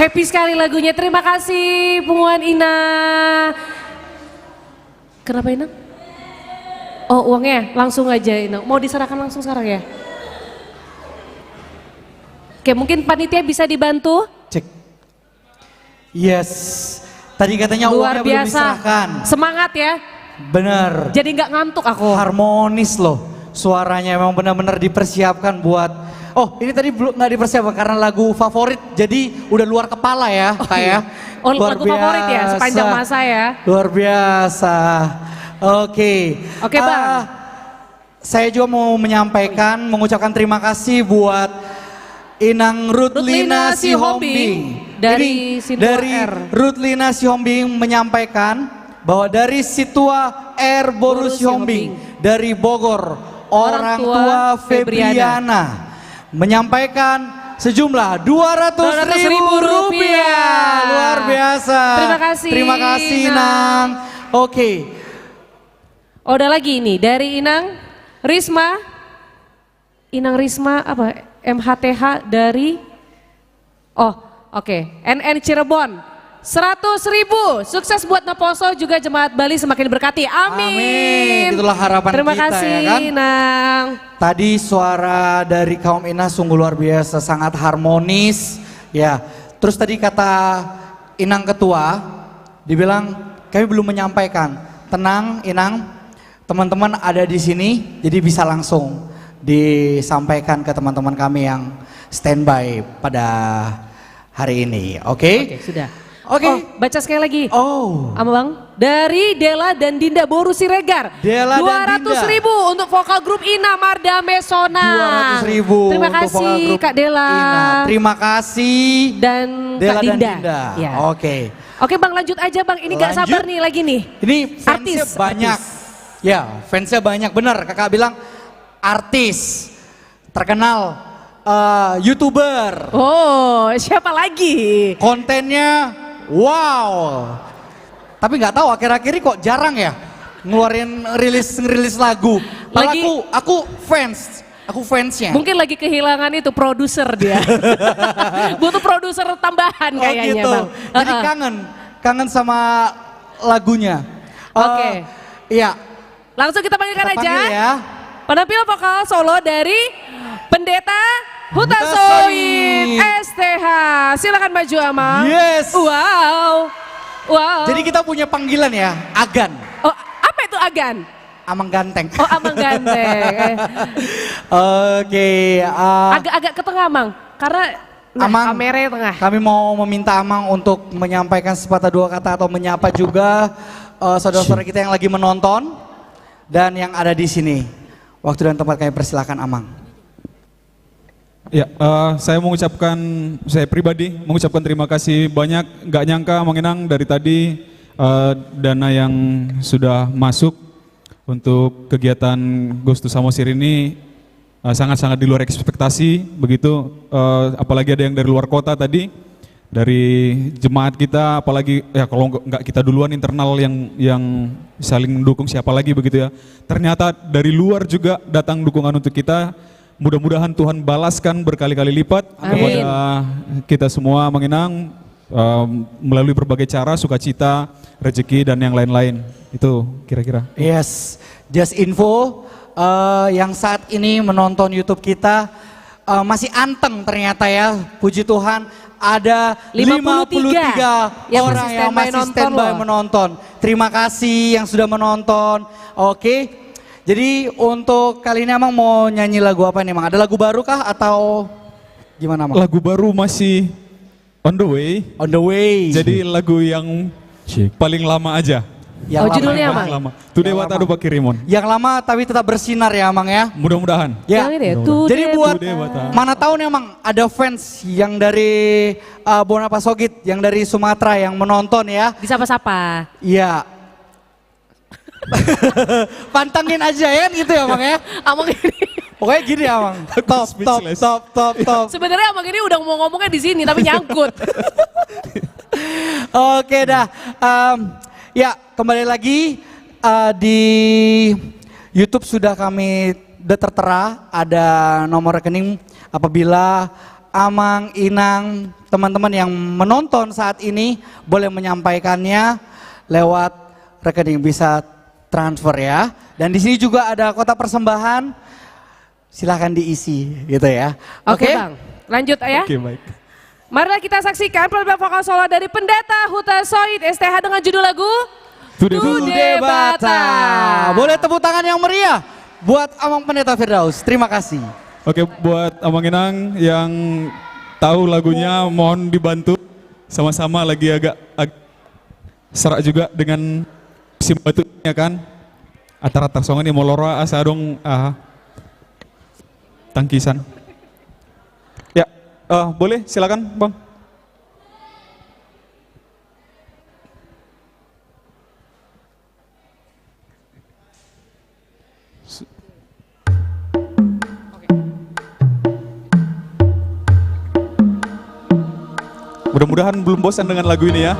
Happy sekali lagunya. Terima kasih Pungguan Ina. Kenapa Ina? Oh uangnya langsung aja Ina. Mau diserahkan langsung sekarang ya? Oke mungkin panitia bisa dibantu. Cek. Yes. Tadi katanya Luar uangnya belum biasa. diserahkan. Semangat ya. Bener. Jadi nggak ngantuk aku. Harmonis loh. Suaranya memang benar-benar dipersiapkan buat. Oh ini tadi belum nggak dipersiapkan karena lagu favorit. Jadi udah luar kepala ya kayak. Oh lagu favorit ya sepanjang masa ya. Luar biasa. Oke. Oke Bang. Saya juga mau menyampaikan, mengucapkan terima kasih buat Inang Rutlina Sihombing Dari Ini Situa dari R. Rutlina Sihombing menyampaikan bahwa dari Situa R Boru Sihombing dari Bogor, orang tua Febriana menyampaikan sejumlah 200.000 rupiah. Luar biasa. Terima kasih, Terima kasih Inang. Inang. Oke. Oh, ada lagi ini dari Inang Risma. Inang Risma apa? MHTH dari NN Cirebon. 100.000. Sukses buat Naposo juga jemaat Bali semakin berkati. Amin. Itulah harapan Terima kita kasih, ya kan. Inang. Tadi suara dari kaum Ina sungguh luar biasa, sangat harmonis. Ya, terus tadi kata Inang Ketua, dibilang kami belum menyampaikan. Tenang Inang, teman-teman ada di sini, jadi bisa langsung disampaikan ke teman-teman kami yang standby pada hari ini. Oke? Oke, sudah. Oke. Oh, baca sekali lagi. Oh. Apa Bang? Dari Dela dan Dinda Boru Siregar. Dela dan 200.000 untuk vokal grup Ina Marda Mesona. 200.000 Terima untuk vokal kasih grup Kak Dela. Ina. Terima kasih Dan Dela Kak dan Dinda. Dinda. Ya. Oke. Oke Bang, lanjut aja Bang. Ini gak Lanjut. sabar nih lagi nih. Ini fansnya Artis. banyak. Ya, fansnya banyak, benar. Kakak bilang artis, terkenal, YouTuber. Oh, siapa lagi? Kontennya, wow. Tapi nggak tahu akhir-akhir ini kok jarang ya ngeluarin rilis lagu. Padahal Lagi- aku fansnya. Mungkin lagi kehilangan itu produser dia. Butuh produser tambahan Oh kayaknya gitu. Bang. Jadi kangen sama lagunya. Oke. Iya. Langsung kita panggilkan Kita aja. panggil ya. Penampil vokal solo dari Pendeta Huta Huta Soid Soid. STH. Silakan maju Amang. Yes. Wow. Wow. Jadi kita punya panggilan ya, Agan. Oh, apa itu Agan? Amang Ganteng. Oh, Amang Ganteng. Oke. Agak-agak ke tengah Amang. Karena Amang, kameranya tengah. kami mau meminta Amang untuk menyampaikan sepatah dua kata atau menyapa juga saudara-saudara kita yang lagi menonton dan yang ada di sini. Waktu dan tempat kami persilakan Amang. Ya, saya pribadi mengucapkan terima kasih banyak. Gak nyangka Mang Inang dari tadi dana yang sudah masuk untuk kegiatan Ghost to Samosir ini sangat-sangat di luar ekspektasi. Begitu, apalagi ada yang dari luar kota tadi, dari jemaat kita, apalagi ya kalau nggak kita duluan internal yang saling mendukung siapa lagi begitu ya. Ternyata dari luar juga datang dukungan untuk kita. Mudah-mudahan Tuhan balaskan berkali-kali lipat kepada kita semua mengenang melalui berbagai cara, sukacita, rezeki dan yang lain-lain. Itu kira-kira. Yes, just info yang saat ini menonton YouTube kita masih anteng ternyata ya, puji Tuhan ada 53 yang orang masih yang standby masih nonton standby loh. menonton. Terima kasih yang sudah menonton. Oke. Jadi untuk kali ini Amang mau nyanyi lagu apa nih Mang? Ada lagu baru kah atau gimana Mang? Lagu baru masih on the way. On the way. Jadi lagu yang paling lama aja. Yang lama, judulnya yang apa? Paling lama. Today What Adu Pak Kirimon. Yang lama tapi tetap bersinar ya Mang ya. Mudah-mudahan. Ya. Yang ini ya, Jadi buat Today What Adu. mana tahu nih Mang ada fans yang dari Bonapa Sogit, yang dari Sumatera yang menonton ya. Disapa-sapa. Iya. Pantangin aja ya gitu ya Mang ya. Amang ini. Pokoknya gini ya Mang. Top. Sebenarnya Amang ini udah mau ngomongnya di sini tapi nyangkut. Oke dah. Ya kembali lagi di YouTube sudah kami tertera ada nomor rekening apabila Amang, Inang, teman-teman yang menonton saat ini boleh menyampaikannya lewat rekening, bisa transfer ya. Dan di sini juga ada kotak persembahan, silahkan diisi gitu ya. Oke Bang, lanjut ya. Oke, baik. Marilah kita saksikan penampil vokal solo dari Pendeta Huta Soid STH dengan judul lagu Tude Bata. Boleh tepuk tangan yang meriah buat Amang Pendeta Firdaus. Terima kasih. Oke, buat Amang Inang yang tahu lagunya mohon dibantu. Sama-sama lagi agak serak juga dengan si batunya kan. Atar-atar songan ini molora asa dong tangkisan. Ya, boleh silakan Bang. Mudah-mudahan belum bosan dengan lagu ini ya.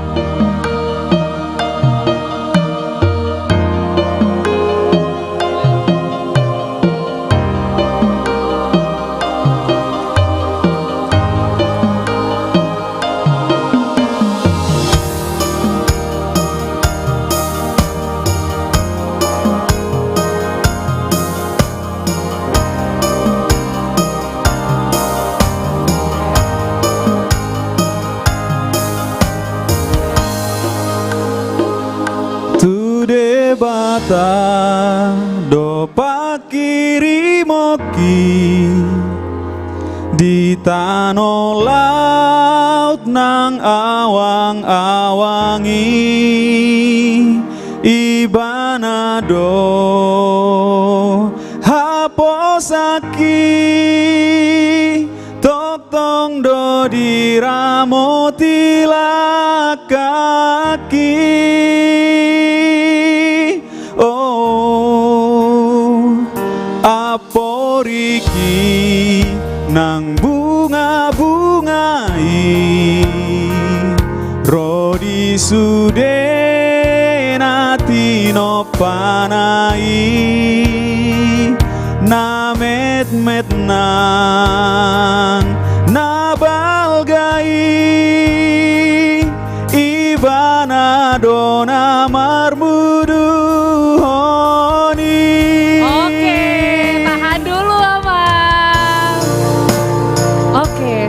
Bata do pakirimoki di tano laut nang awang-awangi ibana do haposaki tok tong do diramoti lakaki. Aporiki nang bunga-bungai rodi sudenati no panai namet-met nang nabalgai ibana dona marmudu.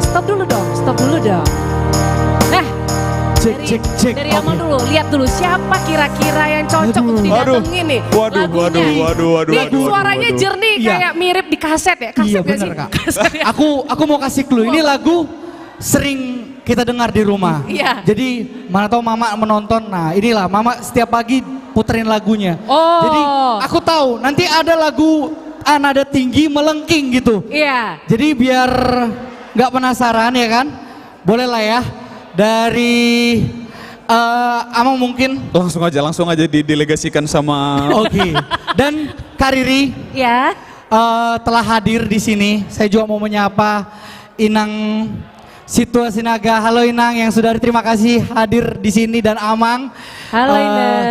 Stop dulu dong. Nah, dari Amang dulu, lihat dulu siapa kira-kira yang cocok untuk didatengin nih. Waduh. Suaranya jernih kayak mirip di kaset ya. Kaset bener, Kak. Aku mau kasih clue. Ini lagu sering kita dengar di rumah. Iya. Jadi mana tahu mama menonton. Nah, inilah mama setiap pagi puterin lagunya. Oh. Jadi aku tahu nanti ada lagu nada tinggi melengking gitu. Iya. Jadi biar nggak penasaran ya kan? Boleh lah ya. Dari Amang mungkin langsung aja didelegasikan sama. Oke. Dan Kak Riri ya telah hadir di sini. Saya juga mau menyapa Inang Situasi Naga. Halo Inang yang sudah terima kasih hadir di sini dan Amang. Halo Inang.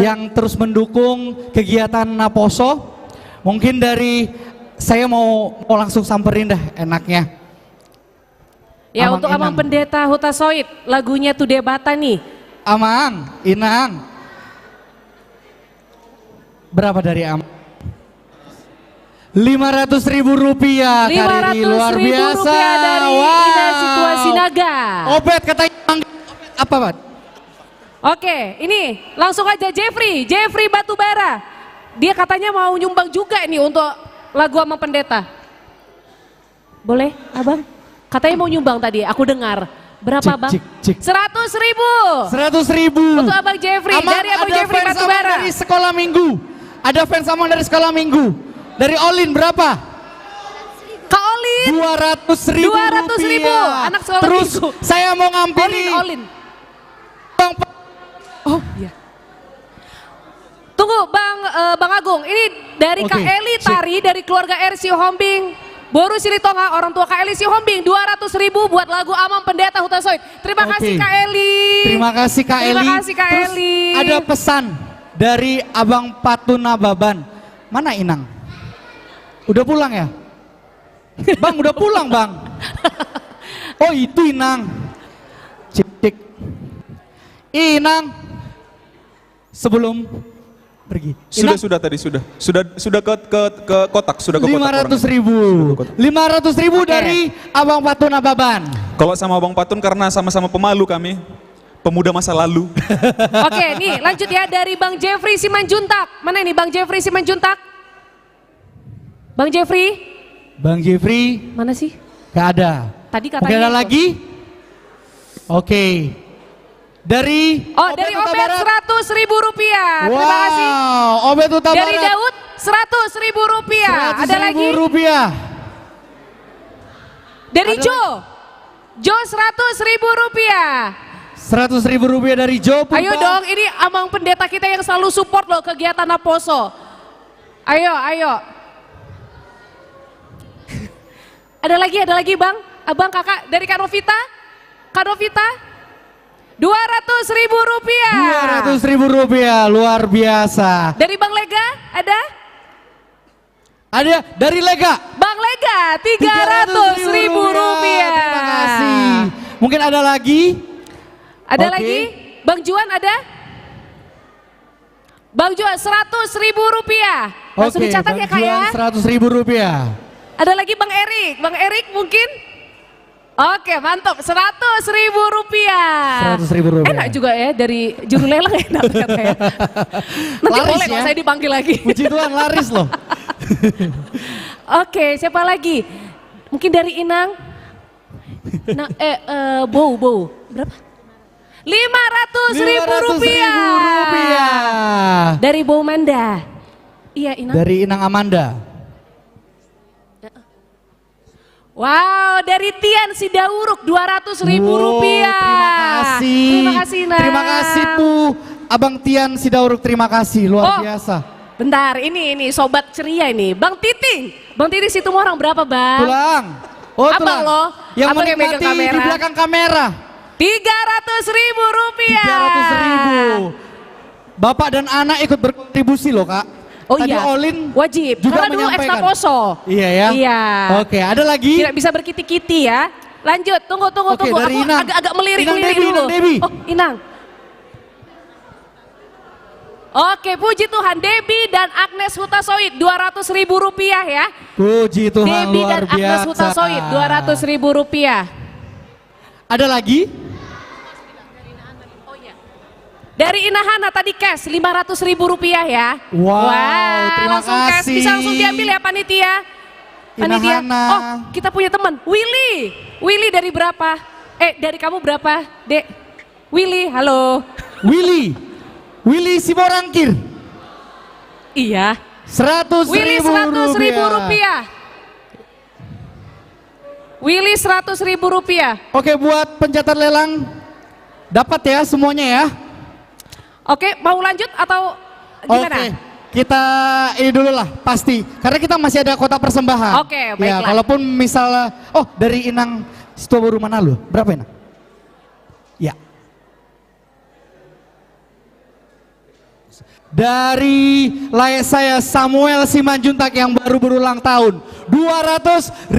Yang terus mendukung kegiatan Naposo. Mungkin dari saya mau langsung samperin dah enaknya. Ya Amang untuk Inang. Amang Pendeta Huta Soit, lagunya tuh Debata nih. Amang, Inang. Berapa dari Amang? 500.000 rupiah. 500.000 rupiah dari Ina Situasi Naga. Obet katanya apa Bat? Oke, ini langsung aja Jeffrey Batubara. Dia katanya mau nyumbang juga ini untuk lagu Amang Pendeta. Boleh, Abang? Katanya mau nyumbang tadi, aku dengar. Berapa Bang? 100.000. 100.000. Untuk Abang Jeffrey, Amang, dari Abang ada Jeffrey fans Batubara. Amang dari sekolah minggu. Ada fans Amang dari sekolah minggu. Dari Olin berapa? Kak Olin. 200.000 rupiah. Anak sekolah Terus minggu. saya mau ngambil Olin. Oh iya. Tunggu Bang Agung, ini dari Kak Eli Tari dari keluarga RC Hombing. Boru Silitonga, orang tua Kak Eli Hombing, 200.000 buat lagu Amang Pendeta Huta Soit. Terima kasih Kak Eli. Terima kasih Kak Eli. Terima kasih Kak Terus Eli. ada pesan dari Abang Patuna Baban. Mana Inang? Udah pulang ya? Bang udah pulang Bang. Oh itu Inang. Cik. Inang. Sebelum pergi. Sudah tadi sudah ke kotak, sudah ke kotak. 500.000 dari Abang Patun Ababan. Kalau sama Abang Patun karena sama-sama pemalu kami, pemuda masa lalu. Oke, nih lanjut ya dari Bang Jeffrey Simanjuntak. Mana ini Bang Jeffrey Simanjuntak? Bang Jeffrey? Bang Jeffrey? Mana sih? Gak ada. Tadi katanya. Mungkin ada itu. lagi? Oke. Dari dari Obet 100.000 rupiah. Wow, Terima kasih. Obet Huta Dari Barat. Daud 100.000 rupiah. Ada lagi? 100.000 rupiah. Dari Jo 100.000 rupiah. 100.000 rupiah dari Jo. Ayo dong, ini Amang Pendeta kita yang selalu support loh kegiatan Naposo. Ayo. Ada lagi Bang? Abang kakak dari Kak Novita? 200.000 rupiah. 200.000 rupiah, luar biasa. Dari Bang Lega ada? Ada dari Lega. Bang Lega 300.000 rupiah. Terima kasih. Mungkin ada lagi? Ada Oke. lagi? Bang Juan ada? Bang Juan 100.000 rupiah. Langsung Oke, dicatat Bang ya Kak ya. Juan 100.000 rupiah. Ada lagi Bang Erik. Bang Erik mungkin? Oke mantap 100.000 rupiah. 100.000 rupiah. Enak juga ya dari juru lelang enak katanya. Nanti Laris boleh ya? kalau saya dipanggil lagi. Puji Tuhan laris loh. Oke siapa lagi? Mungkin dari Inang. Nah, Bow. Berapa? 500.000 rupiah. Dari Bow Manda. Iya Inang. Dari Inang Amanda. Wow, dari Tian Sidauruk 200.000 rupiah. Terima kasih. Terima kasih Inang. Terima kasih Bu Abang Tian Sidauruk, terima kasih luar biasa. Bentar, ini sobat ceria ini. Bang Titing. Bang Titing situ orang berapa Bang? Tulang. Oh Abang tulang. loh. Yang Abang yang menikmati megang kamera. di belakang kamera. 300.000 rupiah. 300.000. Bapak dan anak ikut berkontribusi loh Kak. Oh Tadi iya, Olin wajib. juga Karena dulu ekstra menyampaikan. poso. Iya ya. Iya. Oke, ada lagi? Tidak bisa berkiti-kiti ya. Lanjut, tunggu. Oke, dari Aku Inang. agak melirik Inang Debi, dulu. Inang Debi. Oh, Inang. Oke, puji Tuhan. Debi dan Agnes Hutasoid 200.000 rupiah ya. Puji Tuhan Debi luar dan Agnes biasa. Hutasoid 200.000 rupiah. Ada lagi? Dari Inahana tadi cash 500.000 rupiah ya. Wow, terima langsung cash. kasih. Bisa langsung diambil ya panitia. Panitia. Inahana. Oh, kita punya teman, Willy. Willy dari berapa? Dari kamu berapa, Dek? Willy, halo. Willy Siborangkir. Iya. 100.000 Willy 100.000 rupiah. Willy 100.000 rupiah. Oke, buat pencatat lelang dapat ya semuanya ya. Oke, mau lanjut atau gimana? Oke, kita ini dulu lah pasti. Karena kita masih ada kotak persembahan. Oke, Ya, baiklah. kalaupun misalnya, dari Inang Situbondo Manado, berapa Inang? Ya. Dari saya Samuel Simanjuntak yang baru berulang tahun, 200.000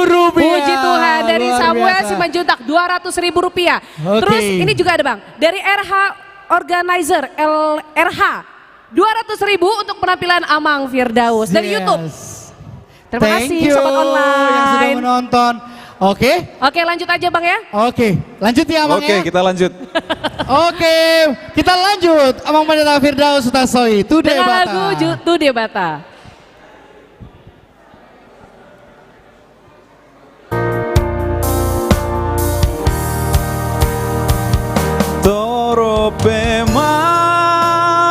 rupiah. Puji Tuhan, dari Luar Samuel biasa. Simanjuntak 200.000 rupiah. Oke. Terus ini juga ada Bang, dari RH Organizer LRH 200.000 untuk penampilan Amang Firdaus dari Yes. YouTube. Terima Thank kasih you Sobat Online. yang sudah menonton. Oke, Oke lanjut aja Bang ya. oke, lanjut ya Amang Oke, ya. kita lanjut. Oke, kita lanjut. Amang Pendeta Firdaus Sutasoi, Today Dengan Bata. lagu Today Bata. Torope maramana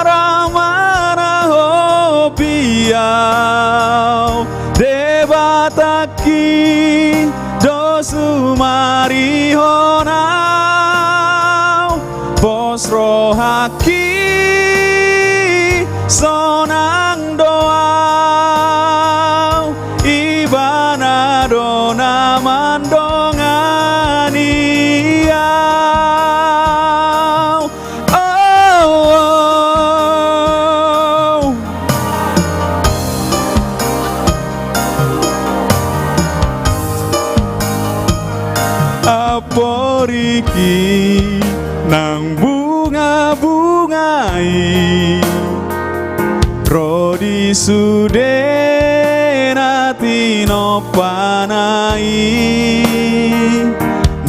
hobiau debataki dosu marihonau posro haki sonang doau ibana dona mandonganiau. Aporiki nang bunga-bungai Rodi sudenati no panai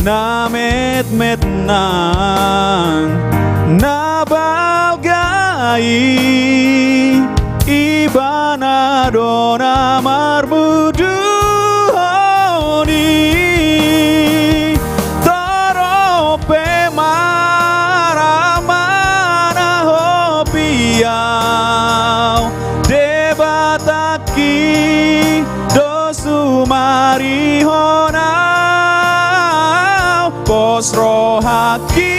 Namet-met nang nabalgai Ibana dona marbuduhoni Torope maramana hobiau debataki dosu marihonau posro haki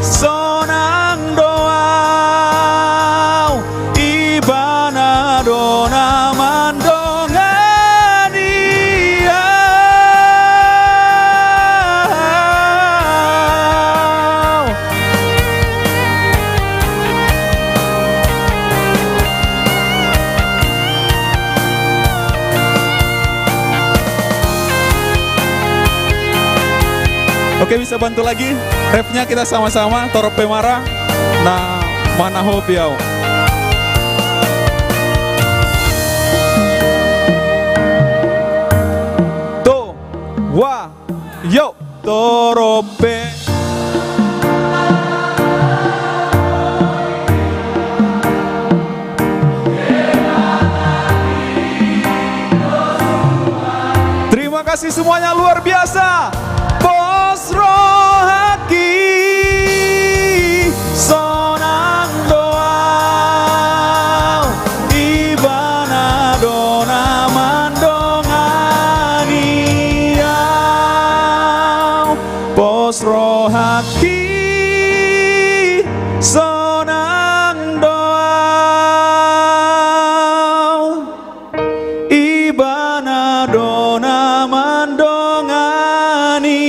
sonang doau ibana dona mandongania. Oke, bisa bantu lagi? Refnya kita sama-sama, Toro Pemara, nah Manaho Piau. To, wa, yo, Torope. Terima kasih semuanya, luar biasa. Bos Rohaki sonang doa ibana dona mandongania. Bos Rohaki sonang doa ibana dona mandongani.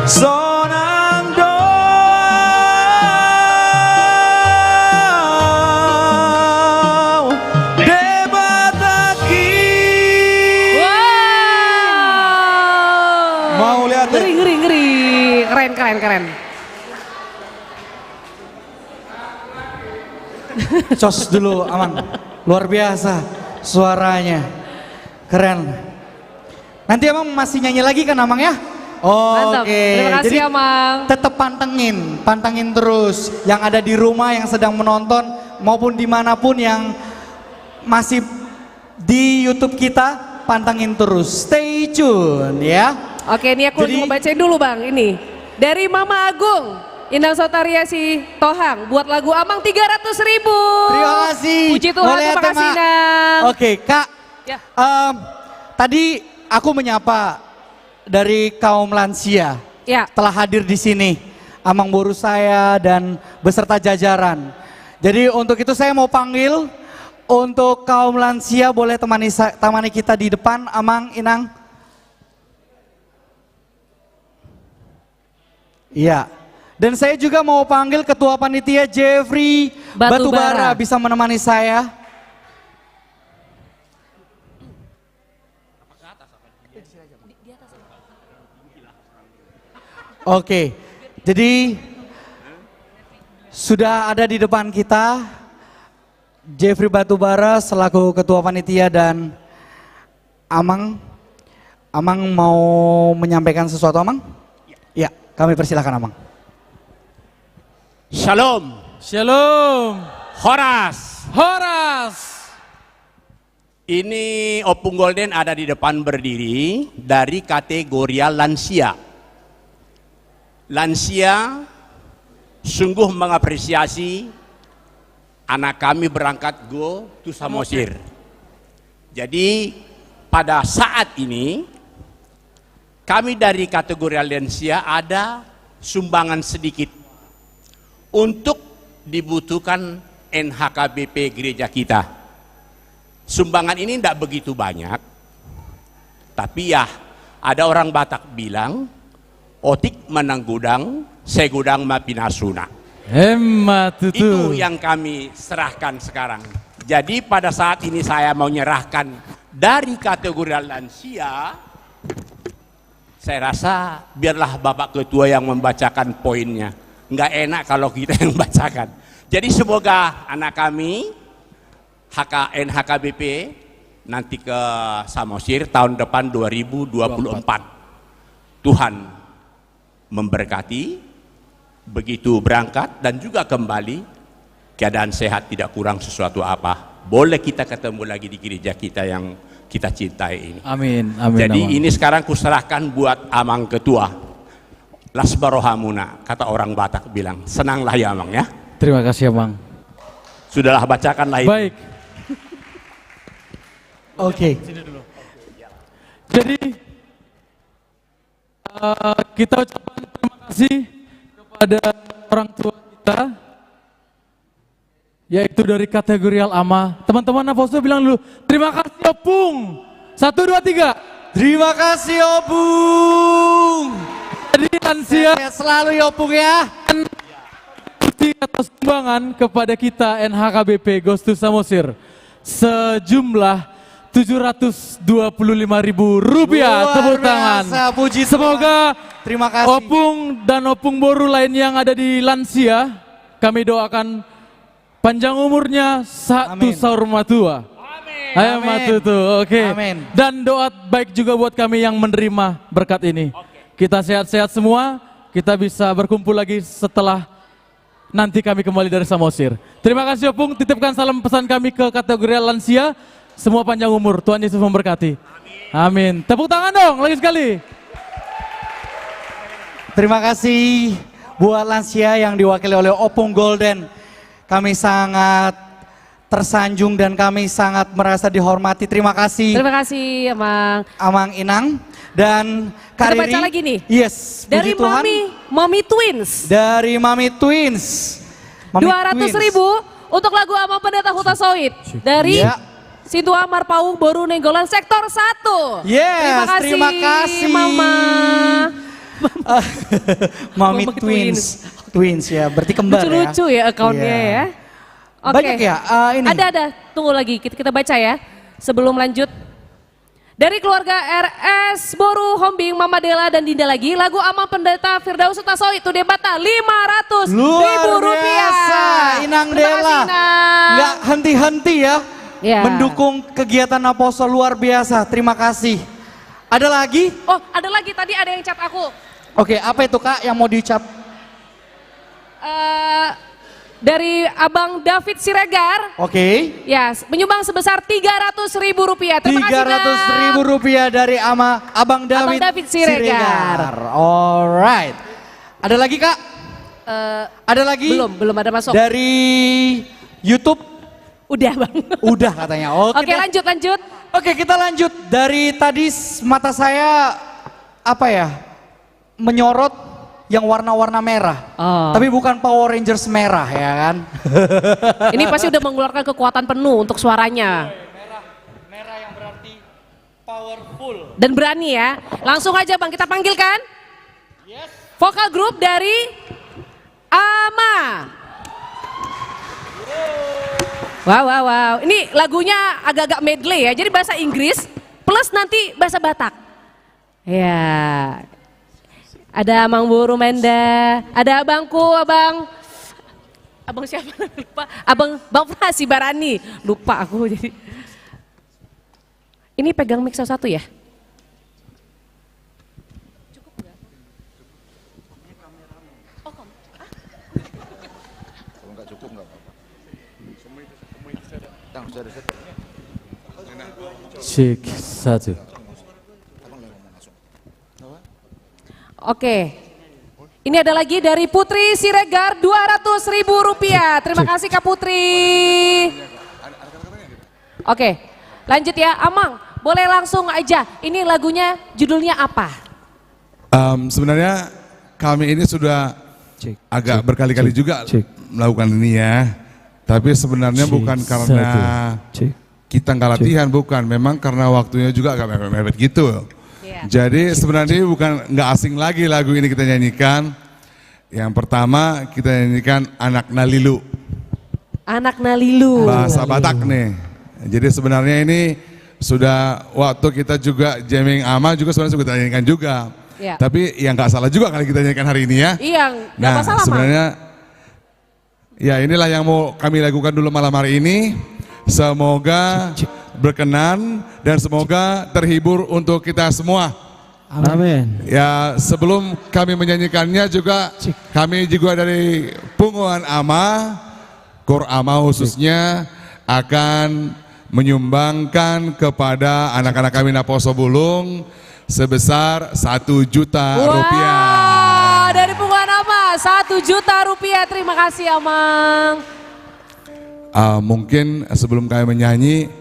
Sonang doa debataki. Wow. Mau lihat deh? Ngeri. Keren. Cos dulu Amang, luar biasa suaranya, keren. Nanti Amang masih nyanyi lagi kan Amang ya? Mantap. Oke, Terima kasih jadi Amang. tetap pantengin terus yang ada di rumah, yang sedang menonton maupun dimanapun yang masih di YouTube kita, pantengin terus, stay tune ya. Oke, ini aku mau bacain dulu Bang, ini. Dari Mama Agung, Inang Sotariasi Tohang, buat lagu Amang 300.000. Terima kasih. Puji Tuhan, Boleh terima kasih tema. Inang. Oke Kak, Ya. tadi aku menyapa dari kaum lansia. Ya. Telah hadir di sini, Amang Boru saya dan beserta jajaran. Jadi untuk itu saya mau panggil untuk kaum lansia, boleh temani kita di depan, Amang, Inang. Iya. Dan saya juga mau panggil Ketua Panitia Jeffrey Batubara bisa menemani saya. Oke, jadi sudah ada di depan kita Jeffrey Batubara selaku Ketua Panitia dan Amang mau menyampaikan sesuatu Amang? Ya, kami persilakan Amang. Shalom. Shalom. Horas. Horas. Ini Opung Golden ada di depan berdiri dari kategori lansia. Lansia sungguh mengapresiasi anak kami berangkat go to Samosir. Jadi pada saat ini kami dari kategori lansia ada sumbangan sedikit untuk dibutuhkan NHKBP gereja kita. Sumbangan ini tidak begitu banyak, tapi ya ada orang Batak bilang, otik menang gudang, segudang mapinasuna. Hemat Itu yang kami serahkan sekarang. Jadi pada saat ini saya mau menyerahkan dari kategori lansia, saya rasa biarlah Bapak Ketua yang membacakan poinnya. Nggak enak kalau kita yang bacakan. Jadi semoga anak kami NHKBP nanti ke Samosir tahun depan 2024. Tuhan memberkati, begitu berangkat dan juga kembali keadaan sehat, tidak kurang sesuatu apa. Boleh kita ketemu lagi di gereja kita yang kita cintai ini. Amin. Jadi amin. ini sekarang kuserahkan buat Amang Ketua. Lasbarohamuna, kata orang Batak bilang, senanglah ya Amang ya. Terima kasih Amang. Sudahlah bacakanlah itu. Baik. Oke. Jadi kita ucapkan terima kasih kepada orang tua kita, yaitu dari kategori Al-Ama. Teman-teman Aposto bilang dulu, terima kasih Opung. 1, 2, 3. Terima kasih Opung. Jadi lansia selalu ya Opung ya. Atau sumbangan kepada kita NHKBP Ghost to Samosir sejumlah 725.000 rupiah. Luar Tepuk tangan. biasa, puji Tuhan. Semoga Terima kasih. Opung dan Opung Boru lain yang ada di lansia, kami doakan panjang umurnya satu saurmatua. Amin. Matutu, oke. Amin. Dan doa baik juga buat kami yang menerima berkat ini. Kita sehat-sehat semua, kita bisa berkumpul lagi setelah nanti kami kembali dari Samosir. Terima kasih Opung, titipkan salam pesan kami ke kategori lansia. Semua panjang umur, Tuhan Yesus memberkati. Amin. Tepuk tangan dong, lagi sekali. Terima kasih buat lansia yang diwakili oleh Opung Golden. Kami sangat tersanjung dan kami sangat merasa dihormati. Terima kasih. Terima kasih Amang. Amang Inang dan Kak Kita baca Riri. lagi nih. Yes, Dari puji Tuhan. Mami Twins. Dari Mami Twins. 200.000 untuk lagu Amang Pendeta Huta Sawit. Dari Sintu Amar Paung Boru Nenggolan Sektor 1. Yes, terima kasih. Mama. Mami Twins. Twins ya, berarti kembar Lucu-lucu ya akunnya Iya. ya. Oke. Banyak ya, ini. Ada. Tunggu lagi, kita baca ya. Sebelum lanjut. Dari keluarga RS Boru Hombing, Mama Dela dan Dinda lagi, lagu Amang Pendeta Firdaus Sutasowi itu Debata 500.000 rupiah. Inang Terima kasih, Dela. Inang. Nggak henti-henti ya. Ya. Mendukung kegiatan Apostol luar biasa. Terima kasih. Ada lagi? Oh, ada lagi. Tadi ada yang chat aku. Oke, apa itu Kak yang mau diucap? Dari Abang David Siregar. Oke. Ya, menyumbang sebesar 300.000 rupiah. Terima kasih, 300.000 rupiah dari Abang David Siregar. Alright. Ada lagi Kak? Ada lagi? Belum ada masuk. Dari YouTube? Udah Bang. Udah katanya. Oke, deh. lanjut. Oke, kita lanjut. Dari tadi mata saya apa ya? Menyorot yang warna-warna merah. Tapi bukan Power Rangers merah ya kan? Ini pasti udah mengeluarkan kekuatan penuh untuk suaranya. Merah yang berarti powerful. Dan berani ya. Langsung aja Bang, kita panggilkan. Yes. Vokal grup dari Ama. Wow. Ini lagunya agak-agak medley ya. Jadi bahasa Inggris plus nanti bahasa Batak. Ya. Ada Amang Boru Menda, ada abangku, abang siapa? Lupa. Bang Frasi Barani. Lupa aku jadi. Ini pegang mic satu ya? Cek satu. Oke. Ini ada lagi dari Putri Siregar 200.000 rupiah. Terima kasih Kak Putri. Oke, lanjut ya. Amang, boleh langsung aja. Ini lagunya judulnya apa? Sebenarnya kami ini sudah agak berkali-kali juga melakukan ini ya. Tapi sebenarnya bukan karena kita nggak latihan, bukan. Memang karena waktunya juga agak mepet-mepet gitu. Jadi sebenarnya bukan nggak asing lagi lagu ini kita nyanyikan. Yang pertama kita nyanyikan Anak Nalilu. Anak Nalilu. Bahasa Batak nih. Jadi sebenarnya ini sudah waktu kita juga jamming Ama juga sebenarnya sudah kita nyanyikan juga. Ya. Tapi yang nggak salah juga kali kita nyanyikan hari ini ya. Iya, nggak Nah masalah sebenarnya ya inilah yang mau kami lakukan dulu malam hari ini. Semoga berkenan dan semoga terhibur untuk kita semua. Amin. Ya sebelum kami menyanyikannya juga kami juga dari Punguan Ama, Kor Ama khususnya akan menyumbangkan kepada anak-anak kami Naposo Bulung sebesar 1 juta rupiah. Dari Punguan Ama 1 juta rupiah. Terima kasih Amang. Mungkin sebelum kami menyanyi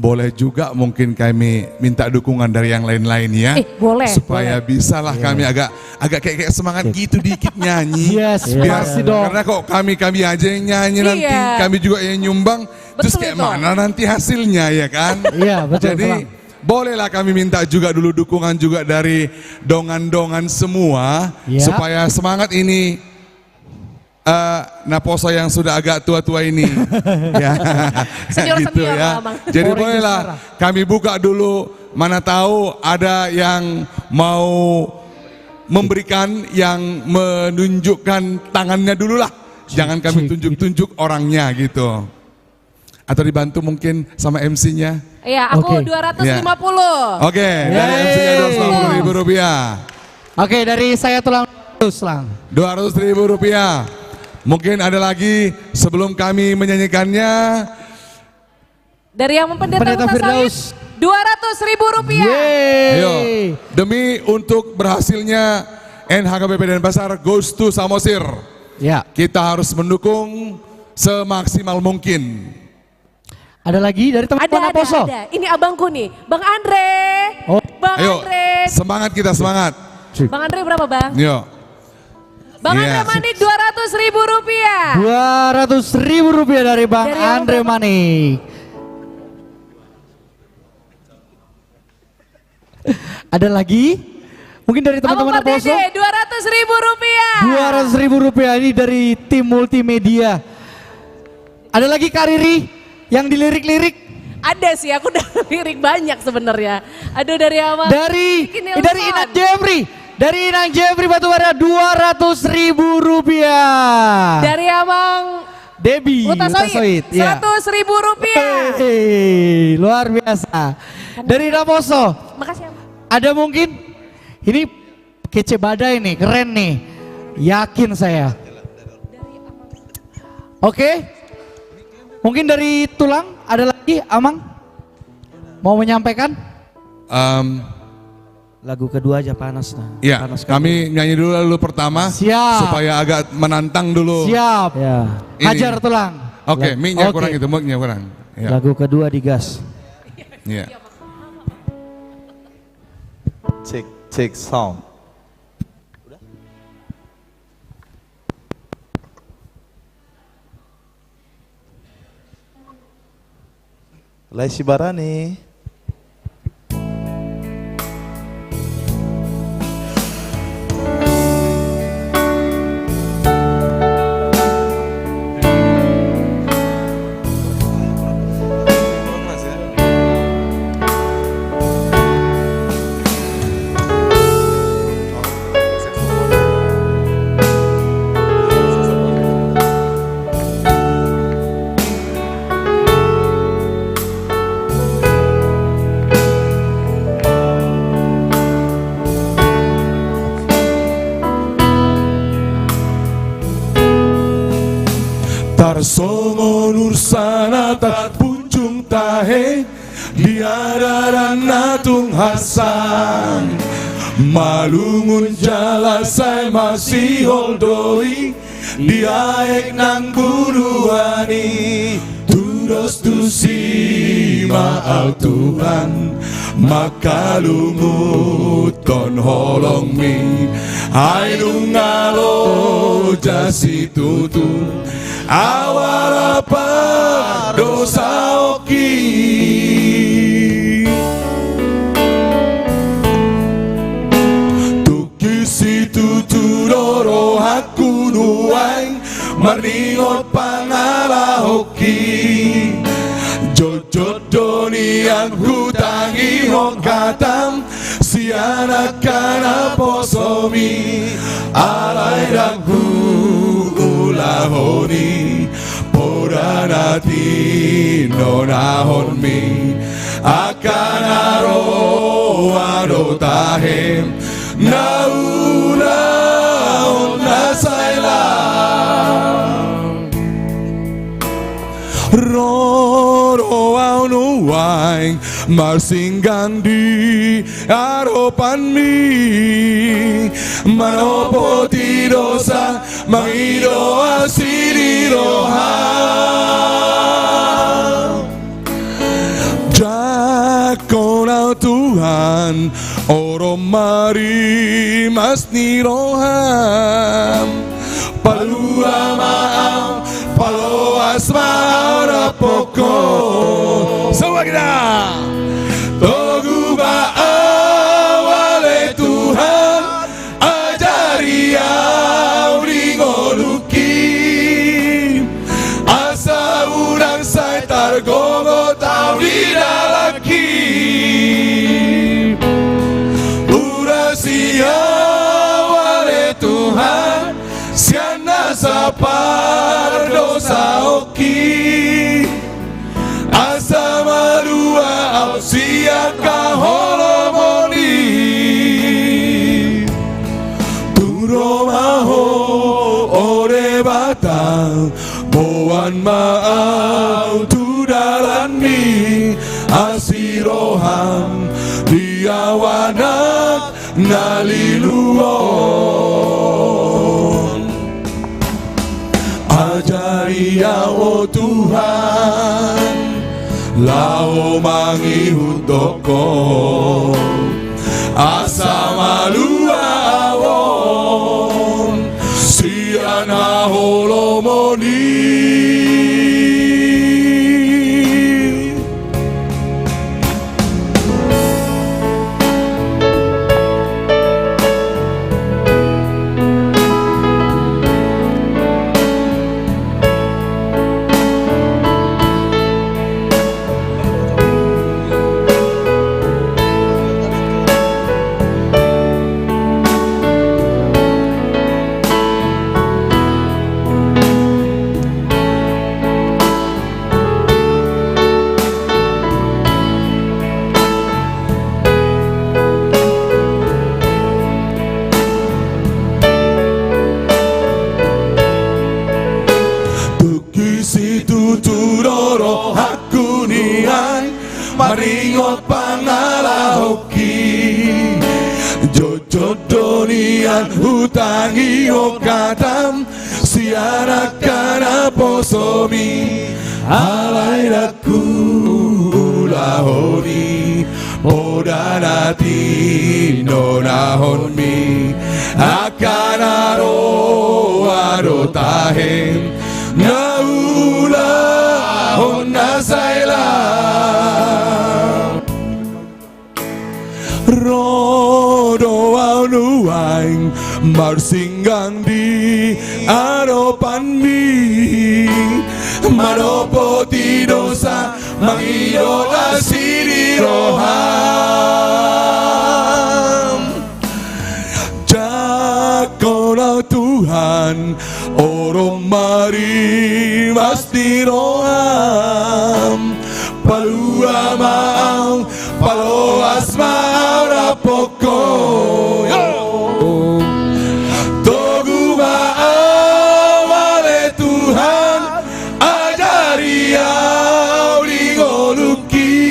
boleh juga mungkin kami minta dukungan dari yang lain-lain ya. Boleh. Supaya bisalah kami agak kayak semangat gitu dikit nyanyi. Pasti dong. Karena kok kami aja yang nyanyi nanti kami juga yang nyumbang. Terus kayak mana nanti hasilnya ya kan? Iya betul. Jadi bolehlah kami minta juga dulu dukungan juga dari dongan-dongan semua supaya semangat ini Naposo yang sudah agak tua-tua ini. Ya. Senior-senior Gitu ya. lah, Bang. Jadi bolehlah kami buka dulu, mana tahu ada yang mau memberikan, yang menunjukkan tangannya dulu lah. Jangan kami tunjuk-tunjuk orangnya gitu. Atau dibantu mungkin sama MC-nya. Iya, aku 250. Oke, dari MC-nya 250.000 rupiah. Oke, dari saya tulang 200.000 rupiah. Mungkin ada lagi sebelum kami menyanyikannya. Dari yang Pendeta Firdaus 200.000 rupiah. Ayo, demi untuk berhasilnya NHKBP Denpasar goes to Samosir. Ya. Kita harus mendukung semaksimal mungkin. Ada lagi dari teman-teman Naposo? Ada. Ini abangku nih, Bang Andre. Bang Ayo, Andre. semangat kita, semangat. Bang Andre berapa, Bang? Yo. Bang Iya. Andre Manik 200.000 rupiah. 200.000 rupiah dari Bang Andre Manik. Ada lagi? Mungkin dari teman-teman Naposo? 200.000 rupiah. 200.000 rupiah ini dari tim multimedia. Ada lagi Kak Riri yang dilirik-lirik? Ada sih, aku udah lirik banyak sebenarnya. Ada dari apa? Dari Inang Jeffrey. Dari Inang Jeffrey Batubara 200.000 rupiah. Dari Abang Debbie Utasoid 100.000 rupiah. Luar biasa. Dari Naposo. Makasih Abang. Ada mungkin? Ini kece badai nih, keren nih. Yakin saya. Oke. Mungkin dari Tulang ada lagi, Amang? Mau menyampaikan? Lagu kedua aja panas nah. Ya, kami nyanyi dulu pertama. Siap. Supaya agak menantang dulu. Siap. Ya. Hajar Tulang. Oke, mic-nya kurang itu, mic-nya kurang. Ya. Lagu kedua digas. Ya. Cek sound. Laisi Barani. Tarsongo nursana tat punjung tahe diadaran natung hasan malungun jala saya masih holdoi diaek nang buruani tudos tusi maal Tuhan maka lumut kon holong mi hai ngalo jasi tutu awal apa dosa oki tukisi tutu doro haku nuang maringot pangala hoki jojot doni yang hutangi hokatam si anak kana posomi alai daku ulahoni poranati nonahon mi akan aro tahem nauna nasaila roro anu waing marsinggang di harapan mi manopo ti dosa mangido asiri roha jakonau Tuhan oro mari mas niroham palua maaf palo asmara poko semua kita togu awale Tuhan ajari au ringoluki sapar dosa oki asa malua ausia kaholomoni turomaho ore batang boan maau tu dalam mi asiroham diawanak naliluon ajari ya oh Tuhan lao mangihutoko asa malua awon siana holomoni. Maringot pangalahoki Jojo donian hutangi okatam Sianak kana posomi Alay daku lahoni Podanati nonahonmi Akanaro arotahem Naulahon nasailah Rodo aunuaing marsinggang di aropan mi Maropo ti dosa mangido asiri roham Jakolah Tuhan orang mari masti roham Palua maau, palo asma rapoko Togu maau wale Tuhan ajari au ligoluki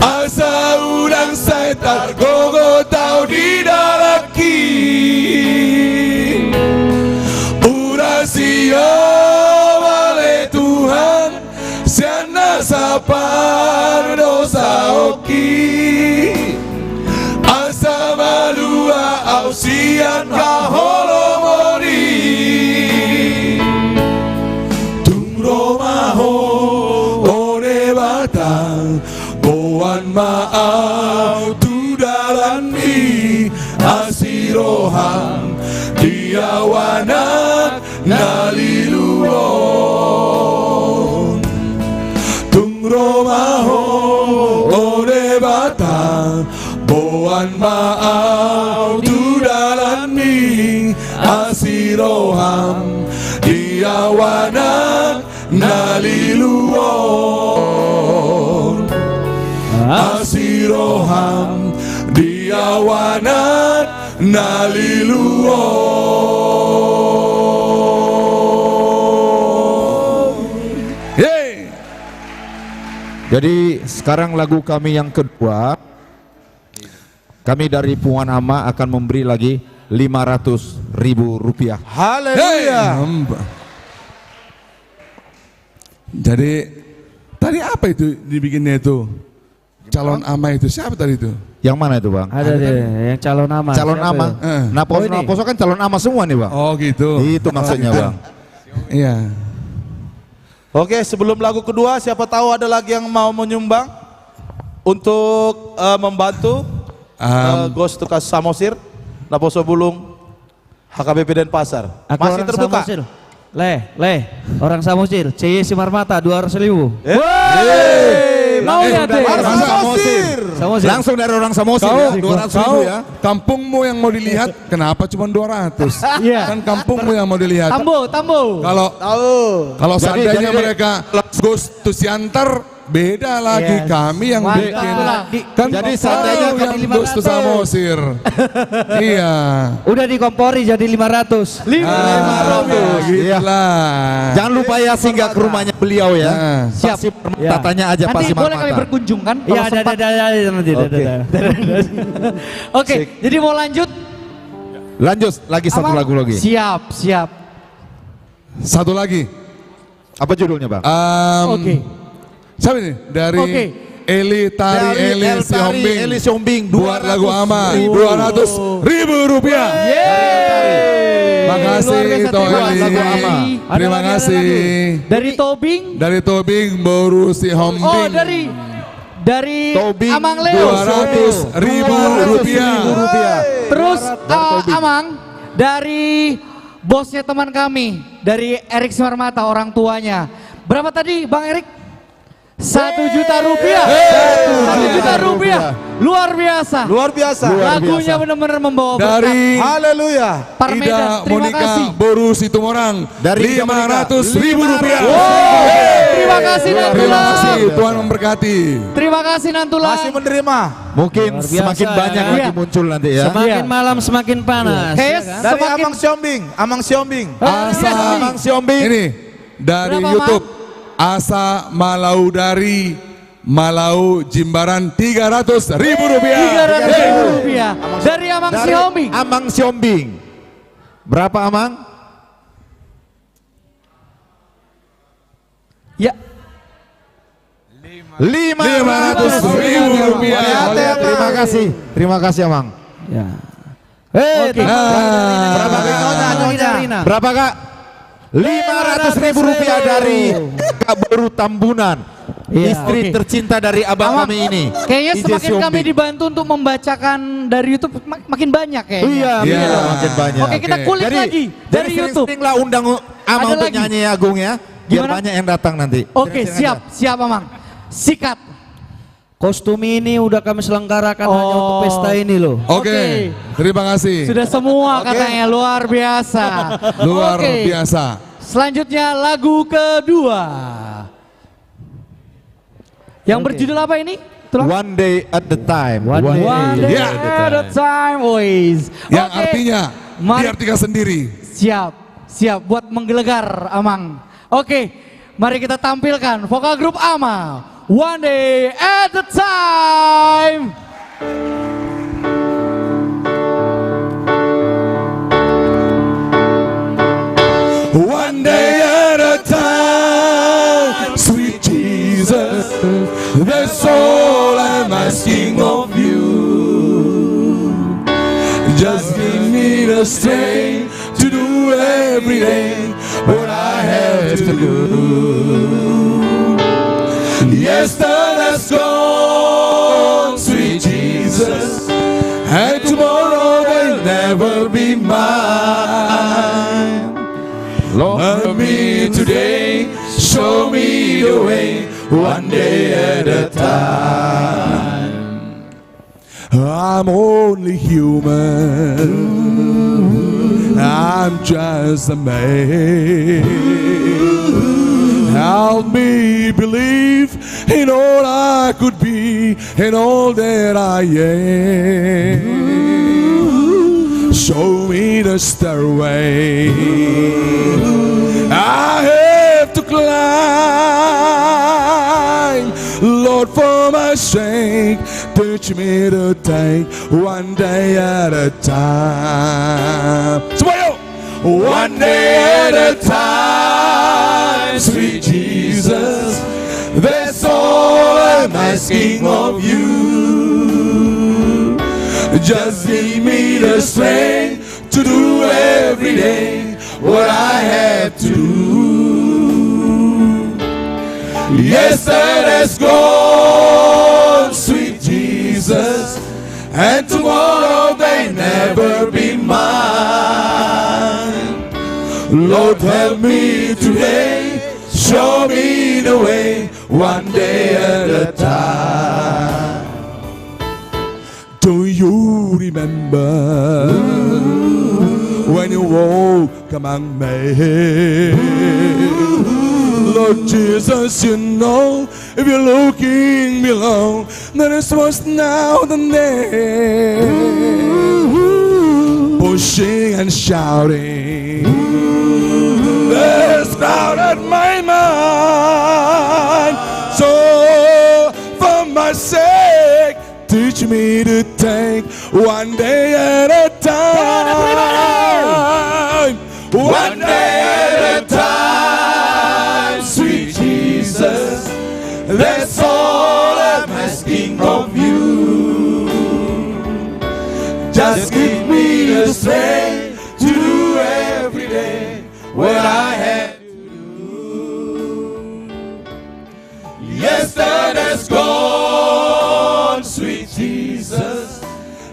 Asa udang setar gogo tau didalaki Urasio wale Tuhan Siana sapar dosa oki Asa malua ausian kaholomori Tungromaho one batang Boan maau tu dalam mi Asiroham diawanak naliluon Tungromaho ore batang Boan maau tu dalam mi Asiroham diawanak naliluon Asiroham diawanak naliluon. Hey. Jadi sekarang lagu kami yang kedua, kami dari Puan Ama akan memberi lagi Rp500.000. Haleluya. Jadi tadi apa itu dibikinnya itu? Calon ama itu siapa tadi itu? Yang mana itu bang? Ada deh, yang calon ama. Calon ama. Naposo kan calon ama semua nih bang. Oh gitu. Itu maksudnya bang. Iya. Oke, sebelum lagu kedua, siapa tahu ada lagi yang mau menyumbang untuk membantu Ghost to Samosir, Naposo Bulung, HKBP Denpasar. Masih terbuka. Samosir. Orang Samosir, CY Simarmata 200.000. Samosir. Langsung dari orang Samosir ya, 200.000 ya. Kampungmu yang mau dilihat, kenapa cuma 200? Iya. Kan kampungmu yang mau dilihat. Tambo. Kalau seandainya mereka Gus Tusiantar, beda lagi kami yang bikin. Kan jadi seandainya yang Gus Samosir. Iya. Udah dikompori jadi 500. 500. Iya. Lah. Jangan lupa ya singgah ke rumahnya beliau ya. Siap. Pasti tatanya aja Nanti pasti boleh kami mata. berkunjung kan? Iya, kalau sempat. Oke, jadi mau lanjut? Lanjut lagi satu Amang? lagu lagi. Siap. Satu lagi. Apa judulnya, Bang? Oke. Siapa ini? Dari Eli Siombing. Eli Siombing. Buat lagu Ama. 200.000 rupiah. Makasih Ito Eli. Terima kasih. Dari Tobing. Dari Tobing Boru si Hombing. Oh dari Tobing, Amang Leo. 200.000 rupiah. Terus Amang dari bosnya teman kami, dari Erik Simarmata, orang tuanya. Berapa tadi Bang Erik? 1 juta rupiah. 1 juta rupiah. Luar biasa. Lagunya benar-benar membawa berkah. Dari Haleluya. Parmedan, Ida terima kasih. Monika Boru Situmorang. Dari 500.000 rupiah. Terima kasih Nantula. Terima kasih, Tuhan memberkati. Terima kasih Nantula. Masih menerima. Mungkin semakin banyak lagi muncul nanti ya. Semakin malam semakin panas. Dari Amang Siombing. Amang Siombing. Ini dari Berapa, YouTube. Asa Malau dari Malau Jimbaran 300.000 rupiah. 300.000 rupiah. Dari Amang Siombing. Amang Siombing. Berapa Amang? Ya. 500.000 rupiah. Terima kasih Amang. Ya. Berapa Kak? 500.000 rupiah dari Kak Boru Tambunan. Istri tercinta dari abang kami ini. Kayaknya IJ semakin Siombing. kami dibantu untuk membacakan dari YouTube makin banyak kayaknya. Iya, makin banyak. Oke, kita kulik lagi dari YouTube. Sering-seringlah undang Amang Ada untuk lagi? nyanyi Agung ya. Biar Gimana? banyak yang datang nanti. Oke, siap Amang. Sikat. Kostum ini udah kami selenggarakan hanya untuk pesta ini loh. Oke, terima kasih. Sudah semua katanya luar biasa. Luar Oke. biasa. Selanjutnya lagu kedua. Yang berjudul apa ini? One day at the time. One day. At a time, boys. Yang Oke. artinya Mari- diartikan sendiri. Siap buat menggelegar Amang. Oke, mari kita tampilkan vokal grup Ama. One day at a time. One day at a time, sweet Jesus, that's all I'm asking of you. Just give me the strength to do every day what I have to do. Yesterday's gone, sweet Jesus, and tomorrow will never be mine. Love me today, show me the way, one day at a time. I'm only human, I'm just a man. Help me believe in all I could be, in all that I am. Show me the stairway I have to climb. Lord, for my sake, teach me to take one day at a time. Semuanya, one day at a time, sweet Jesus, that's all I'm asking of you. Just give me the strength to do every day what I have to do. Yesterday's gone, sweet Jesus, and tomorrow may never be mine. Lord, help me today, show me the way, one day at a time. Do you remember when you walk among men? Lord Jesus, you know, if you're looking below, that is what's now the name. Pushing and shouting, there's crowded my mind. So for my sake, teach me to take one day at a time. One day at a time, sweet Jesus. That's all I'm asking of you. Just give me the strength to do every day what I had to do. Yesterday's gone, sweet Jesus,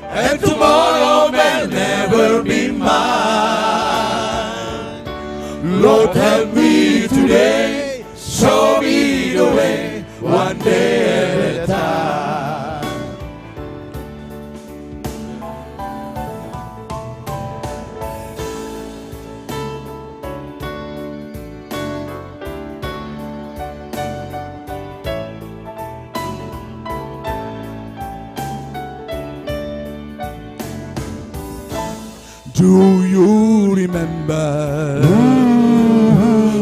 and tomorrow may never be mine. Lord, help me today, show me the way, one day at a time. Do you remember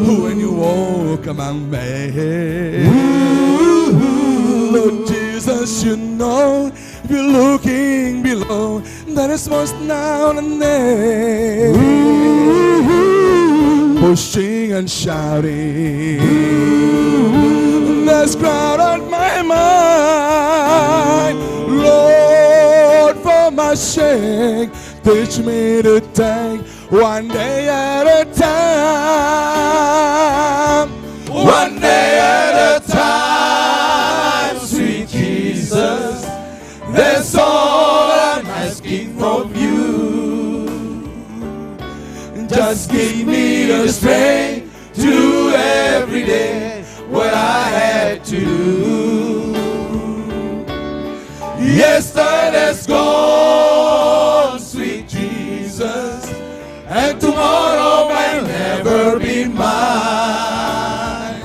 when you walk among men? Lord Jesus, you know, if you're looking below, that is what's now the name. Pushing and shouting, there's crowd on my mind. Lord, for my sake, teach me to take one day at a time. One day at a time, sweet Jesus. That's all I'm asking from you. Just give me the strength to do every day what I had to do. Yesterday's gone, sweet Jesus, and tomorrow may never be mine.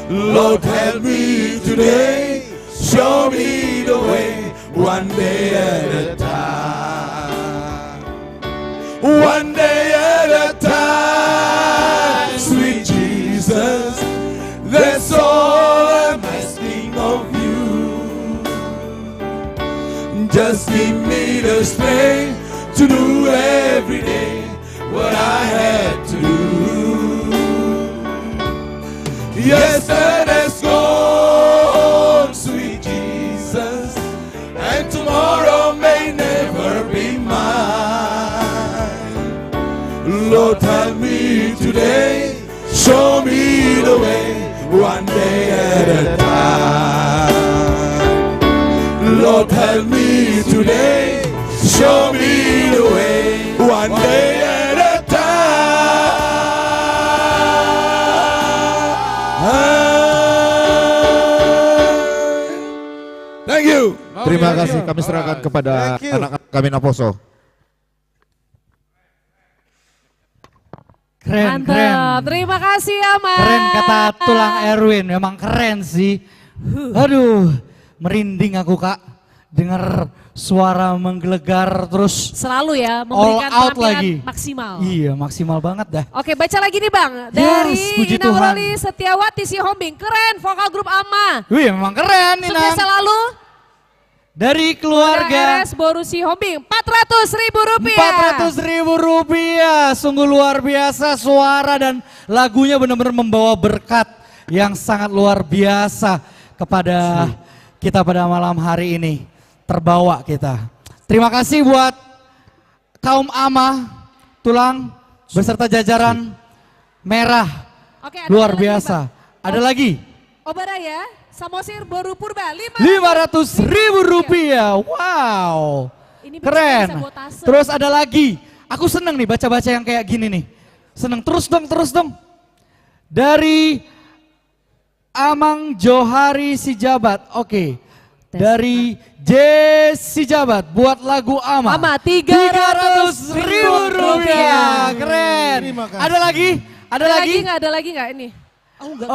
Lord, help me today, show me the way, one day at a time. One day at a time, sweet Jesus, that's all I'm asking of you. Just give me the strength to do every day what I had to do. Yesterday's gone, sweet Jesus, and tomorrow may never be mine. Lord, help me today, show me the way, one day at a time. Lord, help me today, show me the way, one day at a time. Thank you. Terima kasih, kami serahkan kepada anak-anak kami Naposo. Keren, Mantap, keren. terima kasih ya Mas. Keren kata tulang Erwin, memang keren sih. Aduh, merinding aku Kak. Dengar suara menggelegar terus. Selalu ya, all memberikan out penampilan lagi. maksimal. Iya, maksimal banget dah. Oke, baca lagi nih Bang. Dari puji Inang Tuhan. Roli Setiawati si Hombing. Keren, vokal grup AMA. Wih, memang keren nih Sukses Nang. selalu. Dari keluarga RS Borusi Hombing, Rp400.000. Rp400.000, sungguh luar biasa suara dan lagunya benar-benar membawa berkat yang sangat luar biasa kepada kita pada malam hari ini. Terbawa kita. Terima kasih buat kaum AMA, Tulang, beserta jajaran merah. Oke, ada luar lagi, biasa. Ada lagi? Obaraya, Samosir Boru Purba, Rp500.000. Wow. Ini Keren. bisa sabotase. Terus ada lagi. Aku seneng nih baca-baca yang kayak gini nih. Seneng, terus dong. Dari Amang Johari Sijabat. Oke. Dari Jesse Jabat buat lagu Ama. 300.000 rupiah. Keren. Ada lagi? Ada lagi? Ada lagi nggak ini? Ini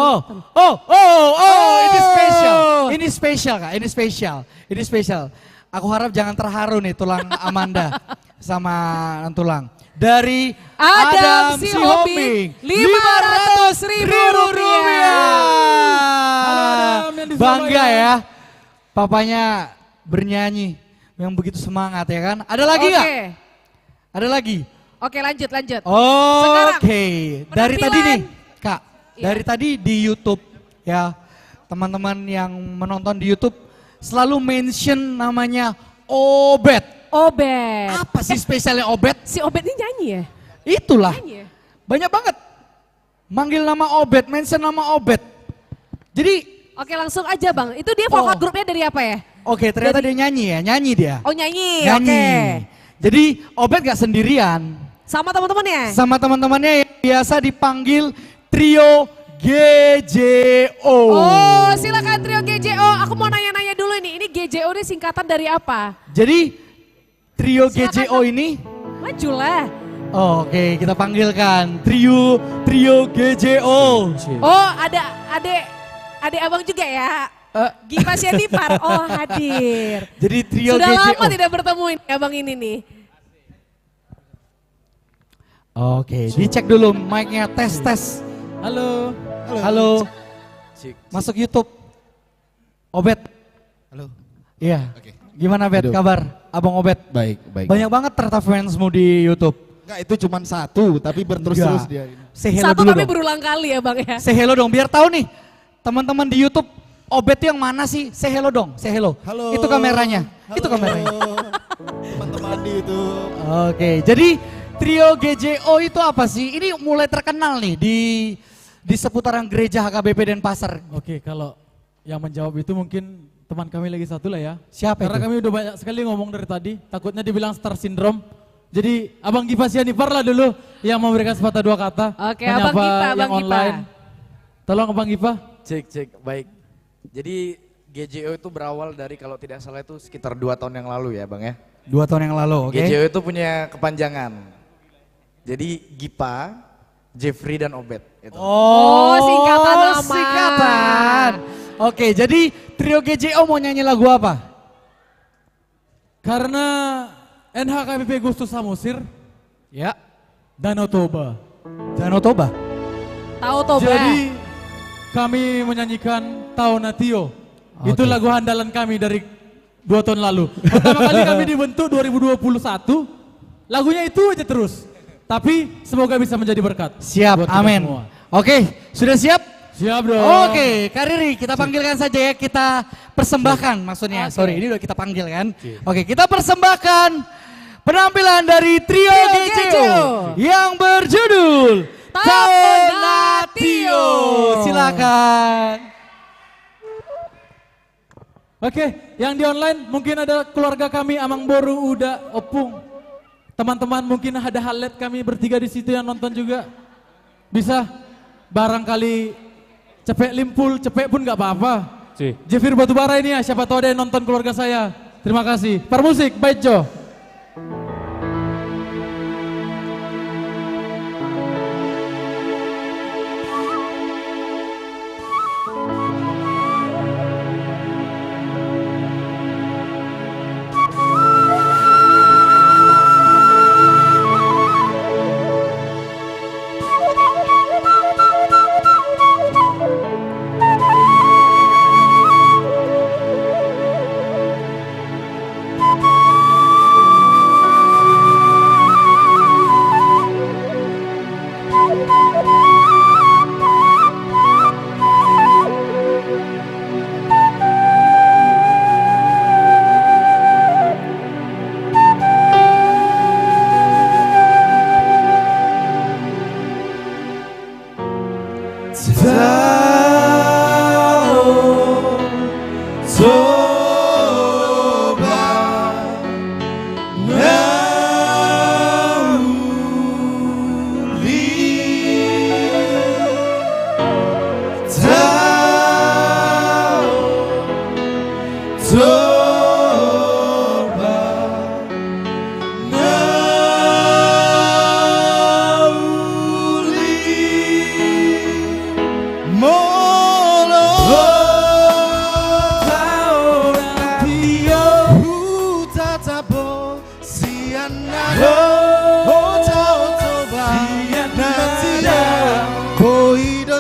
spesial. Ini spesial Kak, ini spesial. Ini spesial. Aku harap jangan terharu nih tulang Amanda sama tulang. Dari Adam Sihombing, 500.000 rupiah. Bangga ya, papanya bernyanyi yang begitu semangat ya kan. Ada lagi nggak? Ada lagi? Oke, lanjut. Oke, dari tadi nih Kak, dari tadi di YouTube ya, teman-teman yang menonton di YouTube selalu mention namanya Obet. Apa sih spesialnya Obet? Si Obet ini nyanyi ya? Itulah. Nyanyi ya? Banyak banget. Manggil nama Obet, mention nama Obet. Jadi. Oke, langsung aja Bang. Itu dia vokal grupnya dari apa ya? Oke, ternyata dia nyanyi ya, nyanyi dia. Oh nyanyi. Oke. Jadi Obet gak sendirian. Sama teman-temannya? Sama teman-temannya yang biasa dipanggil Trio GJO. Oh, silakan Trio GJO. Aku mau nanya-nanya dulu ini. Ini GJO ini singkatan dari apa? Jadi Trio GJO ini majulah. Oke, kita panggilkan Trio GJO. Oh, ada adik abang juga ya? Gipas Yanipar, oh hadir. Jadi Trio Sudah GJO. lama tidak bertemu ini abang ini nih. Oke, dicek dulu mic-nya, tes. Halo. Masuk YouTube. Obet. Halo. Iya. Gimana Bet, kabar Abang Obet? Baik. Banyak banget ternyata fansmu di YouTube. Enggak, itu cuma satu, tapi berterus-terus dia. Say hello Satu dulu tapi dong. berulang kali ya Bang ya. Say hello dong, biar tahu nih teman-teman di YouTube Obet yang mana sih? Say hello dong, say hello. Halo. Itu kameranya. Itu kameranya. Teman-teman di YouTube. Oke, jadi Trio GJO itu apa sih? Ini mulai terkenal nih di seputaran gereja HKBP Denpasar. Oke, kalau yang menjawab itu mungkin teman kami lagi satu lah ya. Siapa Karena itu? kami udah banyak sekali ngomong dari tadi, takutnya dibilang star syndrome. Jadi Abang Gipa Sianipar lah dulu yang memberikan sepatah dua kata. Oke, Abang Gipa, yang Abang Gipa. online. Tolong Abang Gipa. Cek, baik. Jadi GJO itu berawal dari kalau tidak salah itu sekitar 2 tahun yang lalu ya Bang ya. 2 tahun yang lalu, oke. GJO itu punya kepanjangan. Jadi Gipa, Jeffrey dan Obet. Itu. Oh, singkatan nama. Singkatan. Oke, jadi Trio GJO mau nyanyi lagu apa? Karena NHKBP Gustus Samosir, ya, Danau Toba. Danau Toba. Tahu Toba. Jadi kami menyanyikan Taunatio. Itu lagu andalan kami dari 2 tahun lalu. Pertama kali kami dibentuk 2021, lagunya itu aja terus. Tapi semoga bisa menjadi berkat. Siap, buat kita amin. semua. Oke, sudah siap? Siap dong. Oke, Kak Riri, kita panggilkan saja ya, kita persembahkan maksudnya. Sorry, ini udah kita panggil kan. Oke, kita persembahkan penampilan dari Trio GJO yang berjudul Taunatio. Silakan. Oke, yang di online mungkin ada keluarga kami Amang Boru, Uda, Opung. Teman-teman mungkin ada halet kami bertiga di situ yang nonton juga. Bisa barangkali cepek limpul, cepek pun gak apa-apa. Jefir Batubara ini ya, siapa tahu ada yang nonton keluarga saya. Terima kasih. Permusik, baik Jo.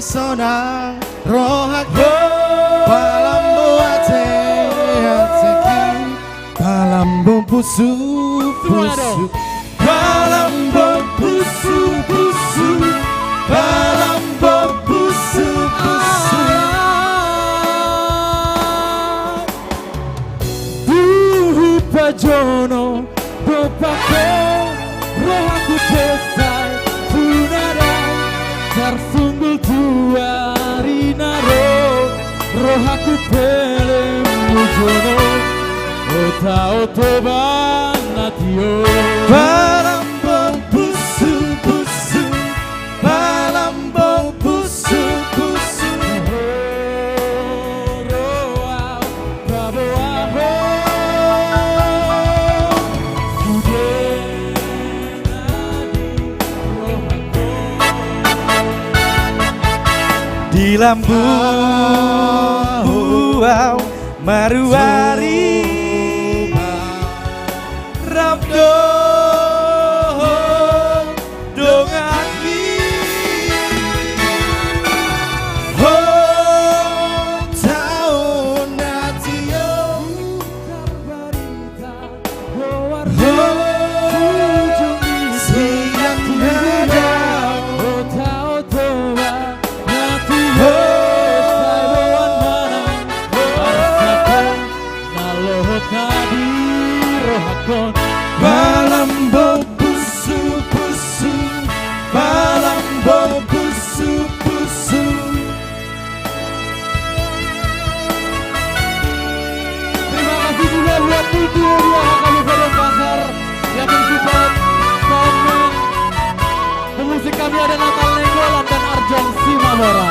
pesona rohaku palambo ate palambo pusu palambo pusu palambo pusu Pajono dopake rohaku pesai punara tersunggul tuari naro rohaku pele mujono ota otoba natio palambo busu busu palambo busu busu roa babo aho di lambu buau maruari rabdo dongaki ho tau natio ho siang nada ho tau toba Balambo busu busu Balambo busu busu Terima kasih juga buat Tutu Ruang Kabupaten Pasar yang mensupport komen. Pemusik kami ada Natal Nenggolan dan Arjong Simamora.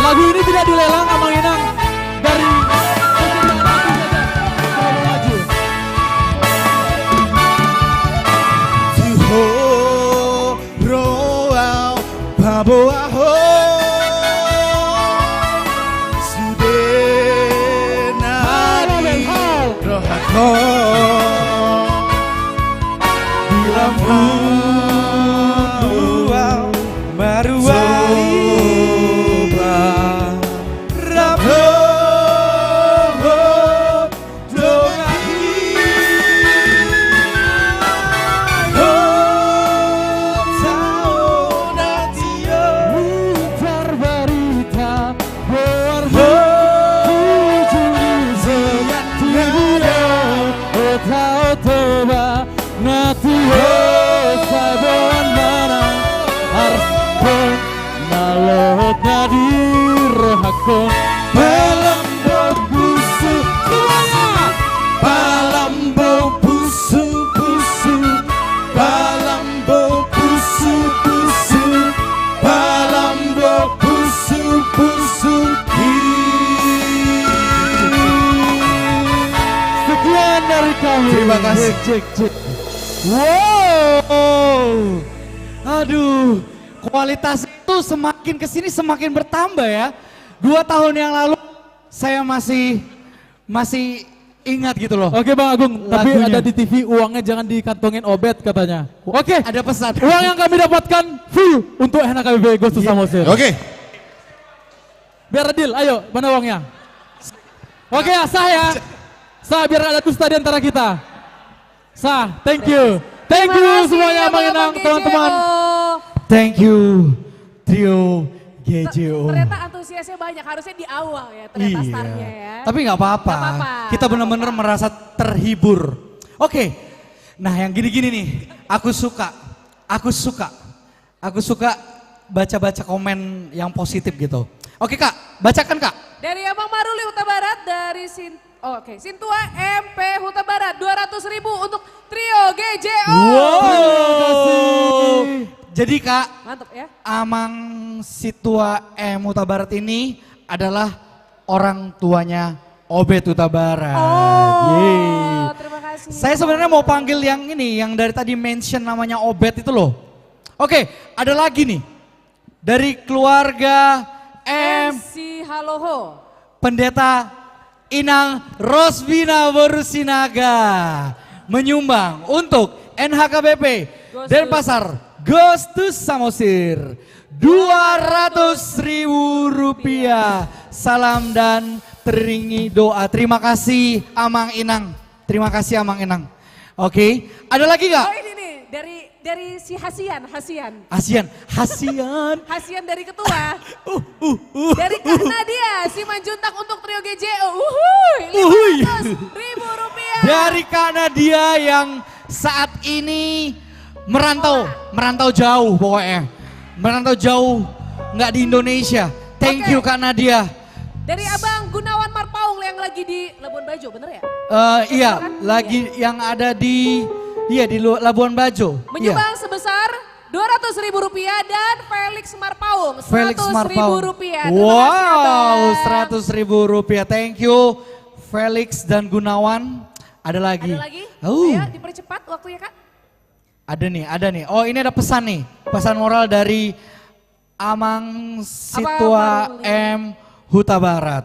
Lagu ini tidak dilelang, Amang Inang dari Tuho roau babo aho sudenari rohako di lampu buau maruai Palambo busu Palambo busu busu Palambo busu busu Palambo busu busu. Sekian dari kami. Terima kasih. Cek. Wow. Aduh, kualitas itu semakin kesini semakin bertambah ya. 2 tahun yang lalu saya masih ingat gitu loh. Oke Bang Agung, tapi lagunya. ada di TV uangnya jangan dikantongin obet katanya. Oke. Ada pesan. Uang yang kami dapatkan full untuk NHKBP Ghost to Samosir. Oke. Biar adil, ayo mana uangnya? Oke ya, sah ya. Sah biar ada dusta di antara kita. Sah, thank you. Thank you semuanya Bang Inang, teman-teman. Thank you trio GJO. Ternyata antusiasnya banyak, harusnya di awal ya ternyata startnya ya. Tapi nggak apa-apa, kita benar-benar merasa terhibur. Oke, nah yang gini-gini nih, aku suka baca-baca komen yang positif gitu. Oke Kak, bacakan Kak. Dari Abang Maruli Huta Barat, dari Sintua MP Huta Barat 200.000 untuk trio GJO. Wow. Jadi Kak, mantap ya. Amang Situa M Huta Barat ini adalah orang tuanya Obet Huta Barat. Oh, terima kasih. Saya sebenarnya mau panggil yang ini, yang dari tadi mention namanya Obet itu loh. Oke, ada lagi nih. Dari keluarga MC Haloho. Pendeta Inang Rosbina Borusinaga menyumbang untuk NHKBP Denpasar, goes to Samosir. 200.000 rupiah. Salam dan teringi doa. Terima kasih Amang Inang. Terima kasih Amang Inang. Oke, ada lagi gak? Oh ini nih, dari si Hasian. Hasian. Hasian dari ketua. Dari Kak Nadia, Simanjuntak untuk trio GJO. 500.000 rupiah. Dari Kak Nadia yang saat ini merantau jauh pokoknya. Merantau jauh, nggak di Indonesia. Thank you Kak Nadia. Dari Abang Gunawan Marpaung yang lagi di Labuan Bajo, bener ya? Iya, lagi yang ada di Labuan Bajo. Menyumbang sebesar 200.000 rupiah dan Felix Marpaung 100.000 rupiah. Wow, 100.000 rupiah. Thank you Felix dan Gunawan. Ada lagi? Ayo dipercepat waktunya Kak. Ada nih. Oh ini ada pesan nih. Pesan moral dari Amang Situa M Huta Barat.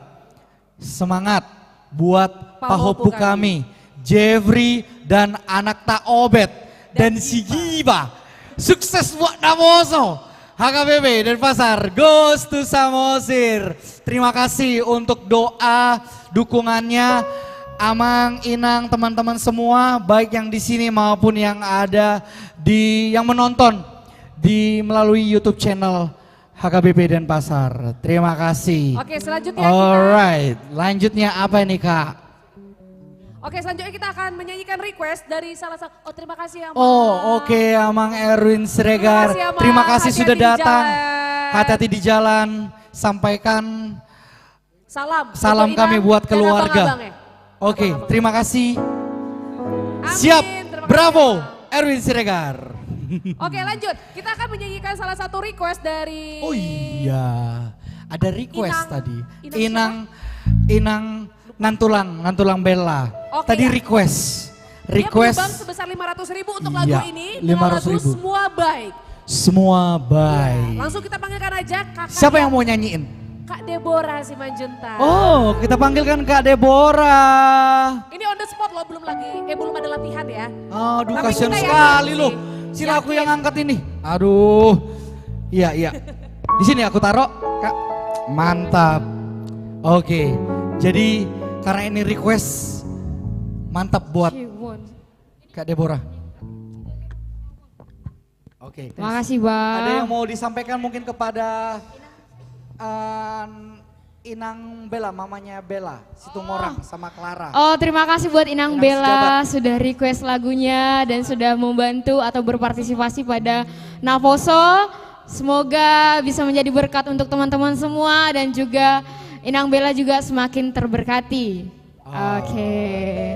Semangat buat Pahopu kami. Jeffrey dan anak Tak Obet dan si Giba. Sukses buat Namoso. HKBP Denpasar goes to Samosir. Terima kasih untuk doa, dukungannya. Amang, Inang, teman-teman semua, baik yang di sini maupun yang ada yang menonton melalui YouTube channel HKBP Denpasar. Terima kasih. Oke, selanjutnya Alright, lanjutnya apa ini Kak? Oke, selanjutnya kita akan menyanyikan request dari salah satu. Oh, terima kasih Amang. Oh, oke, Amang Erwin Siregar. Terima kasih sudah datang. Hati-hati di jalan. Sampaikan salam kami buat keluarga. Oke, terima kasih. Siap, bravo, Erwin Siregar. Oke, lanjut. Kita akan menyanyikan salah satu request dari. Oh iya, ada request tadi. Inang Nantulang Bella. Oke, tadi ya. request. Dia menyumbang sebesar 500.000 untuk lagu ini. 500.000. Semua baik. Semua baik. Langsung kita panggilkan aja kakak. Siapa yang mau nyanyiin? Kak Deborah Simanjuntak. Oh, kita panggilkan Kak Deborah. Ini on the spot loh, belum ada latihan ya. Aduh, Tapi kasihan kita sekali yakin loh. sih. Sila aku yang angkat ini. Aduh. Iya. Di sini aku taruh, Kak. Mantap. Oke. Jadi karena ini request mantap buat Kak Deborah. Oke. Terima kasih Bang. Ada yang mau disampaikan mungkin kepada Inang Bella, mamanya Bella, Situmorang sama Clara. Oh, terima kasih buat Inang Bella sudah request lagunya dan sudah membantu atau berpartisipasi pada Naposo. Semoga bisa menjadi berkat untuk teman-teman semua dan juga Inang Bella juga semakin terberkati. Oke.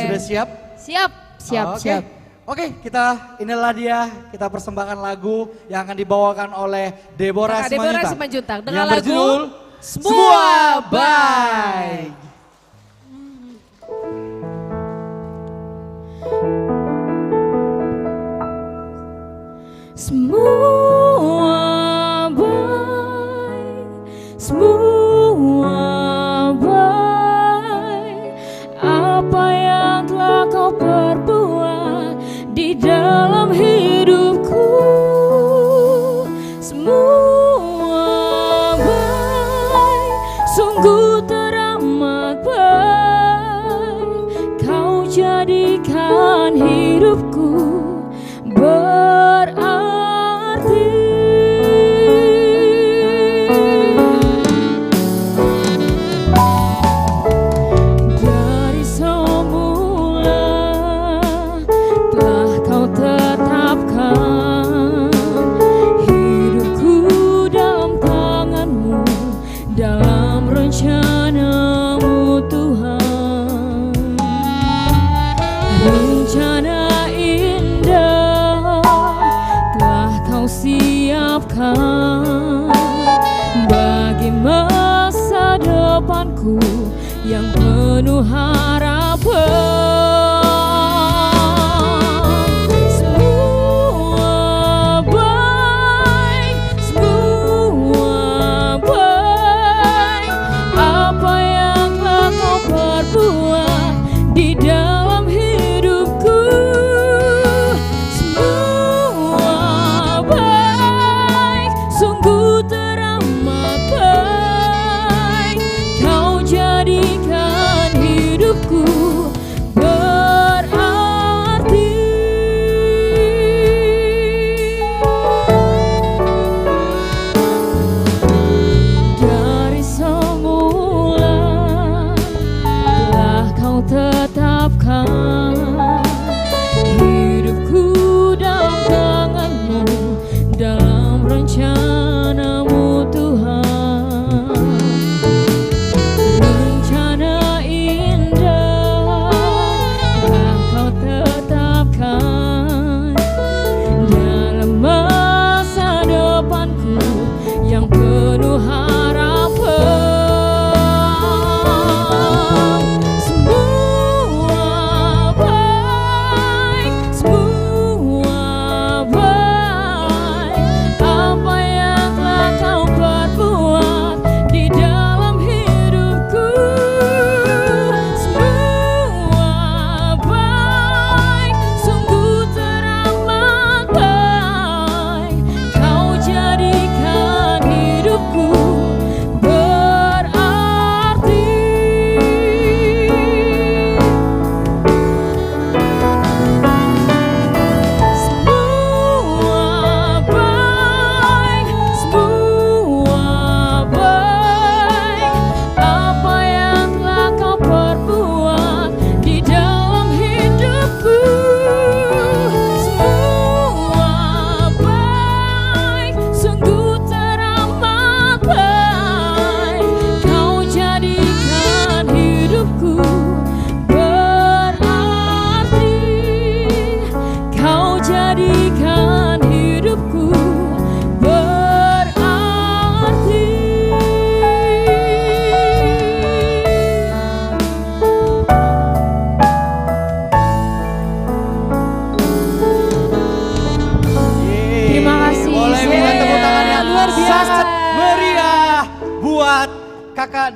Sudah siap? Siap. Oke, inilah dia, kita persembahkan lagu yang akan dibawakan oleh Deborah Simanjuntak dengan yang lagu berjudul Semua Baik. Semua baik, semua baik. Apa yang telah kau perbuat di dalam hidupku, semua baik, sungguh teramat baik. Kau jadikan hidupku berarti. Dari semula telah kau tetapkan hidupku dalam tanganmu, dalam rencanamu Tuhan. Rencana indah telah kau siapkan bagi masa depanku yang penuh harapan. Semua baik, semua baik. Apa yang telah kau perbuat di dalam hidupku,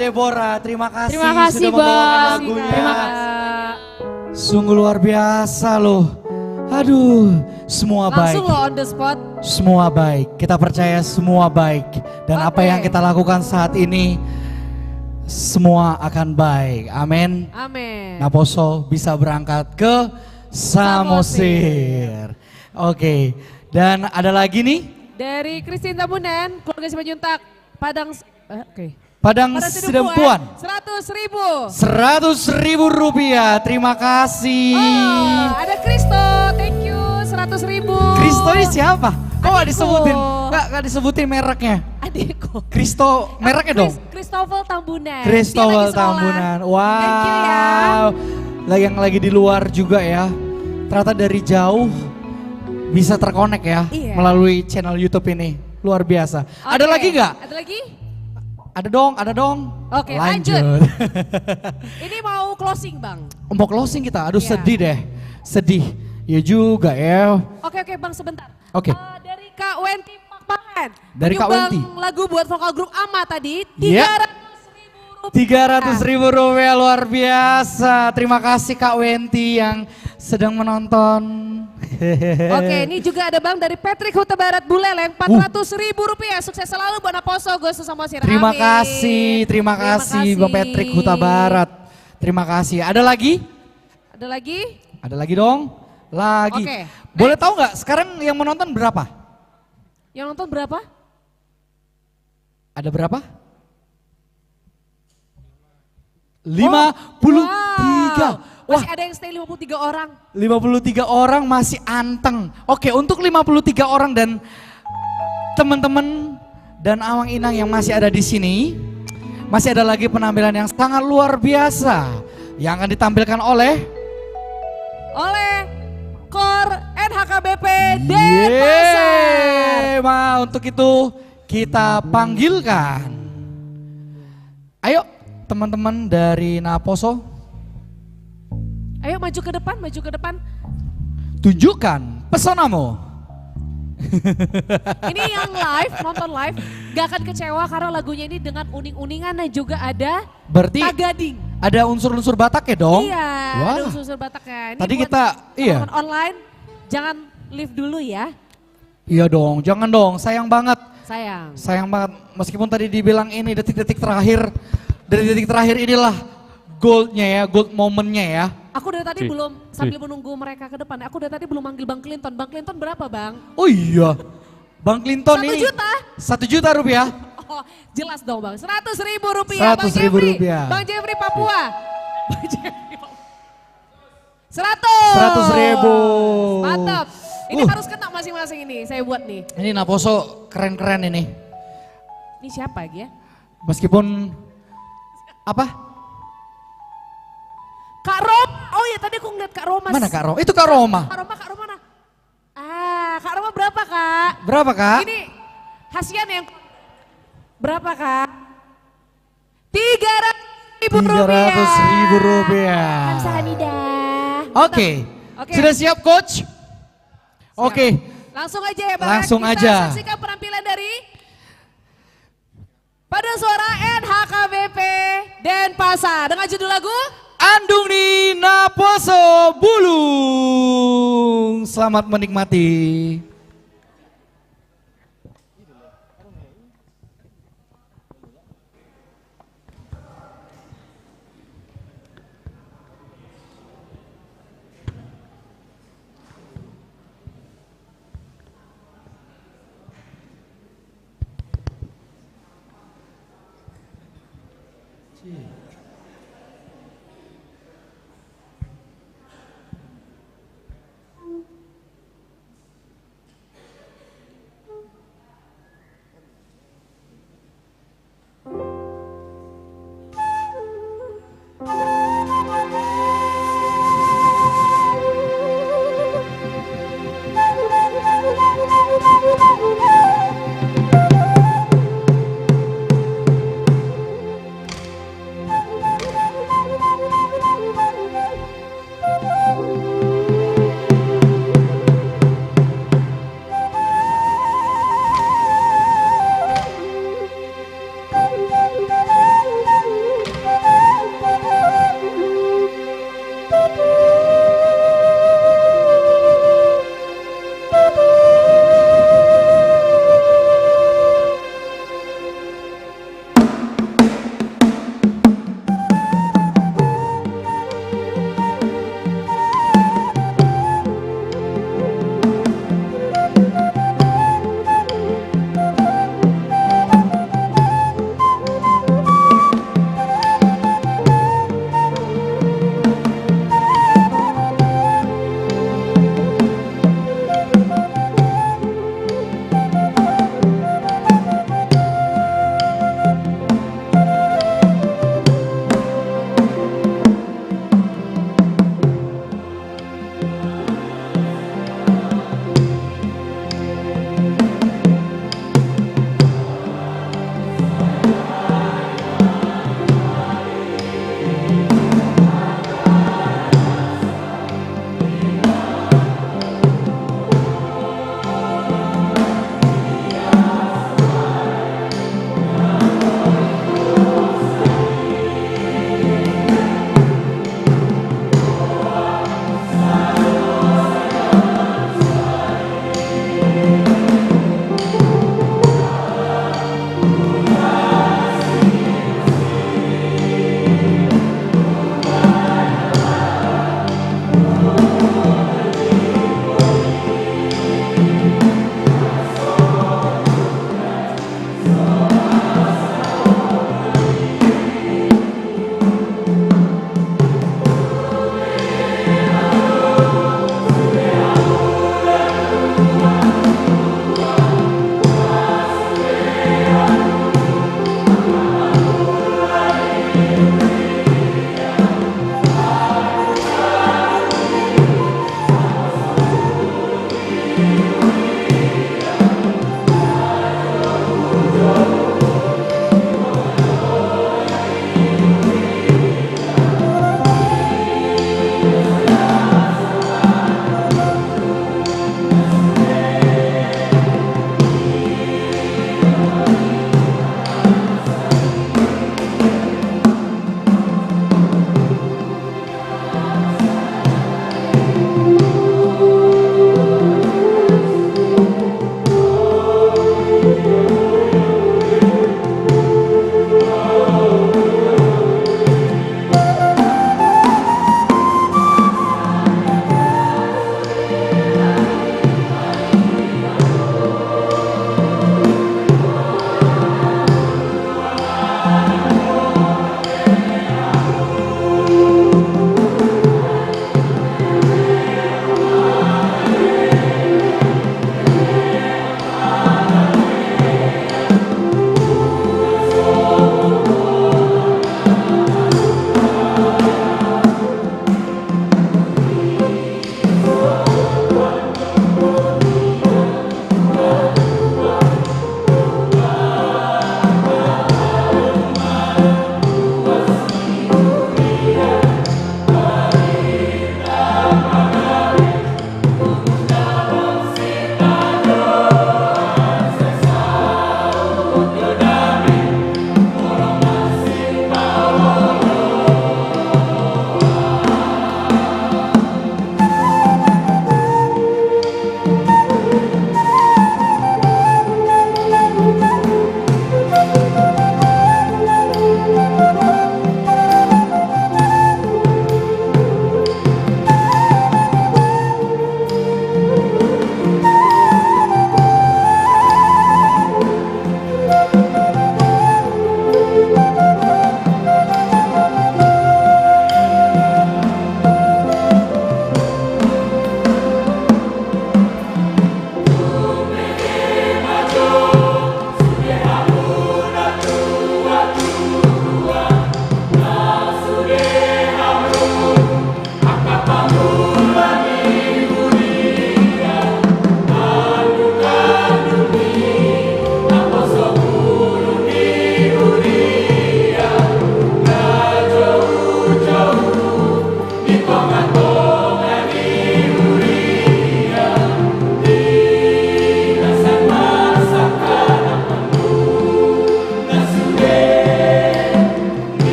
Deborah, terima kasih, Terima kasih, sudah membawakan Bang. lagunya. Terima kasih. Sungguh luar biasa loh. Aduh, semua baik. Langsung lo on the spot. Semua baik. Kita percaya semua baik. Dan apa yang kita lakukan saat ini semua akan baik. Amin. Amin. Naposo bisa berangkat ke Samosir. Oke. Dan ada lagi nih Dari Christine Tambunan, keluarga Simanjuntak, Padang. Oke. Padang Sidempuan. 100.000. 100.000 rupiah. Terima kasih. Ada Kristo, thank you 100.000. Kristo ini siapa? Kok gak disebutin? Gak disebutin mereknya. Adikku. Kristo mereknya dong. Christopher Tambunan. Christopher Tambunan. Wow. Yang lagi di luar juga ya. Ternyata dari jauh bisa terkonek ya melalui channel YouTube ini. Luar biasa. Ada lagi nggak? Ada lagi? Ada dong. Oke, lanjut. Ini mau closing, Bang. Mau closing kita. Aduh sedih deh. Sedih. Ya juga ya. Oke, Bang, sebentar. Oke. Dari Kak Wenti Pakpahan. Dari Kak Wenti. Lagu buat vokal grup Ama tadi. 300.000 rupiah, luar biasa. Terima kasih Kak Wenti yang sedang menonton. Oke, ini juga ada Bang dari Patrick Huta Barat Buleleng, 400.000 rupiah. Sukses selalu buat Naposo, Gus Samosir. Terima kasih Bang Patrick Huta Barat. Terima kasih. Ada lagi? Ada lagi? Ada lagi dong. Lagi. Oke, boleh tahu nggak sekarang yang menonton berapa? Yang nonton berapa? Ada berapa? 53. Masih ada yang stay 53 orang. 53 orang masih anteng. Oke, untuk 53 orang dan teman-teman dan Awang Inang yang masih ada di sini, masih ada lagi penampilan yang sangat luar biasa yang akan ditampilkan oleh KOR NHKBP Denpasar. Untuk itu kita panggilkan. Ayo teman-teman dari Naposo. Ayo maju ke depan. Tunjukkan pesonamu. Ini yang live, nonton live, gak akan kecewa karena lagunya ini dengan uning-uningan dan juga ada Berarti tagading. Ada unsur-unsur Batak ya dong? Iya, wah. ada unsur Bataknya. Ini Tadi buat kita, iya. teman online, jangan live dulu ya. Iya dong, jangan dong, sayang banget. Sayang banget, meskipun tadi dibilang ini detik-detik terakhir, dari detik terakhir inilah goldnya ya, gold momennya ya. Aku dari tadi belum, sambil menunggu mereka ke depan, aku dari tadi belum manggil Bang Clinton. Bang Clinton berapa Bang? Oh iya, Bang Clinton 1 ini. juta? 1 juta rupiah. Oh jelas dong Bang, 100.000 rupiah. 100.000 rupiah. Bang Jeffrey Papua. Bang Jeffrey 100. 100.000. Mantap. Ini harus kena masing-masing ini, saya buat nih. Ini Naposo keren-keren ini. Ini siapa lagi ya? Meskipun, apa? Kak Rom, oh ya tadi aku ngeliat Kak Roma. Mana Kak Roma? Itu Kak Roma. Kak Roma mana? Kak Roma berapa Kak? Berapa Kak? Ini Hasian yang berapa Kak? 300.000 rupiah. 300.000 rupiah. Kamsahamnida. Oke, sudah siap Coach? Oke. Langsung aja ya Bang. Langsung kita aja. saksikan penampilan dari Paduan Suara NHKBP Denpasar dengan judul lagu Andung di Naposo Bulung. Selamat menikmati.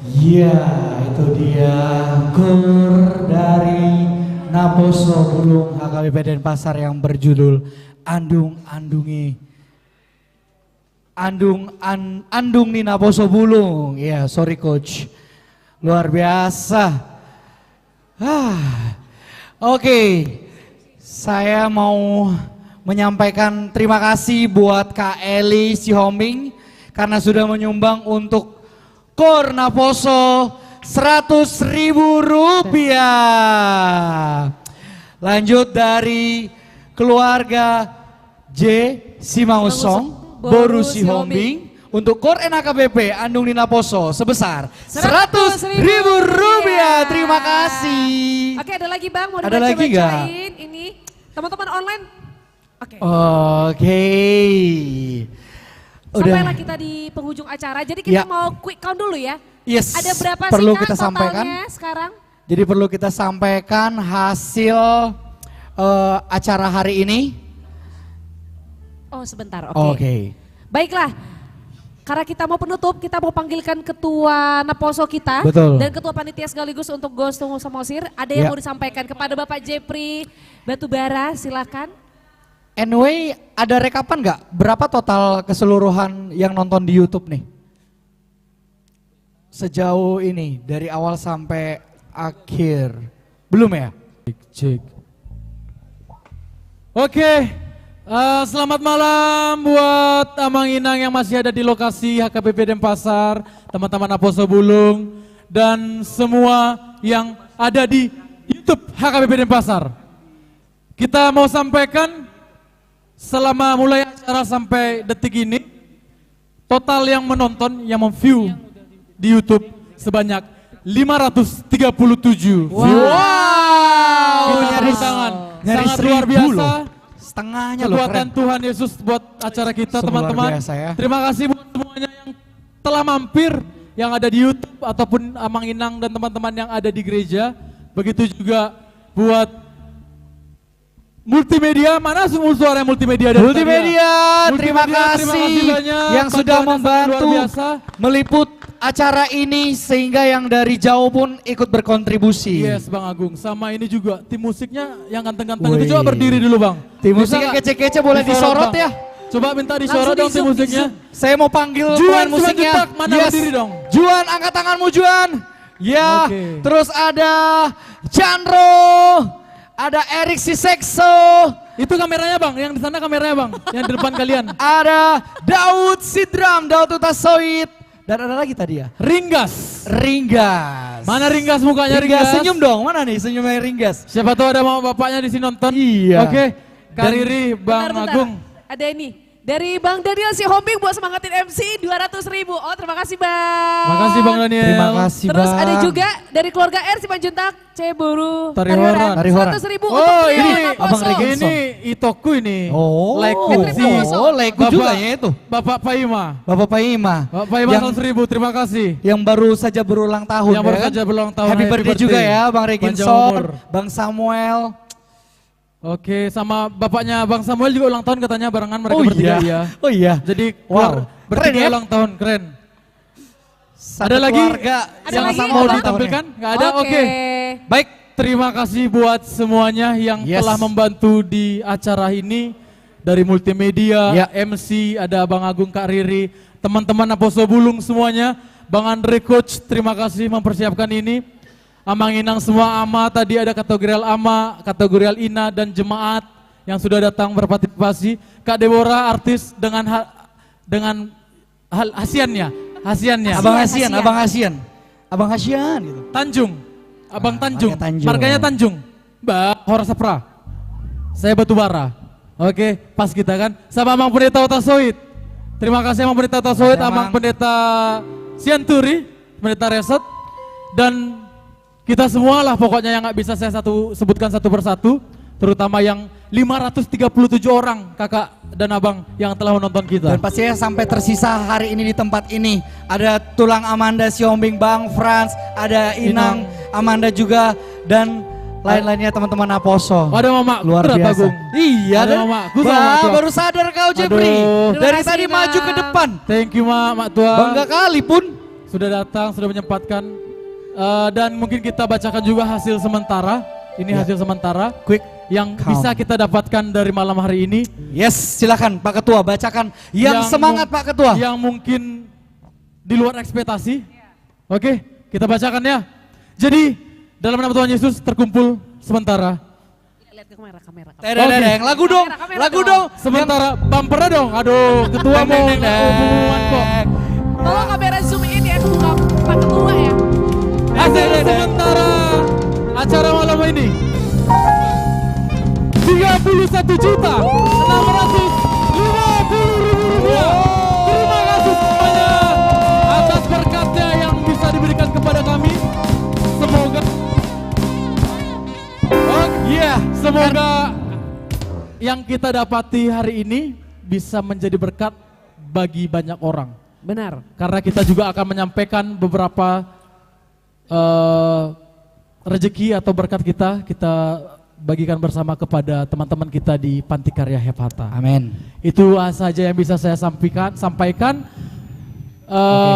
Ya, itu dia kur dari Naposo Bulung HKBP Denpasar yang berjudul Andung nih Naposo Bulung. Ya, sorry coach. Luar biasa. Oke. Saya mau menyampaikan terima kasih buat Kak Eli Sihombing karena sudah menyumbang untuk KOR Naposo 100.000 rupiah. Lanjut dari keluarga J Simausong Boru Sihombing untuk KOR NAKBP Andung di Naposo sebesar 100.000 rupiah. Terima kasih. Oke, ada lagi Bang, mau ada lagi nggak? Ini teman-teman online. Oke. Sampailah kita di penghujung acara, jadi kita mau quick count dulu ya. Yes, ada berapa perlu sih Kak kita sampaikan sekarang? Jadi perlu kita sampaikan hasil acara hari ini. Oh sebentar, Oke. Baiklah, karena kita mau penutup, kita mau panggilkan ketua Naposo kita. Betul. Dan ketua panitia sekaligus untuk Ghost to Samosir. Ada yang mau disampaikan kepada Bapak Jepri Batubara, silakan. Anyway, ada rekapan nggak? Berapa total keseluruhan yang nonton di YouTube nih? Sejauh ini, dari awal sampai akhir. Belum ya? Cek. Oke, selamat malam buat Amang Inang yang masih ada di lokasi HKBP Denpasar, teman-teman Naposo Bulung, dan semua yang ada di YouTube HKBP Denpasar. Kita mau sampaikan selama mulai acara sampai detik ini, total yang menonton, yang memview di YouTube sebanyak 537 Wow, nyaris tangan. Sangat luar biasa. Setengahnya loh, kekuatan Tuhan Yesus buat acara kita teman-teman. Ya. Terima kasih buat semuanya yang telah mampir, yang ada di YouTube ataupun Amang Inang dan teman-teman yang ada di gereja. Begitu juga buat multimedia, mana semua suara multimedia dari Multimedia, terima kasih banyak, yang sudah membantu meliput acara ini sehingga yang dari jauh pun ikut berkontribusi. Yes Bang Agung, sama ini juga tim musiknya yang ganteng-ganteng itu coba berdiri dulu Bang. Tim musiknya kece-kece boleh disorot ya. Coba minta disorot dong tim musiknya. Saya mau panggil Juan pemain musiknya. Jutak, mana berdiri dong. Juan, angkat tanganmu Juan. Ya, terus ada Chandro. Ada Erik Sisekso. Itu kameranya Bang, yang di sana kameranya Bang, yang di depan kalian. Ada Daud Sidram, Daud Utasoid. Dan ada lagi tadi ya? Ringgas. Mana Ringgas mukanya Ringgas? Senyum dong, mana nih senyumnya Ringgas? Siapa tahu ada mama bapaknya di sini nonton. Iya. Oke, Kak Riri, Bang Agung. Ada ini. Dari Bang Daniel Sihombing buat semangatin MC 200.000. Oh terima kasih Bang. Makasih Bang Daniel. Terima kasih Terus Bang. ada juga dari keluarga R Simanjuntak, Ceburu, Tarihoran. 100.000 untuk Oh trio ini Naposo. ini Itoku ini. Oh, Leku. Leku juga ya itu. Bapak Paima. Bapak Paima. Bapak Paima 100.000, terima kasih. Yang baru saja berulang tahun Yang baru ya kan? saja berulang tahun. Happy birthday juga ya Bang Panjang Reginson, umur. Bang Samuel. Oke, sama bapaknya Bang Samuel juga ulang tahun katanya barengan mereka bertiga ya. Oh iya. Jadi Wow, bertiga keren ya? ulang tahun, keren. Satu ada lagi keluarga yang sama-sama mau ulang ditampilkan? tahunnya. Nggak ada? Oke. Baik. Terima kasih buat semuanya yang telah membantu di acara ini. Dari multimedia, MC, ada Bang Agung, Kak Riri, teman-teman Naposo Bulung semuanya. Bang Andre Coach, terima kasih mempersiapkan ini. Amang Inang semua ama, tadi ada kategorial ama, kategorial ina dan jemaat yang sudah datang berpartisipasi. Kak Deborah artis dengan hasiannya. Abang Hasian gitu. Tanjung. Abang Tanjung. Tanjung. Marganya Tanjung. Mbak Horasapra. Saya Batubara. Oke, pas kita kan. Sama Amang Pendeta Utasoid. Terima kasih Amang Pendeta Utasoid, Amang Pendeta Sianturi, Pendeta Resot. Dan kita semua lah pokoknya yang nggak bisa saya sebutkan satu persatu. Terutama yang 537 orang kakak dan abang yang telah menonton kita. Dan pastinya sampai tersisa hari ini di tempat ini. Ada Tulang Amanda Sihombing, Bang Frans, ada Inang Amanda juga, dan lain-lainnya teman-teman Naposo. Ada Mama luar biasa. Agung. Iya, Ada dan Mamaku sama Mak Tua. baru sadar kau Jepri. Aduh. Dari tadi maju ke depan. Thank you Mak Tua. Bangga kali pun. sudah datang, sudah menyempatkan. Dan mungkin kita bacakan juga hasil sementara. Ini hasil sementara. Quick yang count. bisa kita dapatkan dari malam hari ini. Yes, silakan Pak Ketua bacakan. Yang semangat Pak Ketua. Yang mungkin di luar ekspektasi. Oke, kita bacakan ya. Jadi dalam nama Tuhan Yesus terkumpul sementara. Lihat ke kamera. Tereng, lagu dong, lagu dong. Sementara bumpernya dong. Aduh, ketua mau pengumuman kok. Tolong kamera zoom in ya ke muka Pak Ketua ya. Hasil sementara acara malam ini 31.650.000 rupiah. Terima kasih semuanya atas berkatnya yang bisa diberikan kepada kami. Semoga yang kita dapati hari ini bisa menjadi berkat bagi banyak orang. Benar. Karena kita juga akan menyampaikan beberapa rezeki atau berkat kita bagikan bersama kepada teman-teman kita di Panti Karya Hepata. Amin. Itu saja yang bisa saya sampaikan.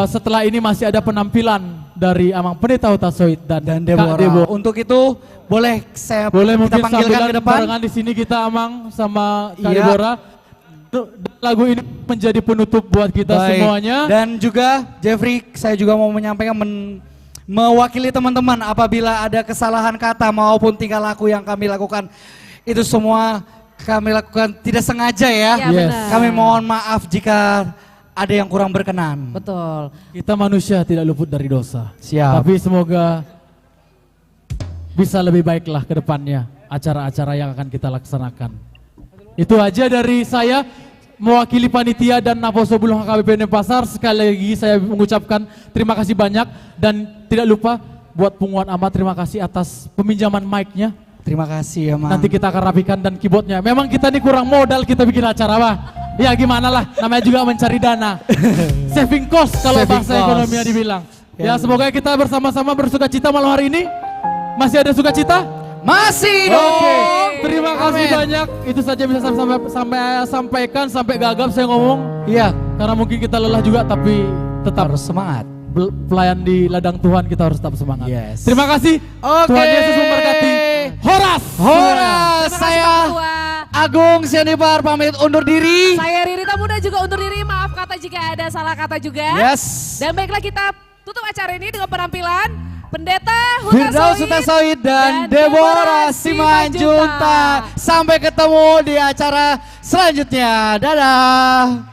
Setelah ini masih ada penampilan dari Amang Pendeta Hutasoid dan Kak Debo. Untuk itu boleh kita panggilkan ke depan. Barengan di sini kita Amang sama Kak Deborah. Lagu ini menjadi penutup buat kita semuanya. Dan juga Jeffrey, saya juga mau menyampaikan mewakili teman-teman apabila ada kesalahan kata maupun tingkah laku yang kami lakukan, itu semua kami lakukan tidak sengaja ya. Kami mohon maaf jika ada yang kurang berkenan. Betul. Kita manusia tidak luput dari dosa. Siap. Tapi semoga bisa lebih baiklah ke depannya acara-acara yang akan kita laksanakan. Itu aja dari saya mewakili panitia dan Naposo Bulung HKBP Denpasar. Sekali lagi saya mengucapkan terima kasih banyak dan tidak lupa buat Punguan Amat, terima kasih atas peminjaman mic-nya. Terima kasih ya Mang. Nanti kita akan rapikan dan keyboardnya. Memang kita ini kurang modal kita bikin acara Pak. Ya gimana lah, namanya juga mencari dana. Saving cost kalau bahasa ekonominya dibilang. Ya semoga kita bersama-sama bersuka cita malam hari ini. Masih ada sukacita? Masih dong. Oke, terima kasih banyak. Itu saja bisa sampai sampaikan sampai gagap saya ngomong. Iya, karena mungkin kita lelah juga tapi tetap harus semangat. Pelayan di ladang Tuhan kita harus tetap semangat. Yes. Terima kasih. Tuhan Yesus memberkati. Horas. Saya Agung Sianipar pamit undur diri. Saya Ririta Muda juga undur diri. Maaf kata jika ada salah kata juga. Yes. Dan baiklah kita tutup acara ini dengan penampilan Pendeta Firdaus Hutasoid dan Deborah Simanjuntak. Sampai ketemu di acara selanjutnya. Dadah.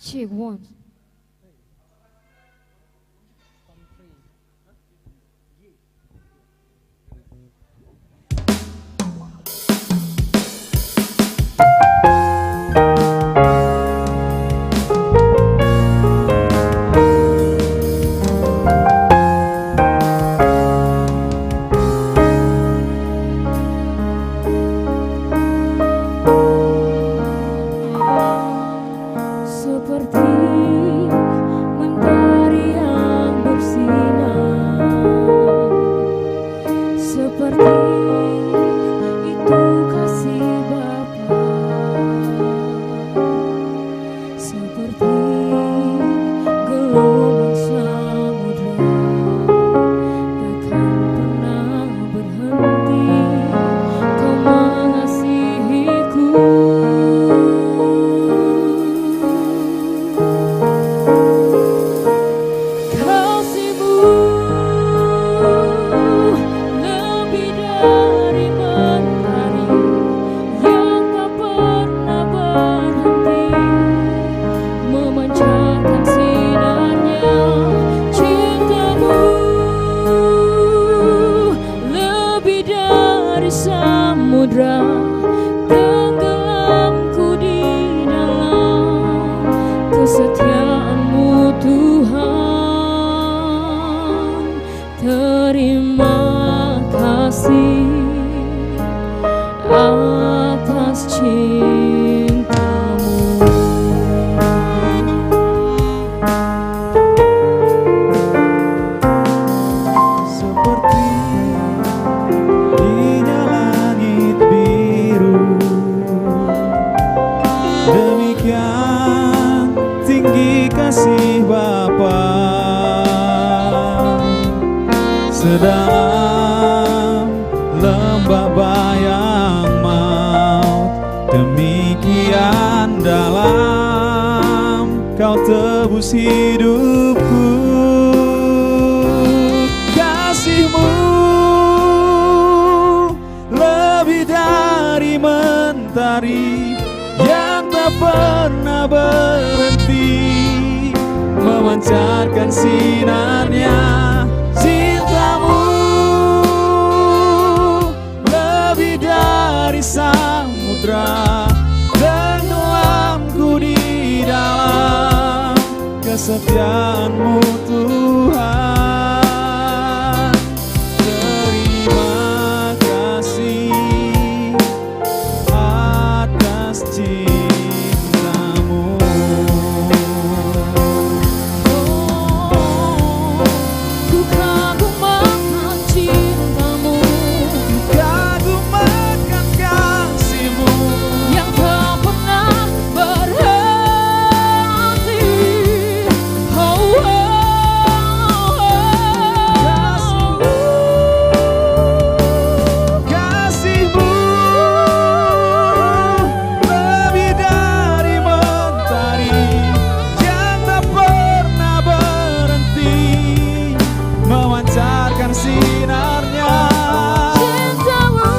Check one. sedalam lembah bayang maut, demikian dalam kau tebus hidupku. Kasih-Mu lebih dari mentari yang tak pernah berhenti, memancarkan sinarnya. Cinta-Mu lebih dari samudra, tenggelamku di dalam kesetiaan-Mu Tuhan. Terima kasih atas cinta-Mu. Ku kagum akan cinta-Mu, kagum akan kasih-Mu yang tak pernah berhenti. Oh, oh, Kasih-Mu lebih dari mentari yang tak pernah berhenti, memancarkan sinarnya. Cinta-Mu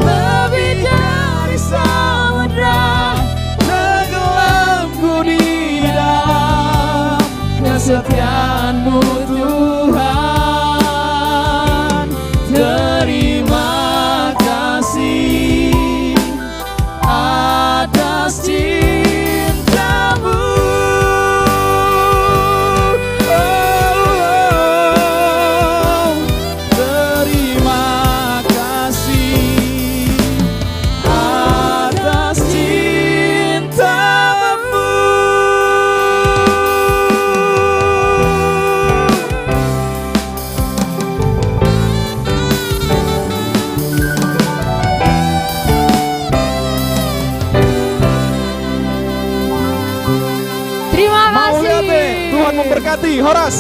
lebih dari samudra, tenggelamku di dalam kesetiaan-Mu Tuhan. Terima kasih atas cinta-Mu. Terima kasih atas cinta-Mu. Terima Mau kasih. lihat deh, Tuhan memberkati. Horas.